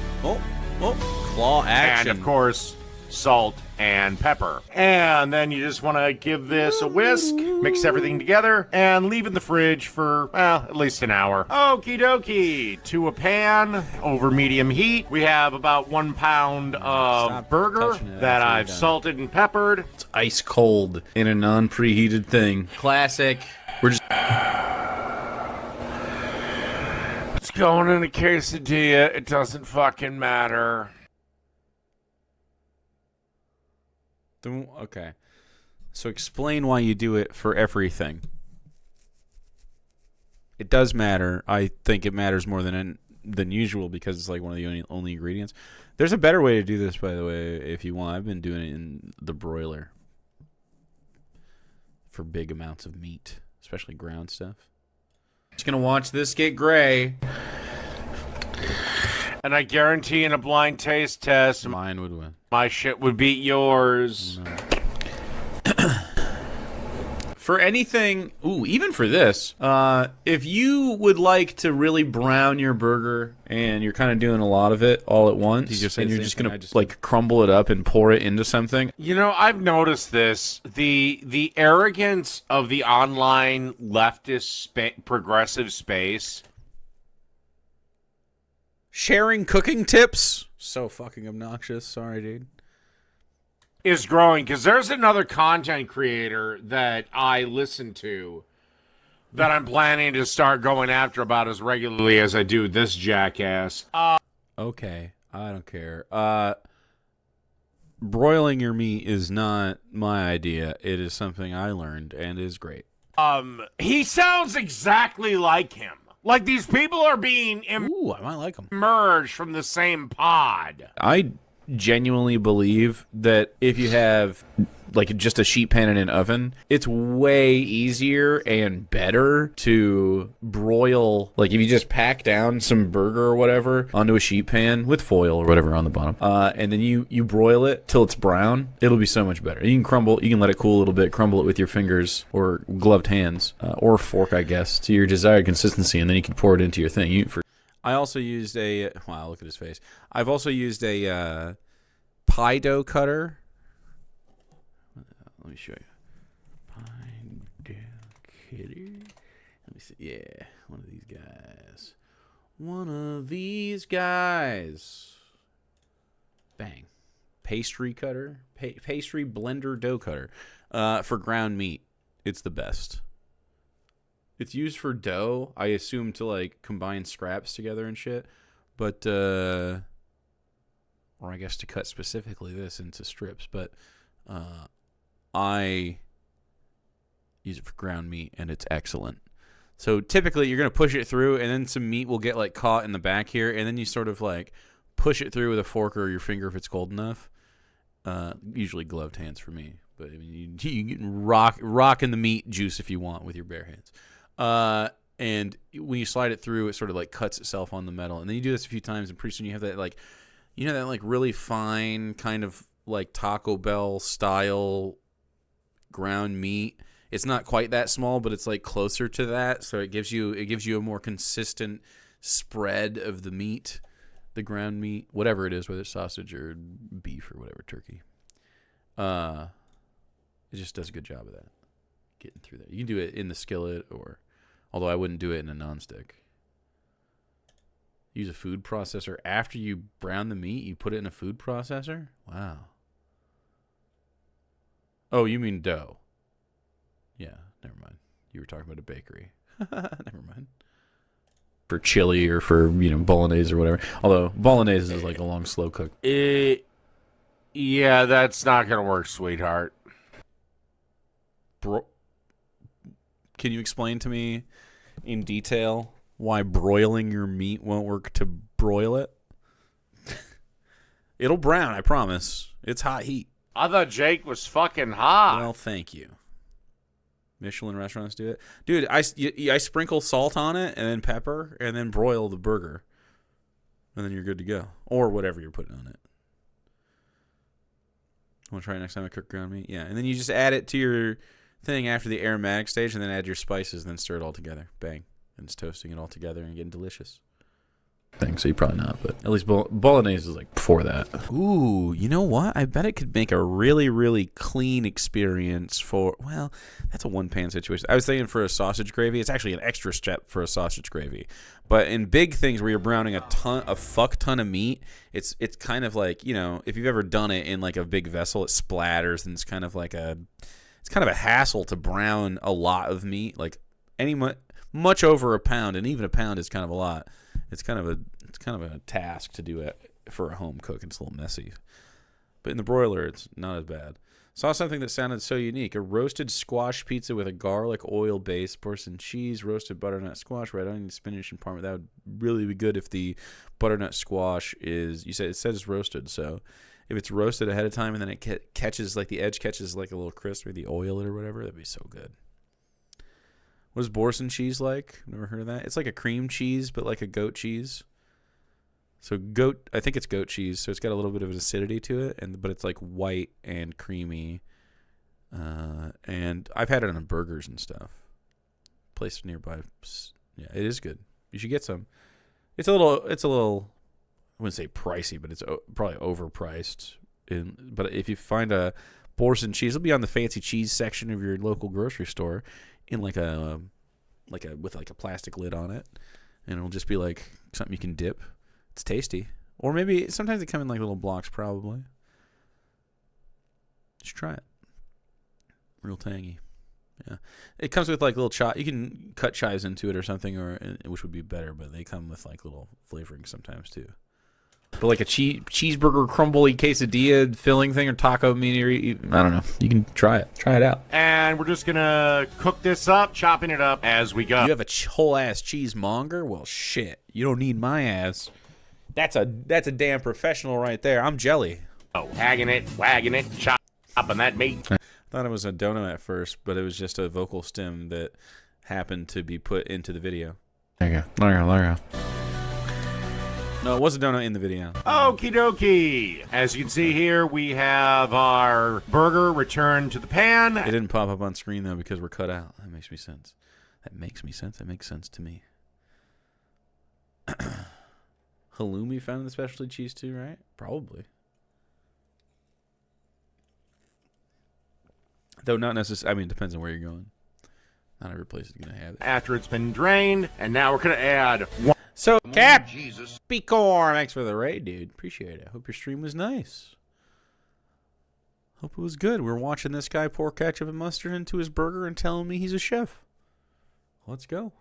claw action. And of course, salt and pepper. And then you just want to give this a whisk, mix everything together, and leave in the fridge for, well, at least an hour. Okie dokie. To a pan over medium heat, we have about 1 pound of burger that I've salted and peppered. It's ice cold in a non-preheated thing. Classic. We're just... It's going in a quesadilla. It doesn't fucking matter. Okay. So explain why you do it for everything. It does matter. I think it matters more than usual because it's like one of the only ingredients. There's a better way to do this, by the way, if you want. I've been doing it in the broiler for big amounts of meat, especially ground stuff. Just gonna watch this get gray. And I guarantee in a blind taste test, mine would win. My shit would beat yours. No. For anything, even for this, if you would like to really brown your burger and you're kind of doing a lot of it all at once, and you're just going to like crumble it up and pour it into something. You know, I've noticed this. The arrogance of the online leftist progressive space. Sharing cooking tips. So fucking obnoxious. Sorry, dude. Is growing, because there's another content creator that I listen to that I'm planning to start going after about as regularly as I do this jackass. Okay, I don't care. Broiling your meat is not my idea. It is something I learned and is great. He sounds exactly like him. Like these people are being I might like him. Emerged from the same pod. I genuinely believe that if you have like just a sheet pan in an oven, it's way easier and better to broil. Like if you just pack down some burger or whatever onto a sheet pan with foil or whatever on the bottom, and then you broil it till it's brown, it'll be so much better. You can let it cool a little bit, crumble it with your fingers or gloved hands, or a fork, I guess, to your desired consistency, and then you can pour it into your thing. I also used a wow, look at his face. I've also used a pie dough cutter. Let me show you. Pie dough cutter. Let me see. Yeah, one of these guys. One of these guys. Bang. Pastry cutter. Pastry blender dough cutter. For ground meat, it's the best. It's used for dough, I assume, to like combine scraps together and shit. But or I guess to cut specifically this into strips, but I use it for ground meat and it's excellent. So typically you're going to push it through and then some meat will get like caught in the back here, and then you sort of like push it through with a fork or your finger if it's cold enough. Usually gloved hands for me, but I mean, you can rock in the meat juice if you want with your bare hands. And when you slide it through, it sort of like cuts itself on the metal, and then you do this a few times, and pretty soon you have that like, you know, that like really fine kind of like Taco Bell style ground meat. It's not quite that small, but it's like closer to that, so it gives you a more consistent spread of the meat, the ground meat, whatever it is, whether it's sausage or beef or whatever, turkey. It just does a good job of that, getting through that. You can do it in the skillet, or although I wouldn't do it in a nonstick. Use a food processor after you brown the meat. You put it in a food processor. Wow. Oh, you mean dough? Yeah, never mind. You were talking about a bakery. Never mind. For chili or for, bolognese or whatever. Although bolognese is like a long, slow cook. Yeah, that's not gonna work, sweetheart. Can you explain to me in detail why broiling your meat won't work to broil it? It'll brown, I promise. It's hot heat. I thought Jake was fucking hot. Well, thank you. Michelin restaurants do it. Dude, I sprinkle salt on it and then pepper and then broil the burger. And then you're good to go. Or whatever you're putting on it. Want to try it next time I cook ground meat? Yeah. And then you just add it to your thing after the aromatic stage, and then add your spices and then stir it all together. Bang. And it's toasting it all together and getting delicious. So you probably not, but at least bolognese is like before that. Ooh, you know what? I bet it could make a really, really clean experience for, well, that's a one-pan situation. I was thinking for a sausage gravy. It's actually an extra step for a sausage gravy. But in big things where you're browning a fuck ton of meat, it's kind of like, if you've ever done it in like a big vessel, it splatters, and it's kind of a hassle to brown a lot of meat, like much over a pound, and even a pound is kind of a lot. It's kind of a task to do it for a home cook. It's a little messy. But in the broiler, it's not as bad. Saw something that sounded so unique. A roasted squash pizza with a garlic oil base, pour some cheese, roasted butternut squash, red onion, spinach, and parmesan. That would really be good if the butternut squash is, it says it's roasted, so if it's roasted ahead of time and then it catches, like the edge catches like a little crisp, or the oil or whatever, that'd be so good. What is Boursin cheese like? Never heard of that. It's like a cream cheese, but like a goat cheese. So I think it's goat cheese, so it's got a little bit of an acidity to it, but it's like white and creamy. And I've had it on burgers and stuff. Place nearby. Yeah, it is good. You should get some. It's a little, I wouldn't say pricey, but it's probably overpriced. But if you find a Boursin cheese, it'll be on the fancy cheese section of your local grocery store in with a plastic lid on it, and it'll just be like something you can dip. It's tasty. Or maybe sometimes they come in like little blocks, probably. Just try it. Real tangy. Yeah. It comes with like little you can cut chives into it or something, which would be better, but they come with like little flavoring sometimes too. But like a cheeseburger crumbly quesadilla filling thing or taco meat, I don't know. You can try it. Try it out. And we're just going to cook this up, chopping it up as we go. You have a whole ass cheesemonger? Well, shit. You don't need my ass. That's a damn professional right there. I'm jelly. Oh, hagging it, wagging it, chopping that meat. I thought it was a dono at first, but it was just a vocal stem that happened to be put into the video. There you go. There you go. No, it was a donut in the video. Okie dokie. As you can see here, we have our burger returned to the pan. It didn't pop up on screen, though, because we're cut out. That makes me sense. That makes sense to me. Halloumi found in the specialty cheese, too, right? Probably. Though not necessarily. I mean, it depends on where you're going. Not every place is going to have it. After it's been drained, and now we're going to add one. So, Cap, Beacorn, thanks for the raid, dude. Appreciate it. Hope your stream was nice. Hope it was good. We're watching this guy pour ketchup and mustard into his burger and telling me he's a chef. Let's go.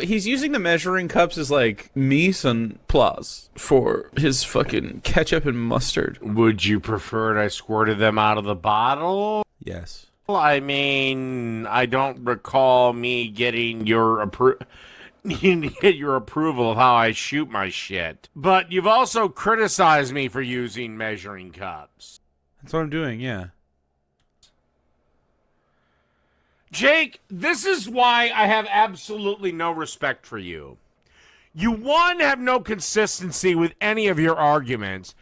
He's using the measuring cups as like mise en place for his fucking ketchup and mustard. Would you prefer it I squirted them out of the bottle? Yes. I mean, I don't recall me getting your approval of how I shoot my shit. But you've also criticized me for using measuring cups. That's what I'm doing, yeah. Jake, this is why I have absolutely no respect for you. You, one, have no consistency with any of your arguments.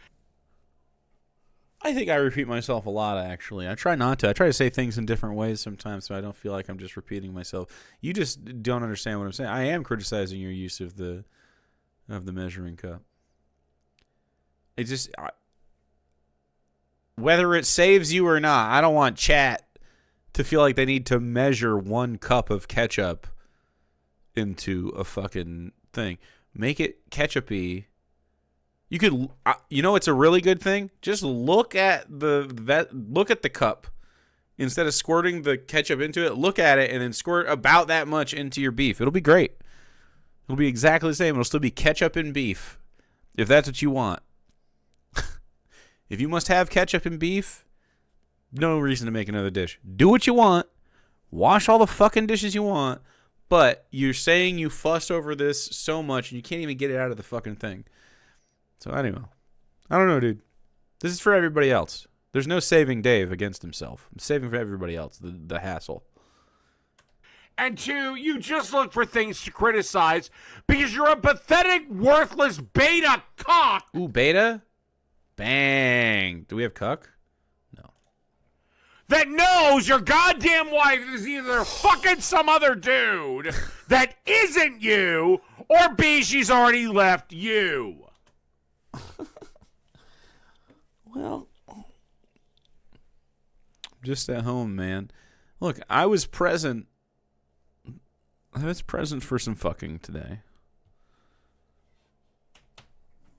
I think I repeat myself a lot, actually. I try not to. I try to say things in different ways sometimes so I don't feel like I'm just repeating myself. You just don't understand what I'm saying. I am criticizing your use of the measuring cup. It just... whether it saves you or not, I don't want chat to feel like they need to measure 1 cup of ketchup into a fucking thing. Make it ketchup-y. You could, it's a really good thing. Just look at the cup instead of squirting the ketchup into it. Look at it and then squirt about that much into your beef. It'll be great. It'll be exactly the same. It'll still be ketchup and beef, if that's what you want. If you must have ketchup and beef, no reason to make another dish. Do what you want. Wash all the fucking dishes you want. But you're saying you fussed over this so much and you can't even get it out of the fucking thing. So anyway, I don't know, dude. This is for everybody else. There's no saving Dave against himself. I'm saving for everybody else, the hassle. And 2, you just look for things to criticize because you're a pathetic, worthless beta cock. Ooh, beta? Bang. Do we have cuck? No. That knows your goddamn wife is either fucking some other dude that isn't you, or B, she's already left you. Well, just at home, man. Look, I was present. I was present for some fucking today.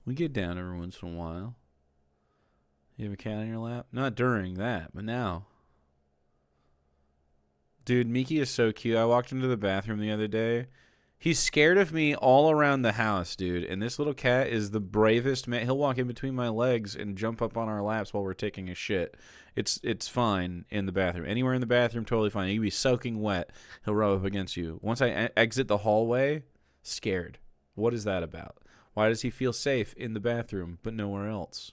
We get down every once in a while. You have a cat on your lap? Not during that, but now. Dude, Miki is so cute. I walked into the bathroom the other day. He's scared of me all around the house, dude. And this little cat is the bravest man. He'll walk in between my legs and jump up on our laps while we're taking a shit. It's fine in the bathroom. Anywhere in the bathroom, totally fine. He'll be soaking wet. He'll rub up against you. Once I exit the hallway, scared. What is that about? Why does he feel safe in the bathroom but nowhere else?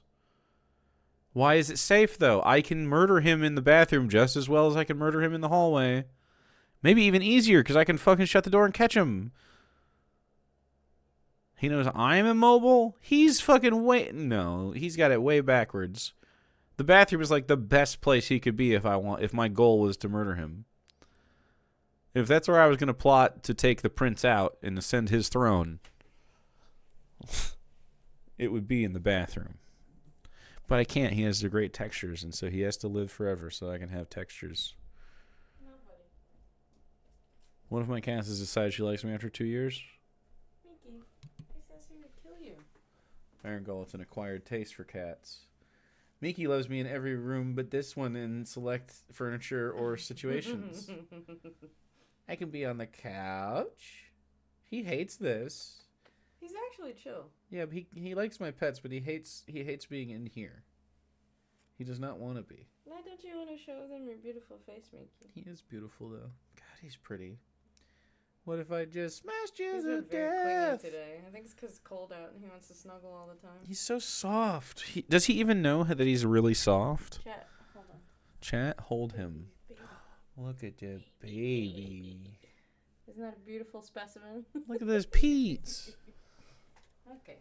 Why is it safe, though? I can murder him in the bathroom just as well as I can murder him in the hallway. Maybe even easier, because I can fucking shut the door and catch him. He knows I'm immobile? He's fucking way... No, he's got it way backwards. The bathroom is like the best place he could be if my goal was to murder him. If that's where I was going to plot to take the prince out and ascend his throne, it would be in the bathroom. But I can't. He has the great textures, and so he has to live forever so I can have textures. One of my cats has decided she likes me after 2 years. Mickey, he says he would kill you. Iron Gull, it's an acquired taste for cats. Miki loves me in every room but this one in select furniture or situations. I can be on the couch. He hates this. He's actually chill. Yeah, but he likes my pets, but he hates being in here. He does not want to be. Why don't you want to show them your beautiful face, Mickey? He is beautiful, though. God, he's pretty. What if I just smashed you He's to been very clingy death? today. I think it's because it's cold out and he wants to snuggle all the time. He's so soft. Does he even know that he's really soft? Chat, hold on. Chat, hold him. Look at your baby. Isn't that a beautiful specimen? Look at those peats. Okay.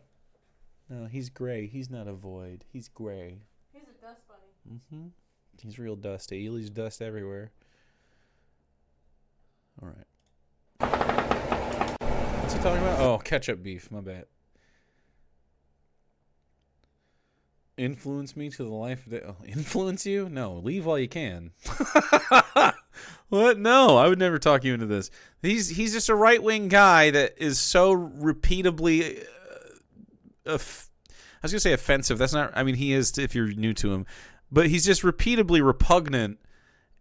No, he's gray. He's not a void. He's gray. He's a dust bunny. Mm-hmm. He's real dusty. He leaves dust everywhere. All right. What's he talking about? Oh, ketchup beef. My bad. Influence me to the life that... Oh, influence you? No, leave while you can. What? No, I would never talk you into this. He's just a right-wing guy that is so repeatably... I was going to say offensive. That's not... I mean, he is if you're new to him. But he's just repeatably repugnant.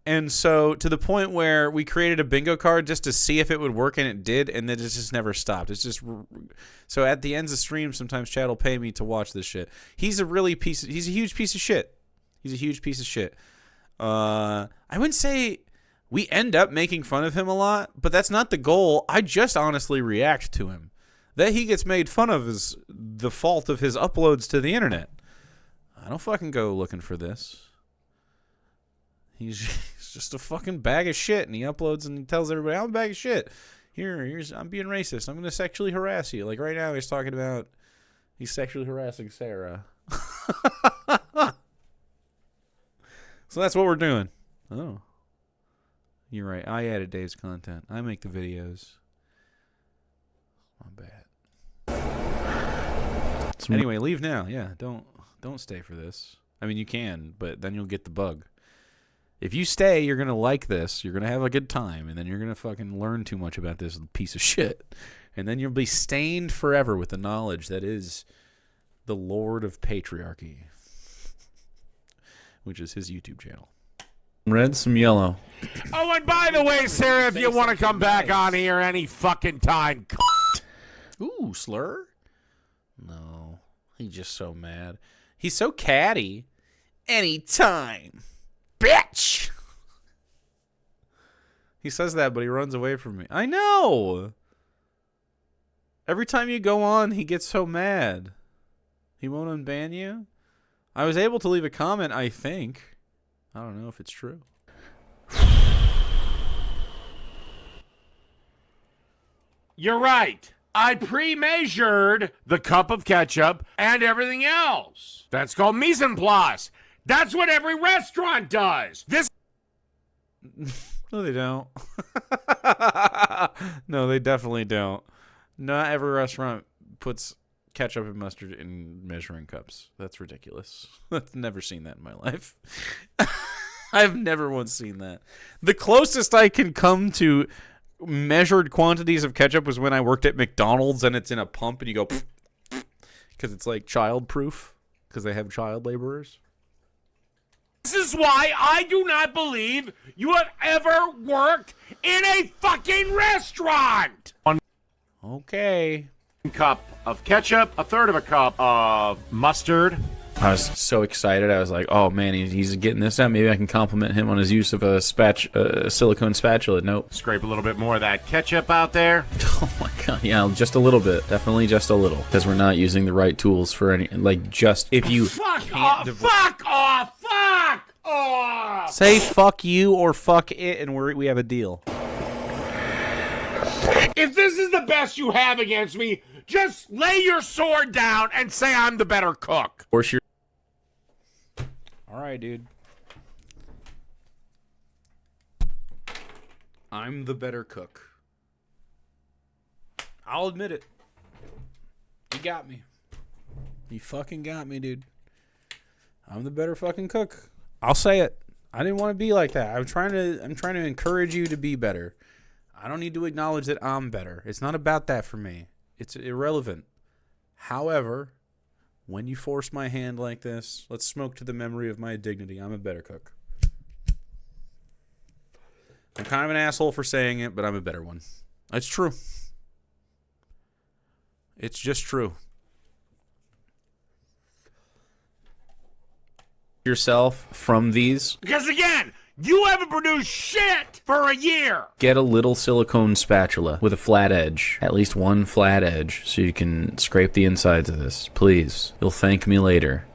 And so to the point where we created a bingo card just to see if it would work, and it did, and then it just never stopped. It's just... So at the ends of streams, sometimes Chad will pay me to watch this shit. He's a huge piece of shit. He's a huge piece of shit. I wouldn't say we end up making fun of him a lot, but that's not the goal. I just honestly react to him. That he gets made fun of is the fault of his uploads to the internet. I don't fucking go looking for this. He's just a fucking bag of shit, and he uploads and he tells everybody, I'm a bag of shit. Here's I'm being racist. I'm going to sexually harass you. Like right now he's talking about he's sexually harassing Sarah. So that's what we're doing. Oh. You're right. I edit Dave's content. I make the videos. My bad. Anyway, leave now. Yeah, don't stay for this. I mean, you can, but then you'll get the bug. If you stay, you're going to like this. You're going to have a good time, and then you're going to fucking learn too much about this piece of shit. And then you'll be stained forever with the knowledge that is the Lord of Patriarchy, which is his YouTube channel. Red, some yellow. Oh, and by the way, Sarah, if you want to come back on here any fucking time. Ooh, slur? No. He's just so mad. He's so catty. Anytime. Bitch! He says that, but he runs away from me. I know! Every time you go on, he gets so mad. He won't unban you? I was able to leave a comment, I think. I don't know if it's true. You're right. I pre-measured the cup of ketchup and everything else. That's called mise en place. That's what every restaurant does. This. No, they don't. No, they definitely don't. Not every restaurant puts ketchup and mustard in measuring cups. That's ridiculous. I've never seen that in my life. I've never once seen that. The closest I can come to measured quantities of ketchup was when I worked at McDonald's, and it's in a pump, and you go because it's like child-proof because they have child laborers. This is why I do not believe you have ever worked in a fucking restaurant. Okay. Cup of ketchup, a third of a cup of mustard. I was so excited. I was like, oh, man, he's getting this out. Maybe I can compliment him on his use of a silicone spatula. Nope. Scrape a little bit more of that ketchup out there. Oh, my God. Yeah, just a little bit. Definitely just a little. Because we're not using the right tools for any... Like, just... If you Fuck off! Fuck off! Fuck off! Say fuck you or fuck it, and we have a deal. If this is the best you have against me, just lay your sword down and say I'm the better cook. Of course, you're... All right, dude. I'm the better cook. I'll admit it. You got me. You fucking got me, dude. I'm the better fucking cook. I'll say it. I didn't want to be like that. I'm trying to encourage you to be better. I don't need to acknowledge that I'm better. It's not about that for me. It's irrelevant. However, when you force my hand like this, let's smoke to the memory of my dignity. I'm a better cook. I'm kind of an asshole for saying it, but I'm a better one. It's true. It's just true. Yourself from these. Because again, you haven't produced shit for a year. Get a little silicone spatula with a flat edge. At least one flat edge so you can scrape the insides of this. Please. You'll thank me later.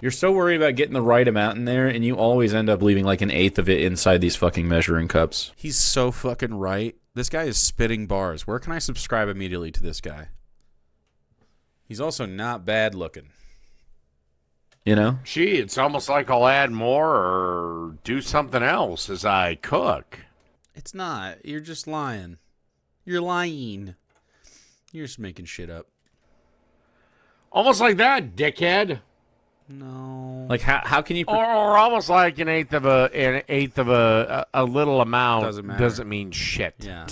You're so worried about getting the right amount in there, and you always end up leaving like 1/8 of it inside these fucking measuring cups. He's so fucking right. This guy is spitting bars. Where can I subscribe immediately to this guy? He's also not bad looking. You know? Gee, it's almost like I'll add more or do something else as I cook. It's not. You're just lying. You're lying. You're just making shit up. Almost like that, dickhead. No. Like how can you? Or almost like an eighth of a little amount Doesn't mean shit. Yeah.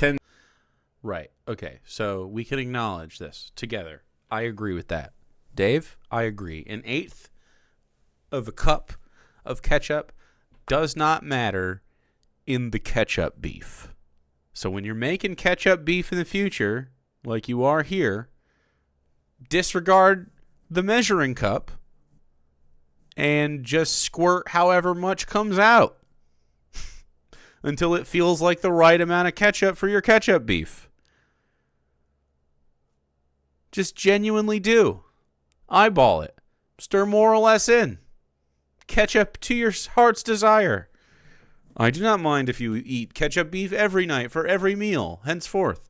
Right. Okay. So we can acknowledge this together. I agree with that. Dave, I agree. 1/8 of a cup of ketchup does not matter in the ketchup beef. So when you're making ketchup beef in the future, like you are here, disregard the measuring cup and just squirt however much comes out until it feels like the right amount of ketchup for your ketchup beef. Just genuinely do. Eyeball it. Stir more or less in. Ketchup to your heart's desire. I do not mind if you eat ketchup beef every night for every meal, henceforth.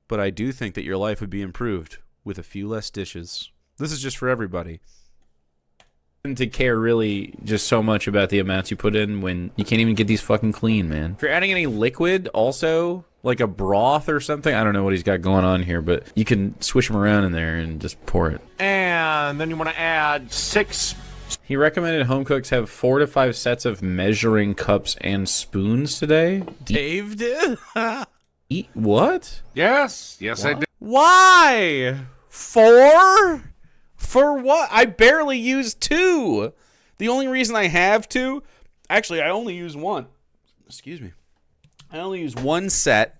But I do think that your life would be improved with a few less dishes. This is just for everybody. To care really just so much about the amounts you put in when you can't even get these fucking clean, man. If you're adding any liquid also, like a broth or something, I don't know what he's got going on here, but you can swish them around in there and just pour it. And then you want to add 6. He recommended home cooks have 4 to 5 sets of measuring cups and spoons today. Dave did? Eat what? Yes. Yes, I did. Why? 4? For what? I barely use 2. The only reason I have 2, actually, I only use 1. Excuse me. I only use 1 set.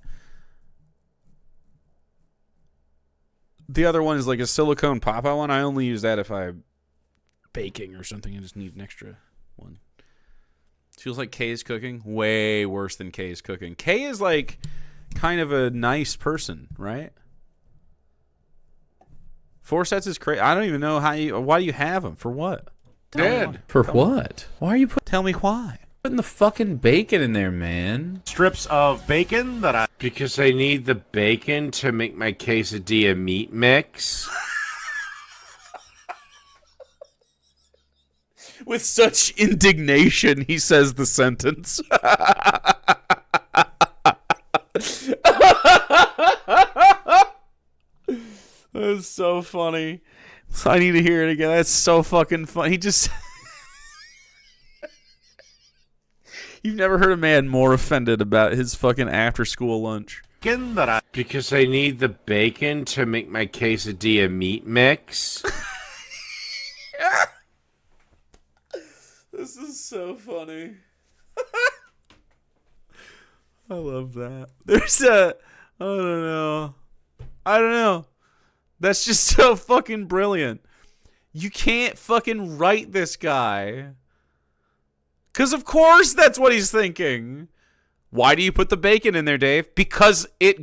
The other one is like a silicone pop-out one. I only use that if I'm baking or something. I just need an extra one. Feels like Kay's cooking. Way worse than Kay's cooking. Kay is like kind of a nice person, right? 4 sets is crazy. I don't even know why do you have them? For what? For what? Why are you tell me why. Putting the fucking bacon in there, man. Strips of bacon because I need the bacon to make my quesadilla meat mix. With such indignation, he says the sentence. That's so funny. I need to hear it again. That's so fucking funny. He just... You've never heard a man more offended about his fucking after-school lunch. Because I need the bacon to make my quesadilla meat mix. This is so funny. I love that. There's I don't know. That's just so fucking brilliant. You can't fucking write this guy. Because of course that's what he's thinking. Why do you put the bacon in there, Dave? Because I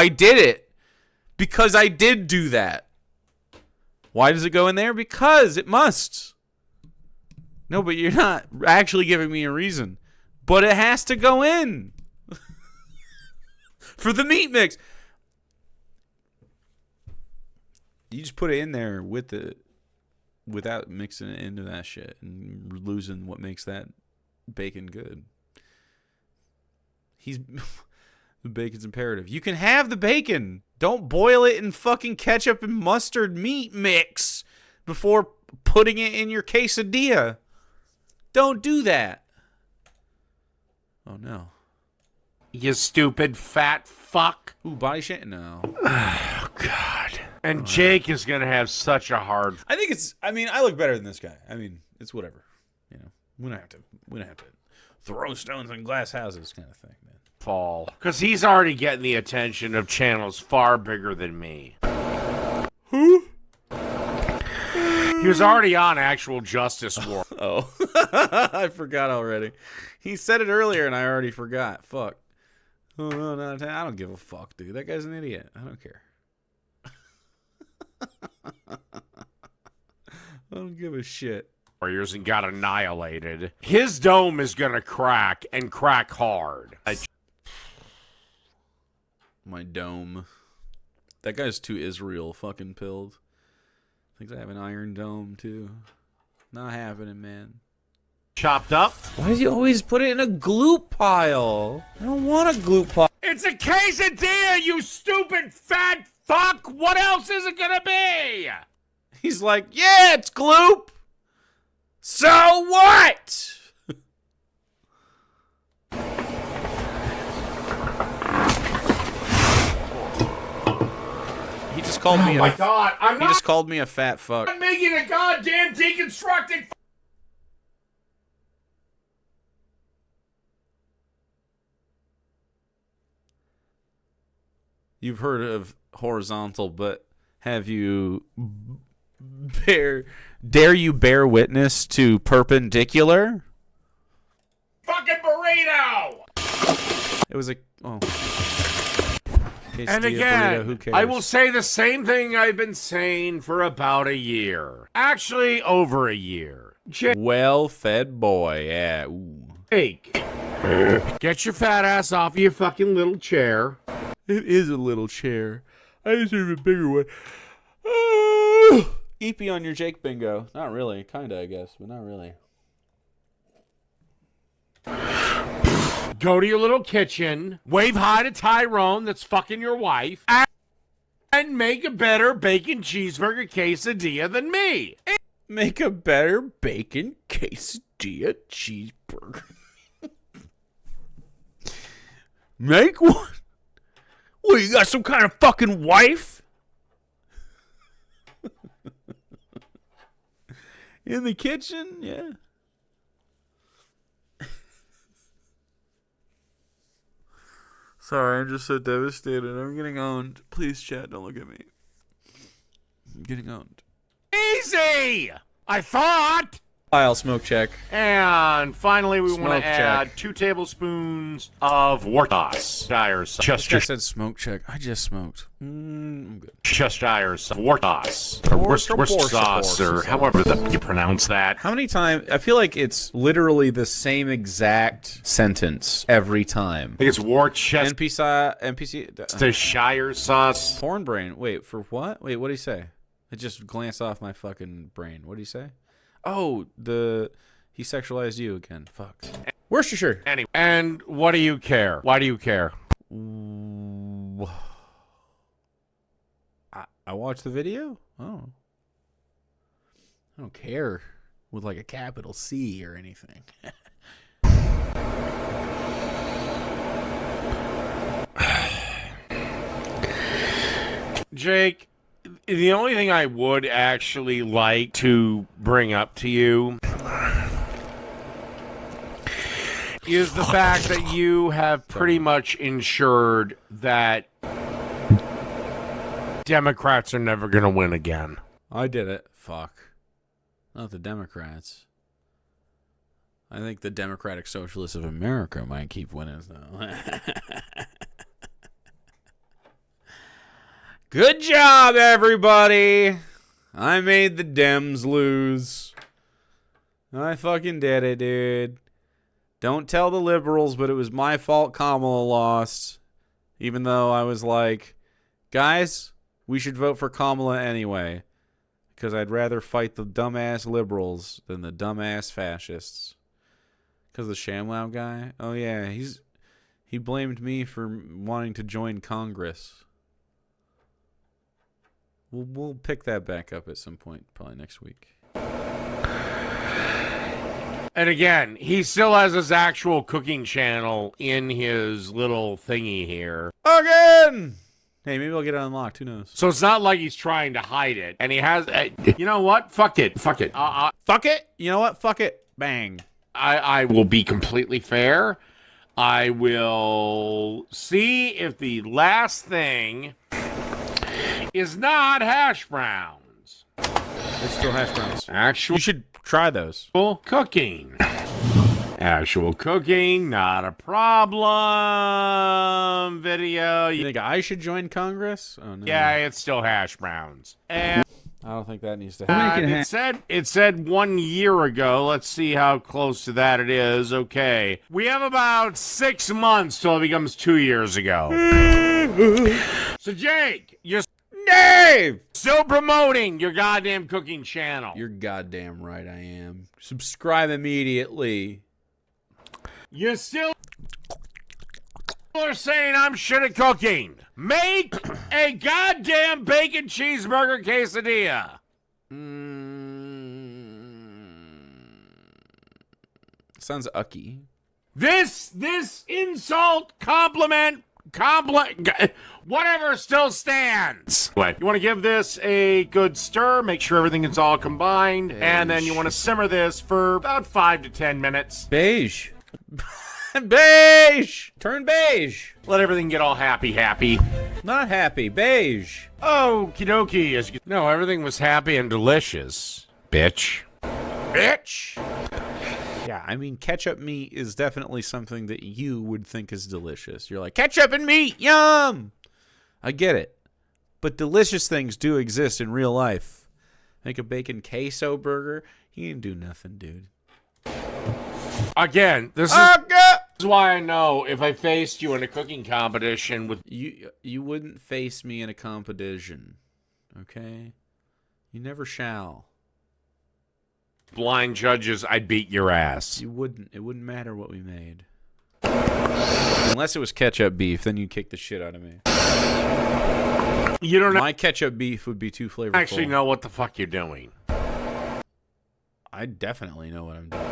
did it. Because I did do that. Why does it go in there? Because it must. No, but you're not actually giving me a reason. But it has to go in. For the meat mix. You just put it in there with the without mixing it into that shit and losing what makes that bacon good. The bacon's imperative. You can have the bacon. Don't boil it in fucking ketchup and mustard meat mix before putting it in your quesadilla. Don't do that. Oh, no. You stupid fat fuck. Ooh, body shit? No. Oh, God. And Jake is going to have such a hard... I think it's... I mean, I look better than this guy. I mean, it's whatever. You know, we don't have to throw stones in glass houses kind of thing, man. Fall. Because he's already getting the attention of channels far bigger than me. Who? He was already on Actual Justice War. Oh. I forgot already. He said it earlier and I already forgot. Fuck. Oh, no, I don't give a fuck, dude. That guy's an idiot. I don't care. I don't give a shit. Warriors and got annihilated. His dome is going to crack and crack hard. My dome. That guy's too Israel fucking pilled. Thinks I have an iron dome too. Not happening, man. Chopped up. Why does he always put it in a gloop pile? I don't want a gloop pile. It's a quesadilla, you stupid fat fuck. What else is it gonna be? He's like, yeah, it's gloop. So what? He just called me. Oh my God! He just called me a fat fuck. I'm making a goddamn deconstructed. You've heard of horizontal, but have you dare you bear witness to perpendicular? Fucking burrito! It was a And again, who cares? I will say the same thing I've been saying for about a year. Actually, over a year. Well-fed boy, yeah. Ooh. Jake, get your fat ass off of your fucking little chair. It is a little chair. I deserve a bigger one. EP on your Jake bingo. Not really. Kinda, I guess, but not really. Go to your little kitchen, wave hi to Tyrone that's fucking your wife, and make a better bacon cheeseburger quesadilla than me. Make a better bacon quesadilla cheeseburger. Make one? What, you got some kind of fucking wife? In the kitchen? Yeah. Sorry, I'm just so devastated. I'm getting owned. Please, chat, don't look at me. I'm getting owned. Easy! I thought! I'll smoke check. And finally, we want Smoke to add check. 2 tablespoons of Worcestershire sauce. This guy said smoke check. I just smoked. I'm good. Worcestershire sauce. Worcester sauce, or however you pronounce that. How many times? I feel like it's literally the same exact sentence every time. I think it's Worcestershire sauce. Porn brain. Wait, for what? Wait, what did he say? It just glanced off my fucking brain. What did he say? Oh, he sexualized you again. Fuck. Worcestershire. Anyway, and what do you care? Why do you care? I watched the video. Oh, I don't care with like a capital C or anything. Jake, the only thing I would actually like to bring up to you is the fact that you have pretty much ensured that Democrats are never going to win again. I did it. Fuck. Not the Democrats. I think the Democratic Socialists of America might keep winning, though. Good job, everybody. I made the Dems lose. I fucking did it, dude. Don't tell the liberals, but it was my fault Kamala lost. Even though I was like, guys, we should vote for Kamala anyway. Because I'd rather fight the dumbass liberals than the dumbass fascists. Because the ShamWow guy? Oh, yeah, he blamed me for wanting to join Congress. We'll pick that back up at some point, probably next week. And again, he still has his actual cooking channel in his little thingy here. Again! Hey, maybe I'll get it unlocked. Who knows? So it's not like he's trying to hide it. And he has... you know what? Fuck it. Fuck it. Fuck it? You know what? Fuck it. Bang. I will be completely fair. I will see if the last thing is not hash browns. It's still hash browns. Actual... You should try those. Cooking. Actual cooking, not a problem. Video. You think I should join Congress? Oh, no. Yeah, it's still hash browns. And I don't think that needs to happen. It said 1 year ago. Let's see how close to that it is. Okay. We have about 6 months till it becomes 2 years ago. So, Jake, you're Dave! still promoting your goddamn cooking channel. You're goddamn right I am. Subscribe immediately. You still are saying I'm shit at cooking. Make a goddamn bacon cheeseburger quesadilla. Sounds ucky. This insult, compliment, whatever still stands. What? You want to give this a good stir, make sure everything is all combined, and then you want to simmer this for about 5 to 10 minutes. Beige. Beige! Turn beige. Let everything get all happy. Not happy. Beige. Okie dokie. No, everything was happy and delicious. Bitch. Yeah, I mean, ketchup meat is definitely something that you would think is delicious. You're like, ketchup and meat, yum! I get it. But delicious things do exist in real life. Make a bacon queso burger. He didn't do nothing, dude. Again, this is why I know if I faced you in a cooking competition with... You wouldn't face me in a competition, okay? You never shall. Blind judges, I'd beat your ass. You wouldn't. It wouldn't matter what we made. Unless it was ketchup beef, then you'd kick the shit out of me. You don't know. My ketchup beef would be too flavorful. I actually know what the fuck you're doing. I definitely know what I'm doing.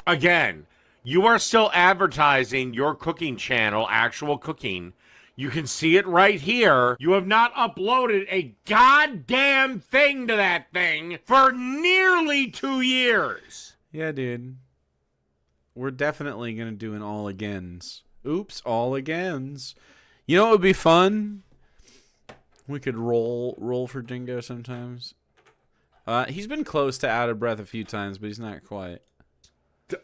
Again, you are still advertising your cooking channel, actual cooking. You can see it right here. You have not uploaded a goddamn thing to that thing for nearly 2 years. Yeah, dude. We're definitely going to do an all agains. Oops, all agains. You know what would be fun? We could roll for Dingo sometimes. He's been close to out of breath a few times, but he's not quite.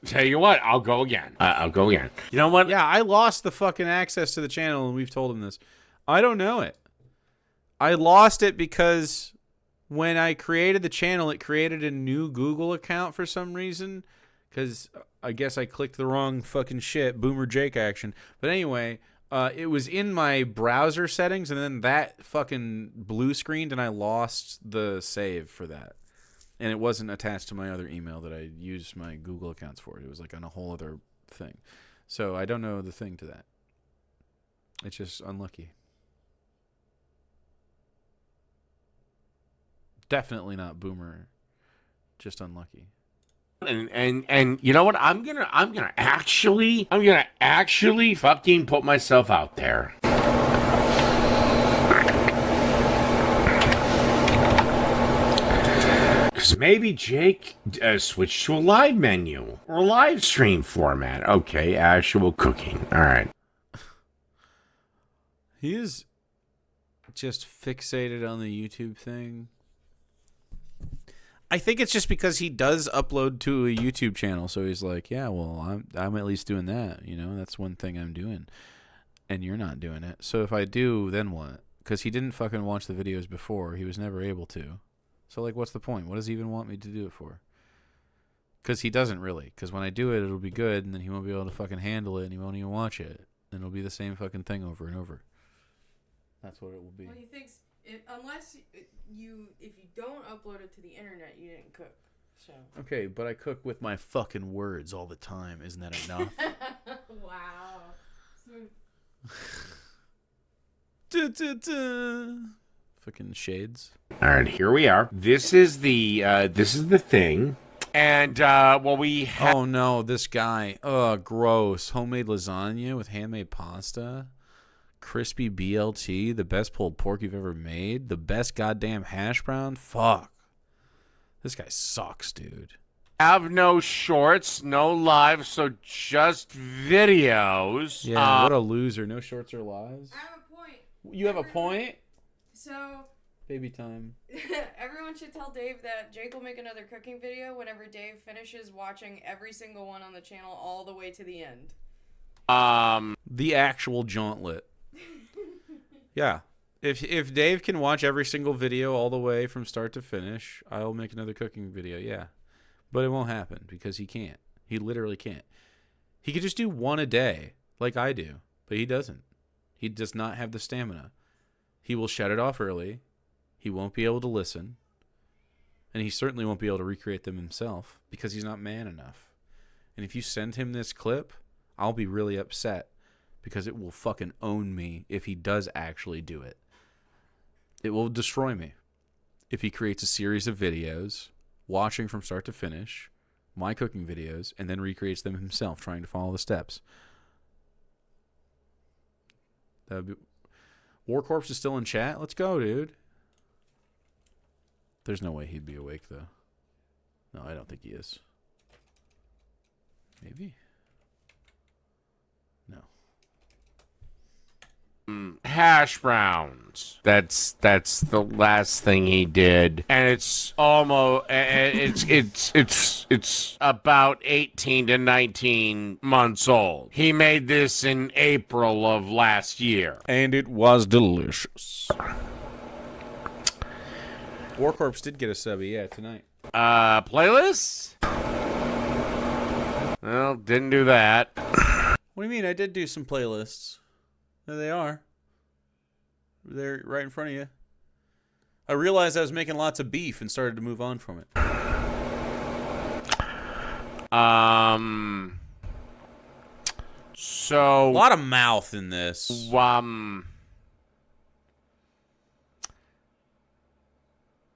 Tell you what, I'll go again. I'll go again. You know what? Yeah, I lost the fucking access to the channel, and we've told him this. I don't know it. I lost it because when I created the channel, it created a new Google account for some reason. Because I guess I clicked the wrong fucking shit. Boomer Jake action. But anyway, it was in my browser settings, and then that fucking blue screened, and I lost the save for that. And it wasn't attached to my other email that I used my Google accounts for. It was like on a whole other thing. So I don't know the thing to that. It's just unlucky. Definitely not Boomer. Just unlucky. And you know what? I'm gonna actually fucking put myself out there. Because maybe Jake switched to a live menu or a live stream format. Okay, actual cooking. All right. He is just fixated on the YouTube thing. I think it's just because he does upload to a YouTube channel, so he's like, yeah, well, I'm at least doing that. You know, that's one thing I'm doing, and you're not doing it. So if I do, then what? Because he didn't fucking watch the videos before. He was never able to. So, like, what's the point? What does he even want me to do it for? Because he doesn't really. Because when I do it, it'll be good, and then he won't be able to fucking handle it, and he won't even watch it. And it'll be the same fucking thing over and over. That's what it will be. Well, Unless if you don't upload it to the internet, you didn't cook. So. Okay, but I cook with my fucking words all the time. Isn't that enough? Wow. Fucking shades. All right, here we are. This is the thing. And we oh no, this guy. Ugh, gross. Homemade lasagna with handmade pasta. Crispy BLT, the best pulled pork you've ever made. The best goddamn hash brown. Fuck. This guy sucks, dude. Have no shorts, no lives, so just videos. Yeah, what a loser. No shorts or lives. I have a point. You have a point? So. Baby time. Everyone should tell Dave that Jake will make another cooking video whenever Dave finishes watching every single one on the channel all the way to the end. The actual jauntlet. Yeah. If Dave can watch every single video all the way from start to finish, I'll make another cooking video, yeah. But it won't happen because he can't. He literally can't. He could just do one a day like I do, but he doesn't. He does not have the stamina. He will shut it off early. He won't be able to listen. And he certainly won't be able to recreate them himself because he's not man enough. And if you send him this clip, I'll be really upset because it will fucking own me if he does actually do it. It will destroy me if he creates a series of videos, watching from start to finish, my cooking videos, and then recreates them himself, trying to follow the steps. War Corpse is still in chat? Let's go, dude. There's no way he'd be awake, though. No, I don't think he is. Maybe? No. Hash browns. That's the last thing he did, and it's almost it's about 18 to 19 months old. He made this in April of last year, and it was delicious. War Corpse did get a subby, yeah, tonight. Playlists? Well, didn't do that. What do you mean? I did do some playlists. There they are. They're right in front of you. I realized I was making lots of beef and started to move on from it. So a lot of mouth in this.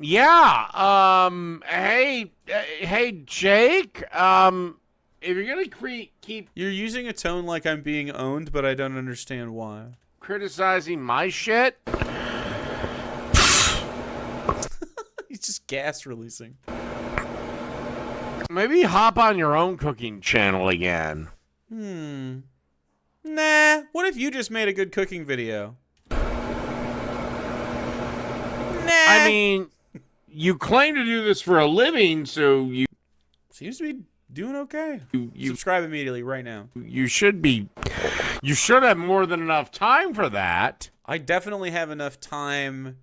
Yeah. Hey, Jake. If you're gonna keep... You're using a tone like I'm being owned, but I don't understand why. Criticizing my shit? He's just gas releasing. Maybe hop on your own cooking channel again. Nah. What if you just made a good cooking video? Nah. I mean, you claim to do this for a living, so you... Seems to be doing okay. You subscribe immediately right now. You should have more than enough time for that. I definitely have enough time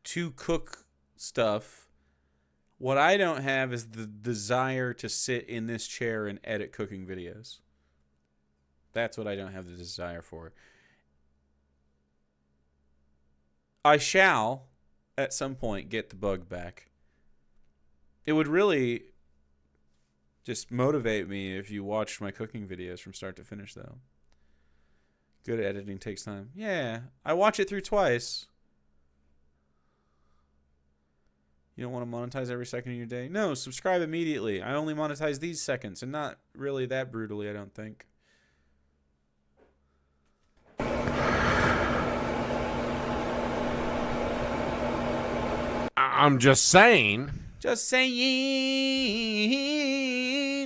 to cook stuff. What I don't have is the desire to sit in this chair and edit cooking videos. That's what I don't have the desire for. I shall, at some point, get the bug back. It would really just motivate me if you watched my cooking videos from start to finish, though. Good editing takes time. Yeah, I watch it through twice. You don't want to monetize every second of your day? No, subscribe immediately. I only monetize these seconds, and not really that brutally, I don't think. I'm just saying. Just saying.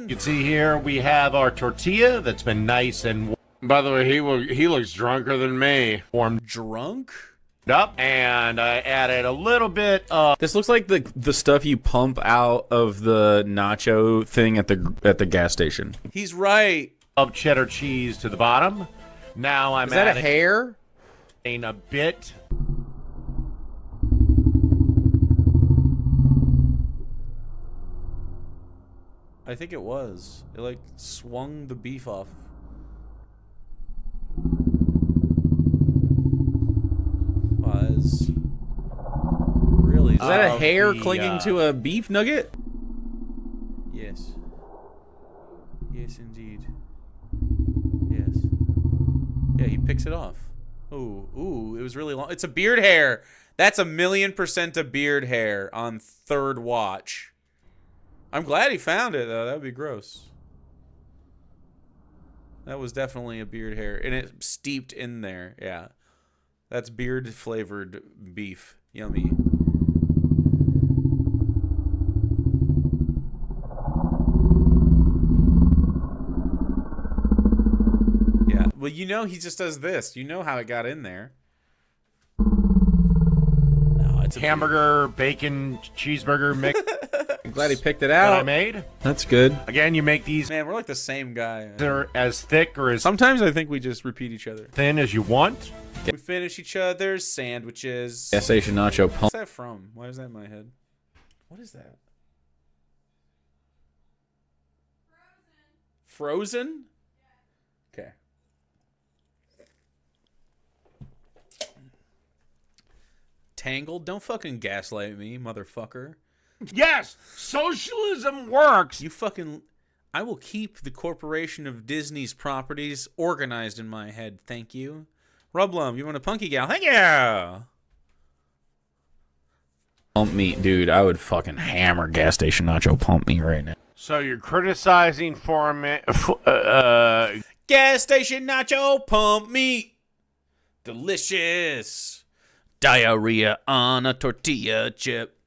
You can see here we have our tortilla that's been nice and... By the way, he looks drunker than me. Warm drunk? Up, and I added a little bit of... This looks like the stuff you pump out of the nacho thing at the gas station. He's right. Of cheddar cheese to the bottom. Now I'm Is that a hair? Adding a bit... I think it was. It like swung the beef off. Was. that a hair the, clinging to a beef nugget? Yes. Yes, indeed. Yes. Yeah, he picks it off. Ooh, it was really long. It's a beard hair. That's 1,000,000% a beard hair on third watch. I'm glad he found it, though. That would be gross. That was definitely a beard hair. And it steeped in there. Yeah. That's beard-flavored beef. Yummy. Yeah. Well, you know he just does this. You know how it got in there. No, it's a hamburger, bacon, cheeseburger mix. I'm glad he picked it out. That I made. That's good. Again, you make these. Man, we're like the same guy. They're as thick or as Sometimes I think we just repeat each other. thin as you want. We finish each other's sandwiches. Gas station nacho pump. What's that from? Why is that in my head? What is that? Frozen? Okay. Tangled? Don't fucking gaslight me, motherfucker. Yes, socialism works. You fucking... I will keep the corporation of Disney's properties organized in my head, thank you. Rublum, you want a punky gal? Thank you! Pump meat, dude. I would fucking hammer gas station nacho pump meat right now. So you're criticizing for a minute. Gas station nacho pump meat. Delicious. Diarrhea on a tortilla chip.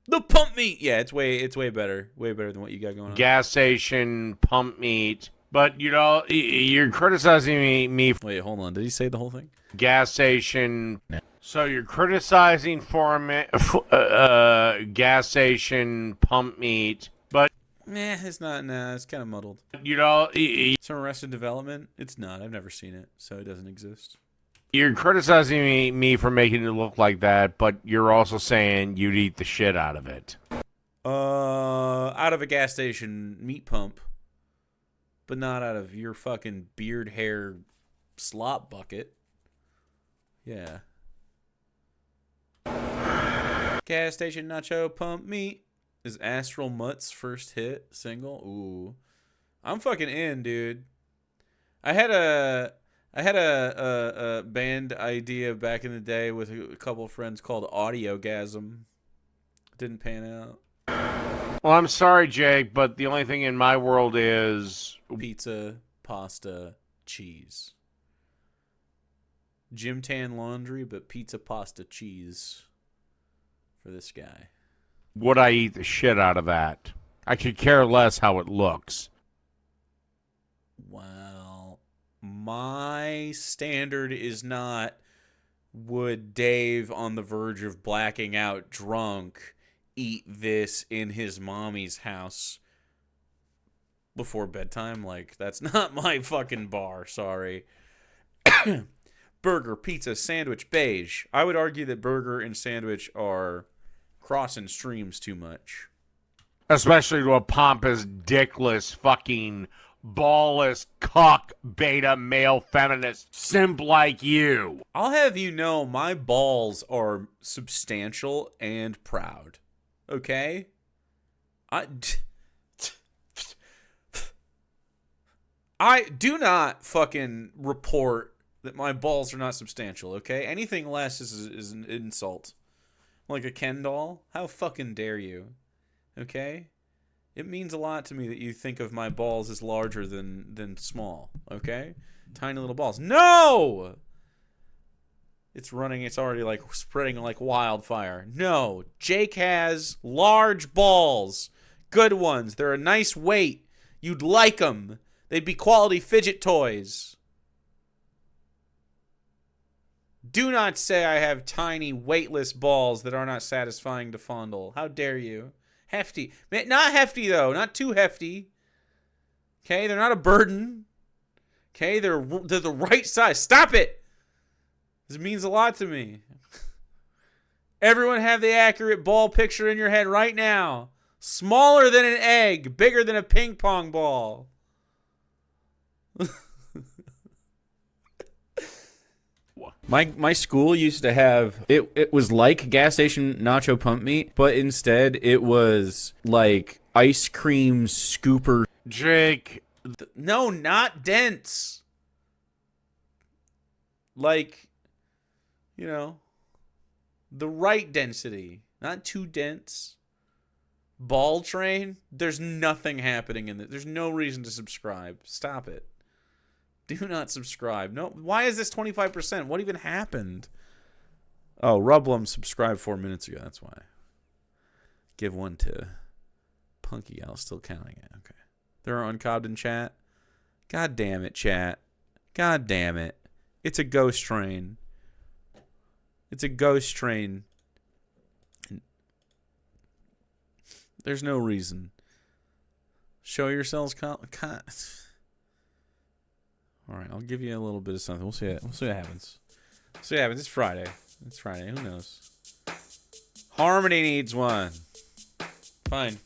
The pump meat. Yeah, it's way better. Way better than what you got going on. Gas station pump meat. But, you know, you're criticizing me. Wait, hold on. Did he say the whole thing? Gas station. No. So you're criticizing for a minute. Gas station pump meat. But. Nah, it's not. Nah, it's kind of muddled. You know. Some Arrested Development? It's not. I've never seen it, so it doesn't exist. You're criticizing me for making it look like that, but you're also saying you'd eat the shit out of it. Out of a gas station meat pump. But not out of your fucking beard hair slop bucket. Yeah. Gas station nacho pump meat is Astral Mutt's first hit single. Ooh. I'm fucking in, dude. I had a band idea back in the day with a couple of friends called Audiogasm. Didn't pan out. Well, I'm sorry, Jake, but the only thing in my world is pizza, pasta, cheese. Gym tan laundry, but pizza, pasta, cheese for this guy. Would I eat the shit out of that? I could care less how it looks. Well, my standard is not would Dave on the verge of blacking out drunk eat this in his mommy's house before bedtime. Like, that's not my fucking bar, sorry. Burger, pizza, sandwich, beige. I would argue that burger and sandwich are crossing streams too much. Especially to a pompous, dickless, fucking ballless, cuck, beta, male, feminist simp like you. I'll have you know my balls are substantial and proud. Okay? I do not fucking report that my balls are not substantial, okay? Anything less is an insult. Like a Ken doll? How fucking dare you? Okay? It means a lot to me that you think of my balls as larger than small, okay? Tiny little balls. No! It's running, it's already like spreading like wildfire. No, Jake has large balls. Good ones. They're a nice weight. You'd like them. They'd be quality fidget toys. Do not say I have tiny, weightless balls that are not satisfying to fondle. How dare you? Hefty. Not hefty, though. Not too hefty. Okay, they're not a burden. Okay, they're the right size. Stop it! This means a lot to me. Everyone have the accurate ball picture in your head right now. Smaller than an egg, bigger than a ping pong ball. My school used to have it was like gas station nacho pump meat, but instead it was like ice cream scooper. Jake. No, not dense. Like, you know, the right density, not too dense. Ball train, there's nothing happening in it. There's no reason to subscribe. Stop it. Do not subscribe. No, why is this 25%? What even happened? Oh, Rublum subscribed 4 minutes ago. That's why. Give one to Punky. I was still counting it. Okay. There are uncobbed in chat. God damn it, chat. God damn it. It's a ghost train. It's a ghost train. There's no reason. Show yourselves. All right, I'll give you a little bit of something. We'll see what happens. See what happens. It's Friday. It's Friday. Who knows? Harmony needs one. Fine.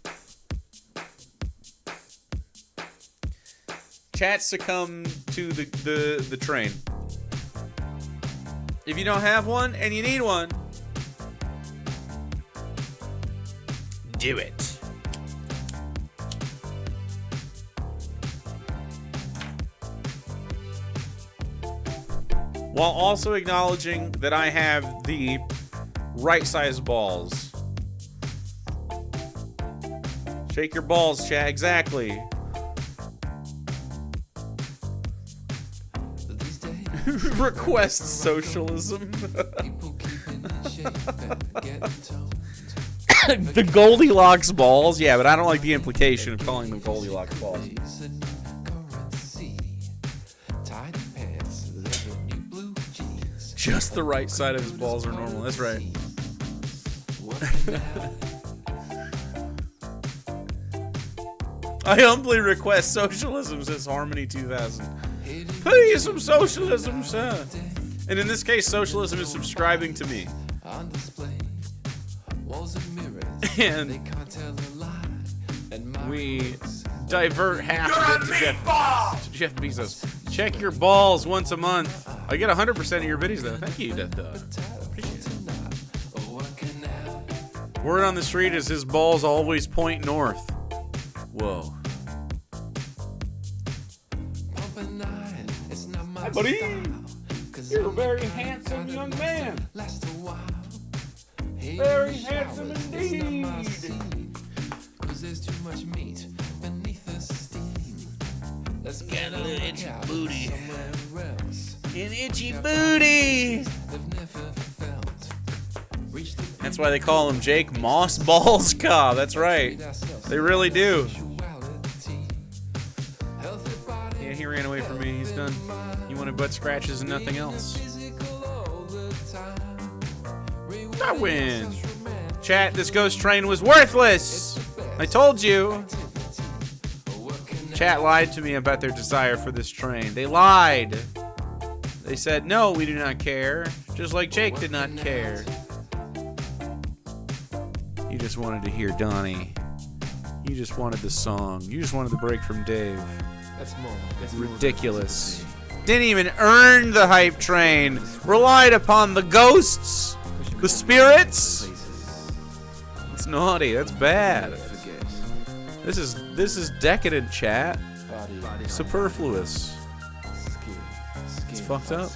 Chat succumb to the train. If you don't have one and you need one, do it. While also acknowledging that I have the right size balls. Shake your balls, chat. Exactly. Request socialism. The Goldilocks balls? Yeah, but I don't like the implication of calling them Goldilocks balls. Just the right side of his balls are normal. That's right. I humbly request socialism, says Harmony 2000. Please, some socialism, sir. And in this case, socialism is subscribing to me. And we divert half of it to Jeff Bezos. Check your balls once a month. I get 100% of your videos, though. Thank you, Death Dog. Appreciate it. Word on the street is his balls always point north. Whoa. Hi, buddy. You're a very handsome young man. Very handsome indeed. Got a little itchy booty. An itchy booty. That's why they call him Jake Moss Balls Cobb. That's right. They really do. Yeah, he ran away from me. He's done. He wanted butt scratches and nothing else. I win. Chat, this ghost train was worthless. I told you. Chat lied to me about their desire for this train. They lied. They said, no, we do not care. Just like Jake did not care. You just wanted to hear Donnie. You just wanted the song. You just wanted the break from Dave. That's ridiculous. Didn't even earn the hype train. Relied upon the ghosts. The spirits. That's naughty. That's bad. This is decadent, chat. Superfluous. It's fucked up.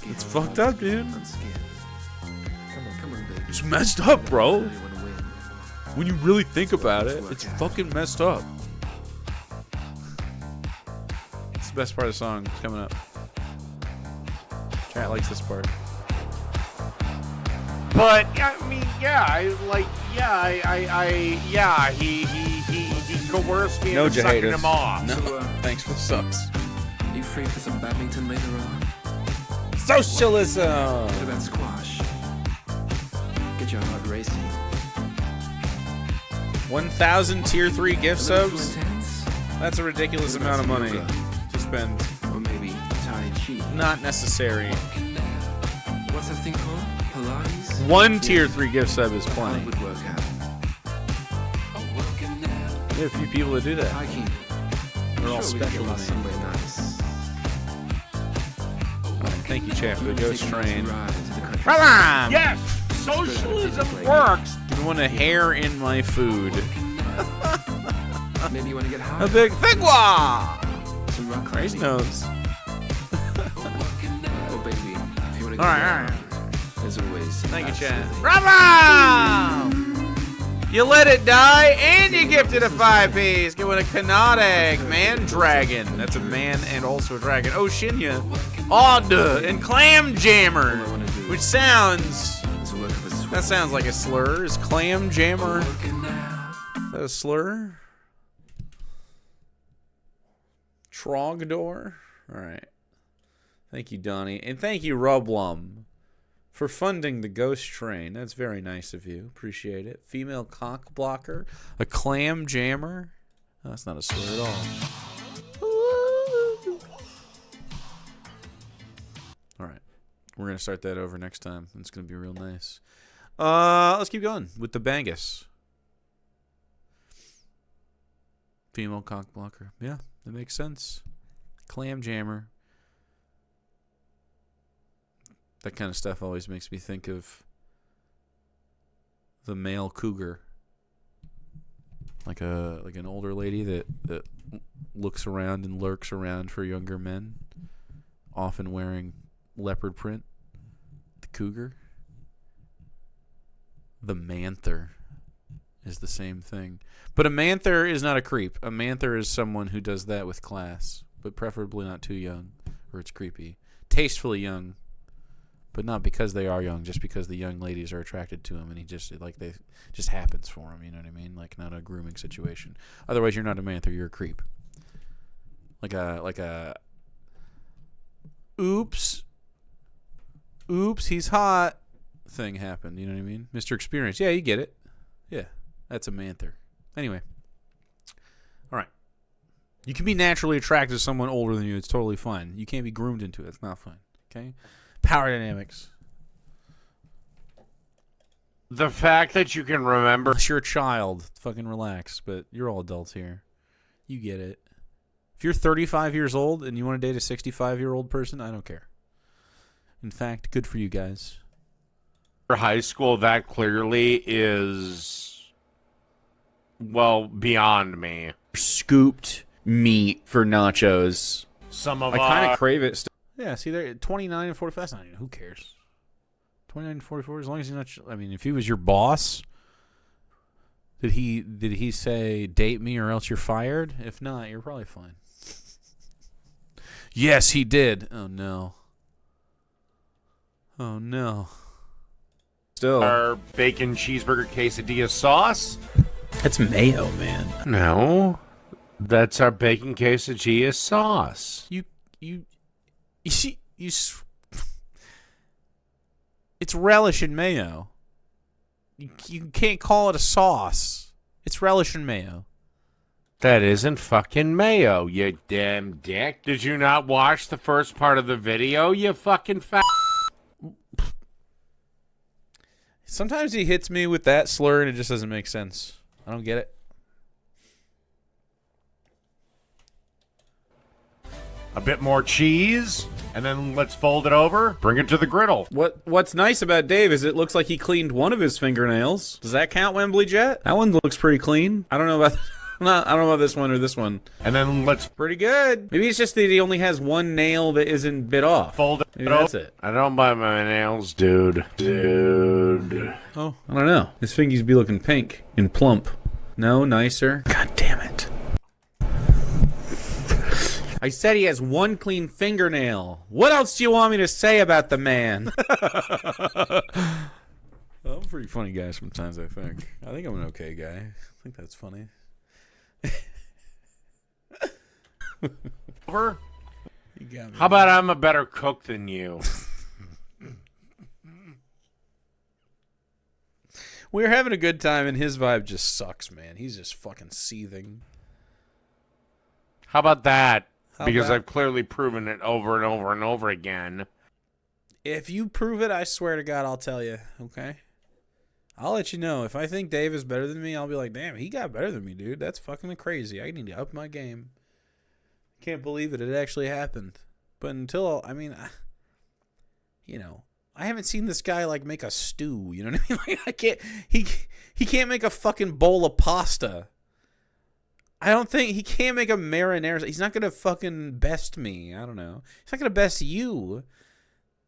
It's fucked up, dude. It's messed up, bro. When you really think about it, it's fucking messed up. It's the best part of the song. It's coming up. Chat likes this part. But I mean, he coerced me into sucking him off. No, thanks for the subs. You free for some badminton later on? Socialism. What about squash? Get your heart racing. 1,000 tier 3 gift subs? That's a ridiculous amount of money to spend. Or maybe Tai Chi. Not necessary. What's that thing called? Pilates? One tier 3 gift sub is plenty. Would work out. There are a few people that do that. They're all special to me. Thank you, chat, for the Ghost Train. Yes! Socialism works! I want a hair in my food. Maybe you want to get high. A big thingwa! Some rock Christ climbing. knows. Oh, baby. If you want to get All right, down, all right. as always. Thank you, Chad. absolutely. Bravo! You let it die, and you gifted a 5-piece. Get with a Kanade man dragon. That's a man and also a dragon. Oh, Shinya. Odd and Clam Jammer, which sounds... That sounds like a slur. Is Clam Jammer... Is that a slur? Trogdor? All right. Thank you, Donnie. And thank you, Rublum, for funding the Ghost Train. That's very nice of you. Appreciate it. Female cock blocker. A clam jammer. Oh, that's not a slur at all. All right. We're going to start that over next time. It's going to be real nice. Let's keep going with the Bangus. Female cock blocker. Yeah, that makes sense. Clam jammer. That kind of stuff always makes me think of the male cougar. Like an older lady that looks around and lurks around for younger men, often wearing leopard print. The cougar. The manther is the same thing. But a manther is not a creep. A manther is someone who does that with class, but preferably not too young, or it's creepy. Tastefully young, but not because they are young, just because the young ladies are attracted to him, and he just just happens for him. You know what I mean? Like not a grooming situation. Otherwise, you're not a manther. You're a creep. Like a. Oops, he's hot. Thing happened. You know what I mean? Mr. Experience. Yeah, you get it. Yeah, that's a manther. Anyway. All right. You can be naturally attracted to someone older than you. It's totally fine. You can't be groomed into it. It's not fine. Okay? Power dynamics. The fact that you can remember... Unless you're a child, fucking relax. But you're all adults here. You get it. If you're 35 years old and you want to date a 65-year-old person, I don't care. In fact, good for you guys. High school, that clearly is, well, beyond me. Scooped meat for nachos. Some of I kind of crave it. Yeah, see there, 29 and 45. That's not even. Who cares? 29 and 44. As long as he's not. I mean, if he was your boss, did he say date me or else you're fired? If not, you're probably fine. Yes, he did. Oh no. Oh no. Still. Our bacon cheeseburger quesadilla sauce. That's mayo, man. No, that's our bacon quesadilla sauce. You see, it's relish and mayo. You can't call it a sauce. It's relish and mayo. That isn't fucking mayo, you damn dick. Did you not watch the first part of the video, you fucking fat... Sometimes he hits me with that slur and it just doesn't make sense. I don't get it. A bit more cheese, and then let's fold it over. Bring it to the griddle. What's nice about Dave is it looks like he cleaned one of his fingernails. Does that count, Wembley Jet? That one looks pretty clean. I don't know about I don't know about this one or this one. And then let's... Pretty good. Maybe it's just that he only has one nail that isn't bit off. Fold it. Maybe that's it. I don't bite my nails, dude. Oh, I don't know. His fingies be looking pink and plump. No, nicer. God damn it. I said he has one clean fingernail. What else do you want me to say about the man? I'm a pretty funny guy sometimes, I think. I think I'm an okay guy. I think that's funny. Over? How about I'm a better cook than you? We're having a good time, and his vibe just sucks, man. He's just fucking seething. How about that? Because I've clearly proven it over and over and over again. If you prove it, I swear to God, I'll tell you, okay? I'll let you know. If I think Dave is better than me, I'll be like, damn, he got better than me, dude. That's fucking crazy. I need to up my game. Can't believe it. It actually happened. But until, I mean, you know, I haven't seen this guy like make a stew. You know what I mean? Like, I can't. He can't make a fucking bowl of pasta. I don't think he can't make a marinara. He's not gonna fucking best me. I don't know. He's not gonna best you.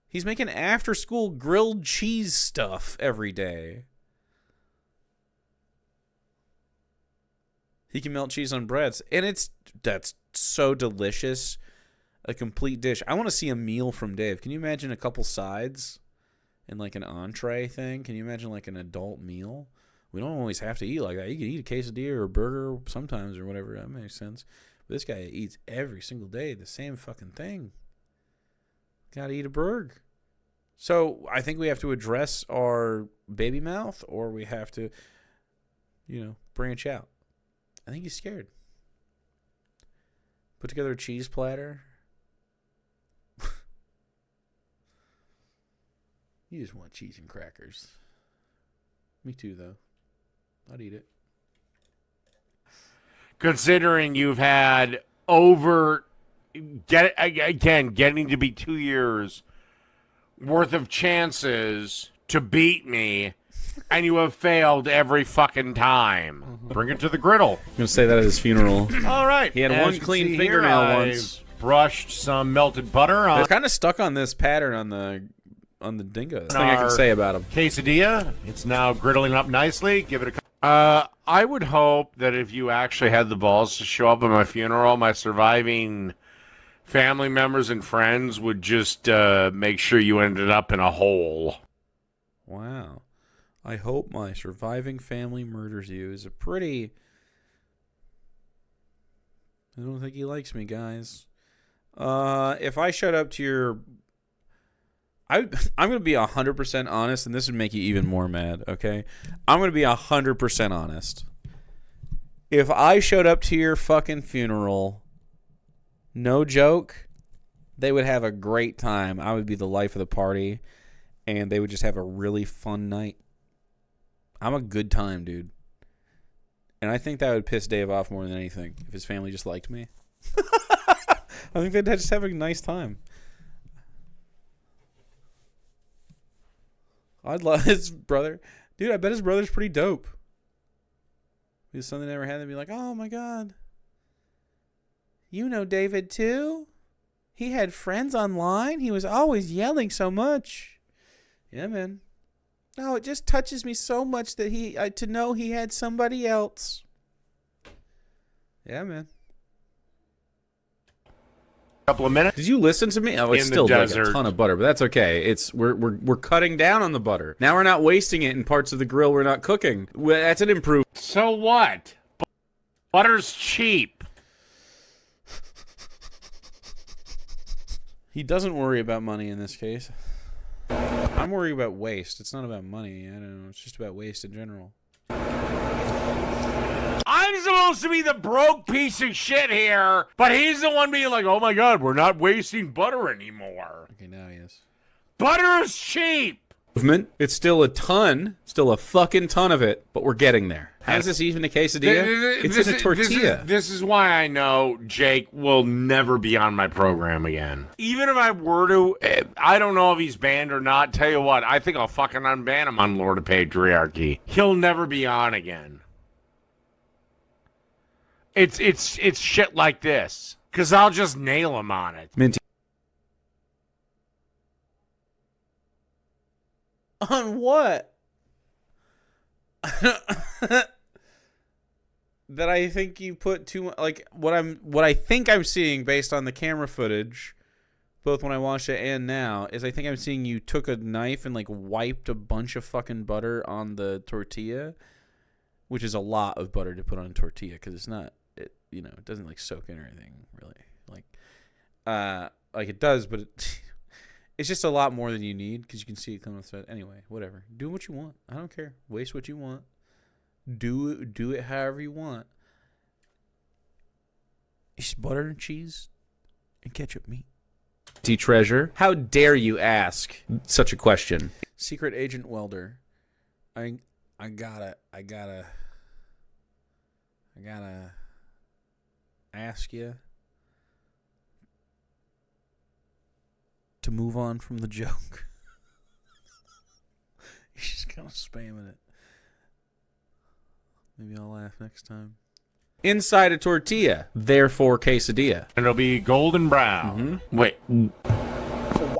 He's making after school grilled cheese stuff every day. He can melt cheese on breads, and that's so delicious. A complete dish. I want to see a meal from Dave. Can you imagine a couple sides and like an entree thing? Can you imagine like an adult meal? We don't always have to eat like that. You can eat a quesadilla or a burger sometimes or whatever. That makes sense. But this guy eats every single day the same fucking thing. Gotta eat a burger. So I think we have to address our baby mouth, or we have to, branch out. I think he's scared. Put together a cheese platter. You just want cheese and crackers. Me too, though. I'd eat it. Considering you've had getting to be 2 years worth of chances to beat me, and you have failed every fucking time. Bring it to the griddle. I'm going to say that at his funeral. All right. He had one clean fingernail once. Brushed some melted butter on. They're kind of stuck on this pattern on the dingo. That's the thing I can say about him. Quesadilla. It's now griddling up nicely. Give it a. I would hope that if you actually had the balls to show up at my funeral, my surviving family members and friends would just make sure you ended up in a hole. Wow. I hope my surviving family murders you is a pretty... I don't think he likes me, guys. If I showed up to your... I'm going to be 100% honest, and this would make you even more mad, okay? I'm going to be 100% honest. If I showed up to your fucking funeral, no joke, they would have a great time. I would be the life of the party, and they would just have a really fun night. I'm a good time, dude. And I think that would piss Dave off more than anything if his family just liked me. I think they'd just have a nice time. I'd love his brother. Dude, I bet his brother's pretty dope. He's something they never had. They'd be like, oh my God. You know David too? He had friends online. He was always yelling so much. Yeah, man. Oh, it just touches me so much that to know he had somebody else. Yeah, man. Couple of minutes. Did you listen to me? Oh, it's still like a ton of butter, but that's okay. It's we're cutting down on the butter. Now we're not wasting it in parts of the grill we're not cooking. That's an improvement. So what? Butter's cheap. He doesn't worry about money in this case. I'm worried about waste. It's not about money. I don't know. It's just about waste in general. I'm supposed to be the broke piece of shit here, but he's the one being like, oh my God, we're not wasting butter anymore. Okay, now he is. Butter is cheap. Movement. It's still a fucking ton of it, but we're getting there. How's this even a quesadilla? It's in a tortilla. This is why I know Jake will never be on my program again. Even if I were to, I don't know if he's banned or not. Tell you what, I think I'll fucking unban him on Lord of Patriarchy. He'll never be on again. It's shit like this, because I'll just nail him on it. Minty. On what? That I think you put too much. Like what I think I'm seeing based on the camera footage, both when I watched it and now, is I think I'm seeing you took a knife and like wiped a bunch of fucking butter on the tortilla, which is a lot of butter to put on a tortilla because it's not. It doesn't like soak in or anything really. Like it does, but it's just a lot more than you need because you can see it coming off the side. Anyway, whatever. Do what you want. I don't care. Waste what you want. Do it however you want. It's butter and cheese and ketchup meat. Treasure. How dare you ask such a question? Secret Agent Welder. I gotta ask you to move on from the joke. He's just kind of spamming it. Maybe I'll laugh next time. Inside a tortilla, therefore quesadilla. And it'll be golden brown. Wait.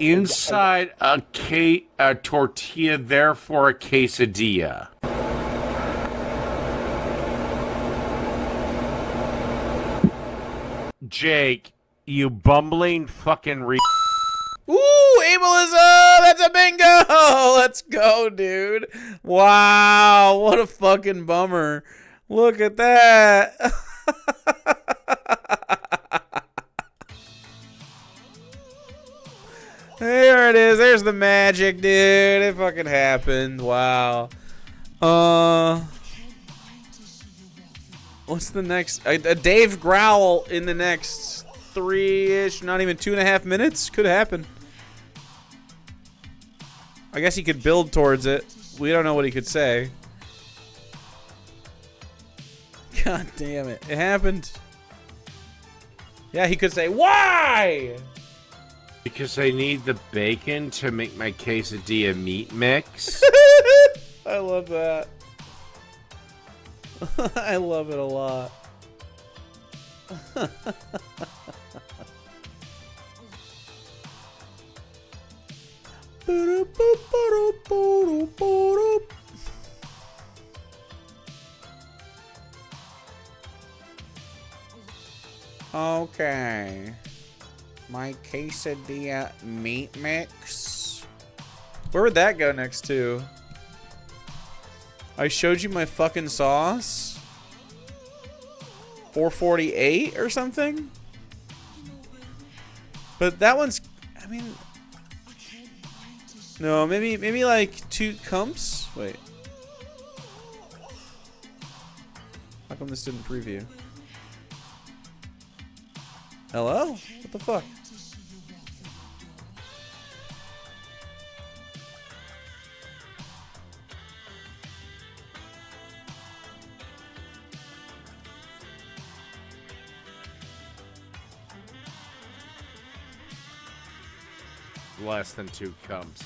Inside a tortilla, therefore a quesadilla. Jake, you bumbling fucking Ooh, ableism! That's a bingo! Let's go, dude. Wow, what a fucking bummer. Look at that. There it is. There's the magic, dude. It fucking happened. Wow. What's the next? A Dave Growl in the next 3-ish, not even 2.5 minutes? Could happen. I guess he could build towards it. We don't know what he could say. God damn it. It happened. Yeah, he could say, why? Because I need the bacon to make my quesadilla meat mix. I love that. I love it a lot. Okay. My quesadilla meat mix. Where would that go next to? I showed you my fucking sauce. 448 or something? But that one's, I mean, no, maybe like 2 cumps? Wait. How come this didn't preview? Hello? What the fuck? Less than 2 cumps.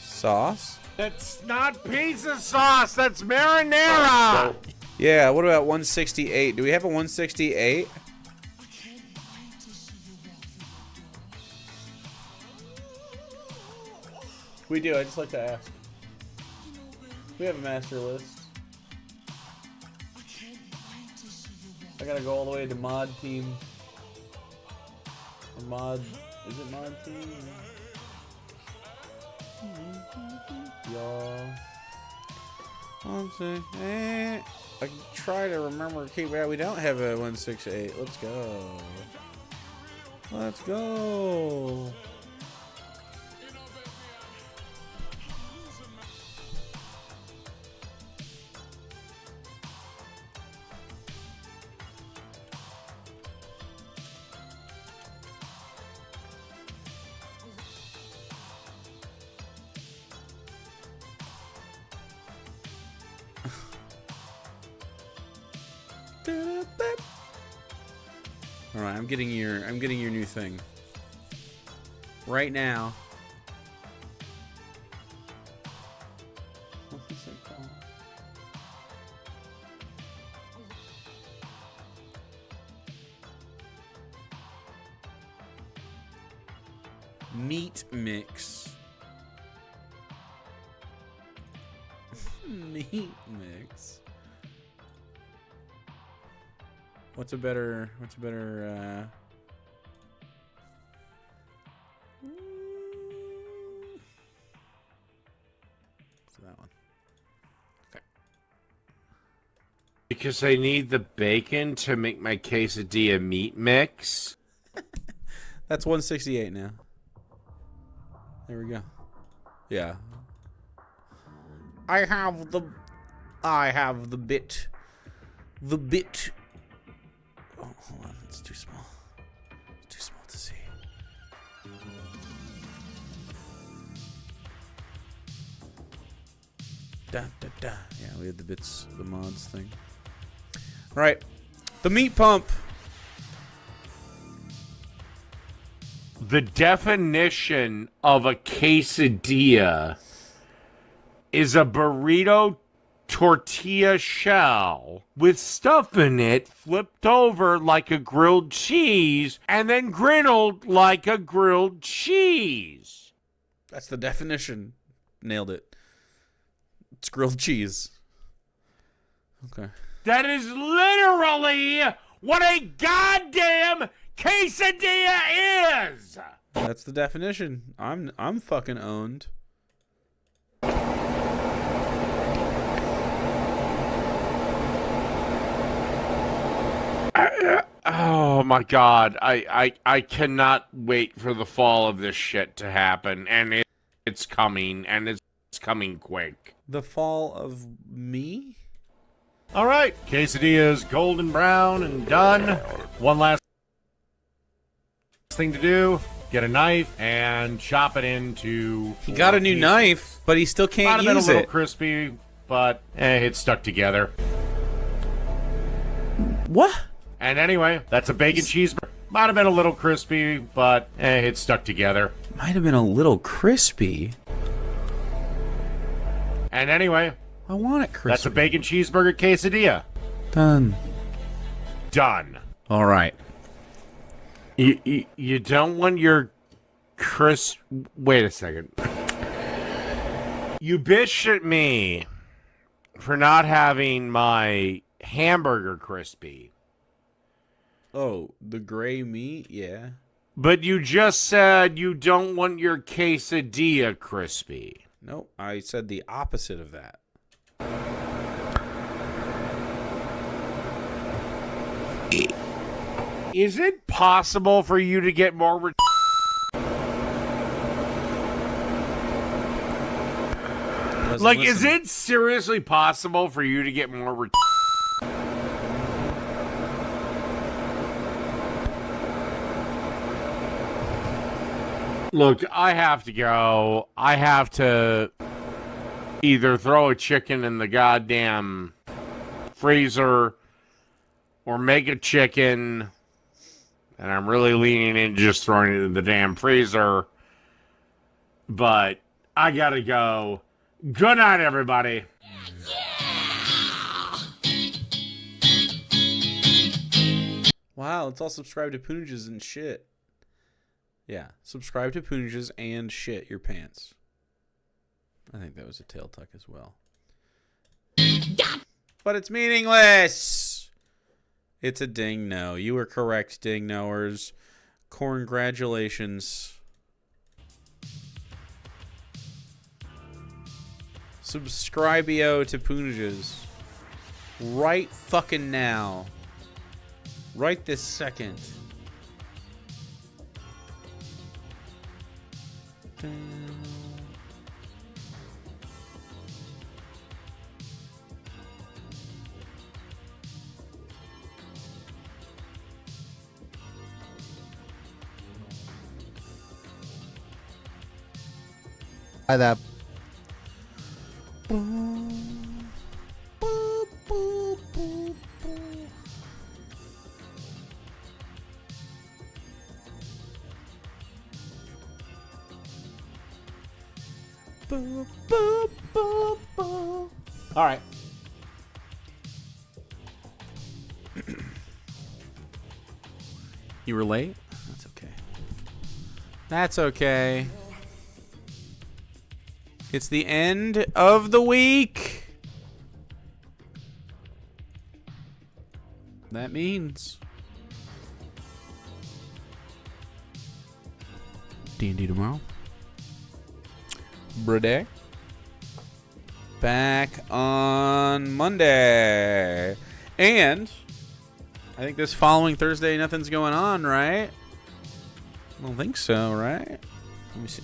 Sauce? That's not pizza sauce. That's marinara. Yeah, what about 168? Do we have a 168? We do. I just like to ask. We have a master list. I gotta go all the way to mod team. Or mod. Is it mod team? Y'all. Let's see. I can try to remember. Okay, well, we don't have a 168. Let's go. Let's go. All right, I'm getting your new thing right now. What's this thing called? Meat mix. Meat mix. What's a better what's that one? Okay. Because I need the bacon to make my quesadilla meat mix. That's 168 now. There we go. Yeah. I have the bit. The bit. Oh, hold on. It's too small. It's too small to see. Da, da, da. Yeah, we had the bits, the mods thing. All right. The meat pump. The definition of a quesadilla is a burrito tortilla shell with stuff in it flipped over like a grilled cheese and then griddled like a grilled cheese. That's the definition. Nailed it. It's grilled cheese. Okay. That is literally what a goddamn quesadilla is. That's the definition. I'm fucking owned. Oh my god. I cannot wait for the fall of this shit to happen. And it's coming. And it's coming quick. The fall of me? Alright. Quesadilla is golden brown and done. One last thing to do. Get a knife and chop it into... He got a new knife, but he still can't use it. Might have been a little it. crispy, but it's stuck together. What? And anyway, that's a bacon cheeseburger. Might have been a little crispy, but it's stuck together. Might have been a little crispy. And anyway, I want it crispy. That's a bacon cheeseburger quesadilla. Done. Done. All right. You don't want your crisp... Wait a second. You bitched at me for not having my hamburger crispy. Oh, the gray meat? Yeah. But you just said you don't want your quesadilla crispy. Nope, I said the opposite of that. Is it possible for you to get more... Like, is it seriously possible for you to get more... Look, I have to go. I have to either throw a chicken in the goddamn freezer or make a chicken, and I'm really leaning into just throwing it in the damn freezer. But I gotta go. Good night, everybody. Wow, let's all subscribe to Poonages and shit. Yeah, subscribe to Poonages and shit your pants. I think that was a tail tuck as well. But it's meaningless! It's a ding no. You were correct, ding knowers. Congratulations. Subscribe-io to Poonages. Right fucking now. Right this second. Hi there. All right. You were late? That's okay. That's okay. It's the end of the week. That means D&D tomorrow. Brade. Back on Monday. And I think this following Thursday, nothing's going on, right? I don't think so, right? Let me see.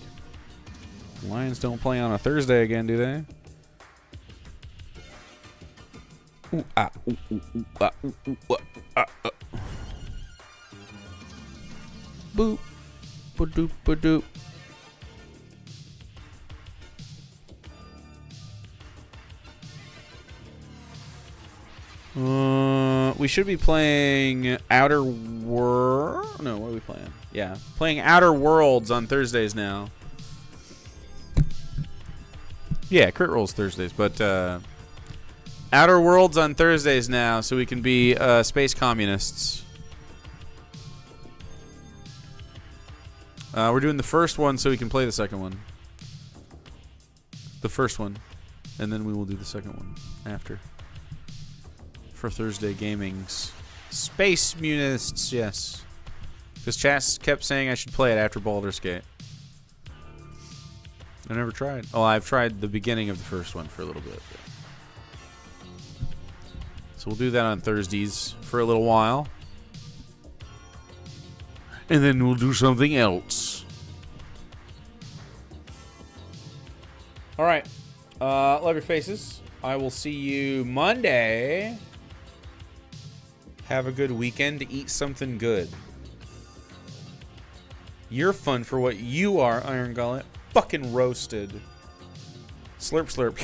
Lions don't play on a Thursday again, do they? Ooh, ah, ooh, ooh, ooh, ah, ooh, ooh, ah, ah. Boop. Ba-doop, ba-doop. we should be playing Outer World. No, what are we playing? Yeah, playing Outer Worlds on Thursdays now. Yeah, Crit Rolls Thursdays, but Outer Worlds on Thursdays now, so we can be space communists. We're doing the first one so we can play the second one. The first one, and then we will do the second one after. For Thursday Gaming's Space Munists, yes. Because chat kept saying I should play it after Baldur's Gate. I never tried. Oh, I've tried the beginning of the first one for a little bit. So we'll do that on Thursdays for a little while. And then we'll do something else. Alright. Love your faces. I will see you Monday. Have a good weekend. Eat something good. You're fun for what you are, Iron Gullet. Fucking roasted. Slurp, slurp.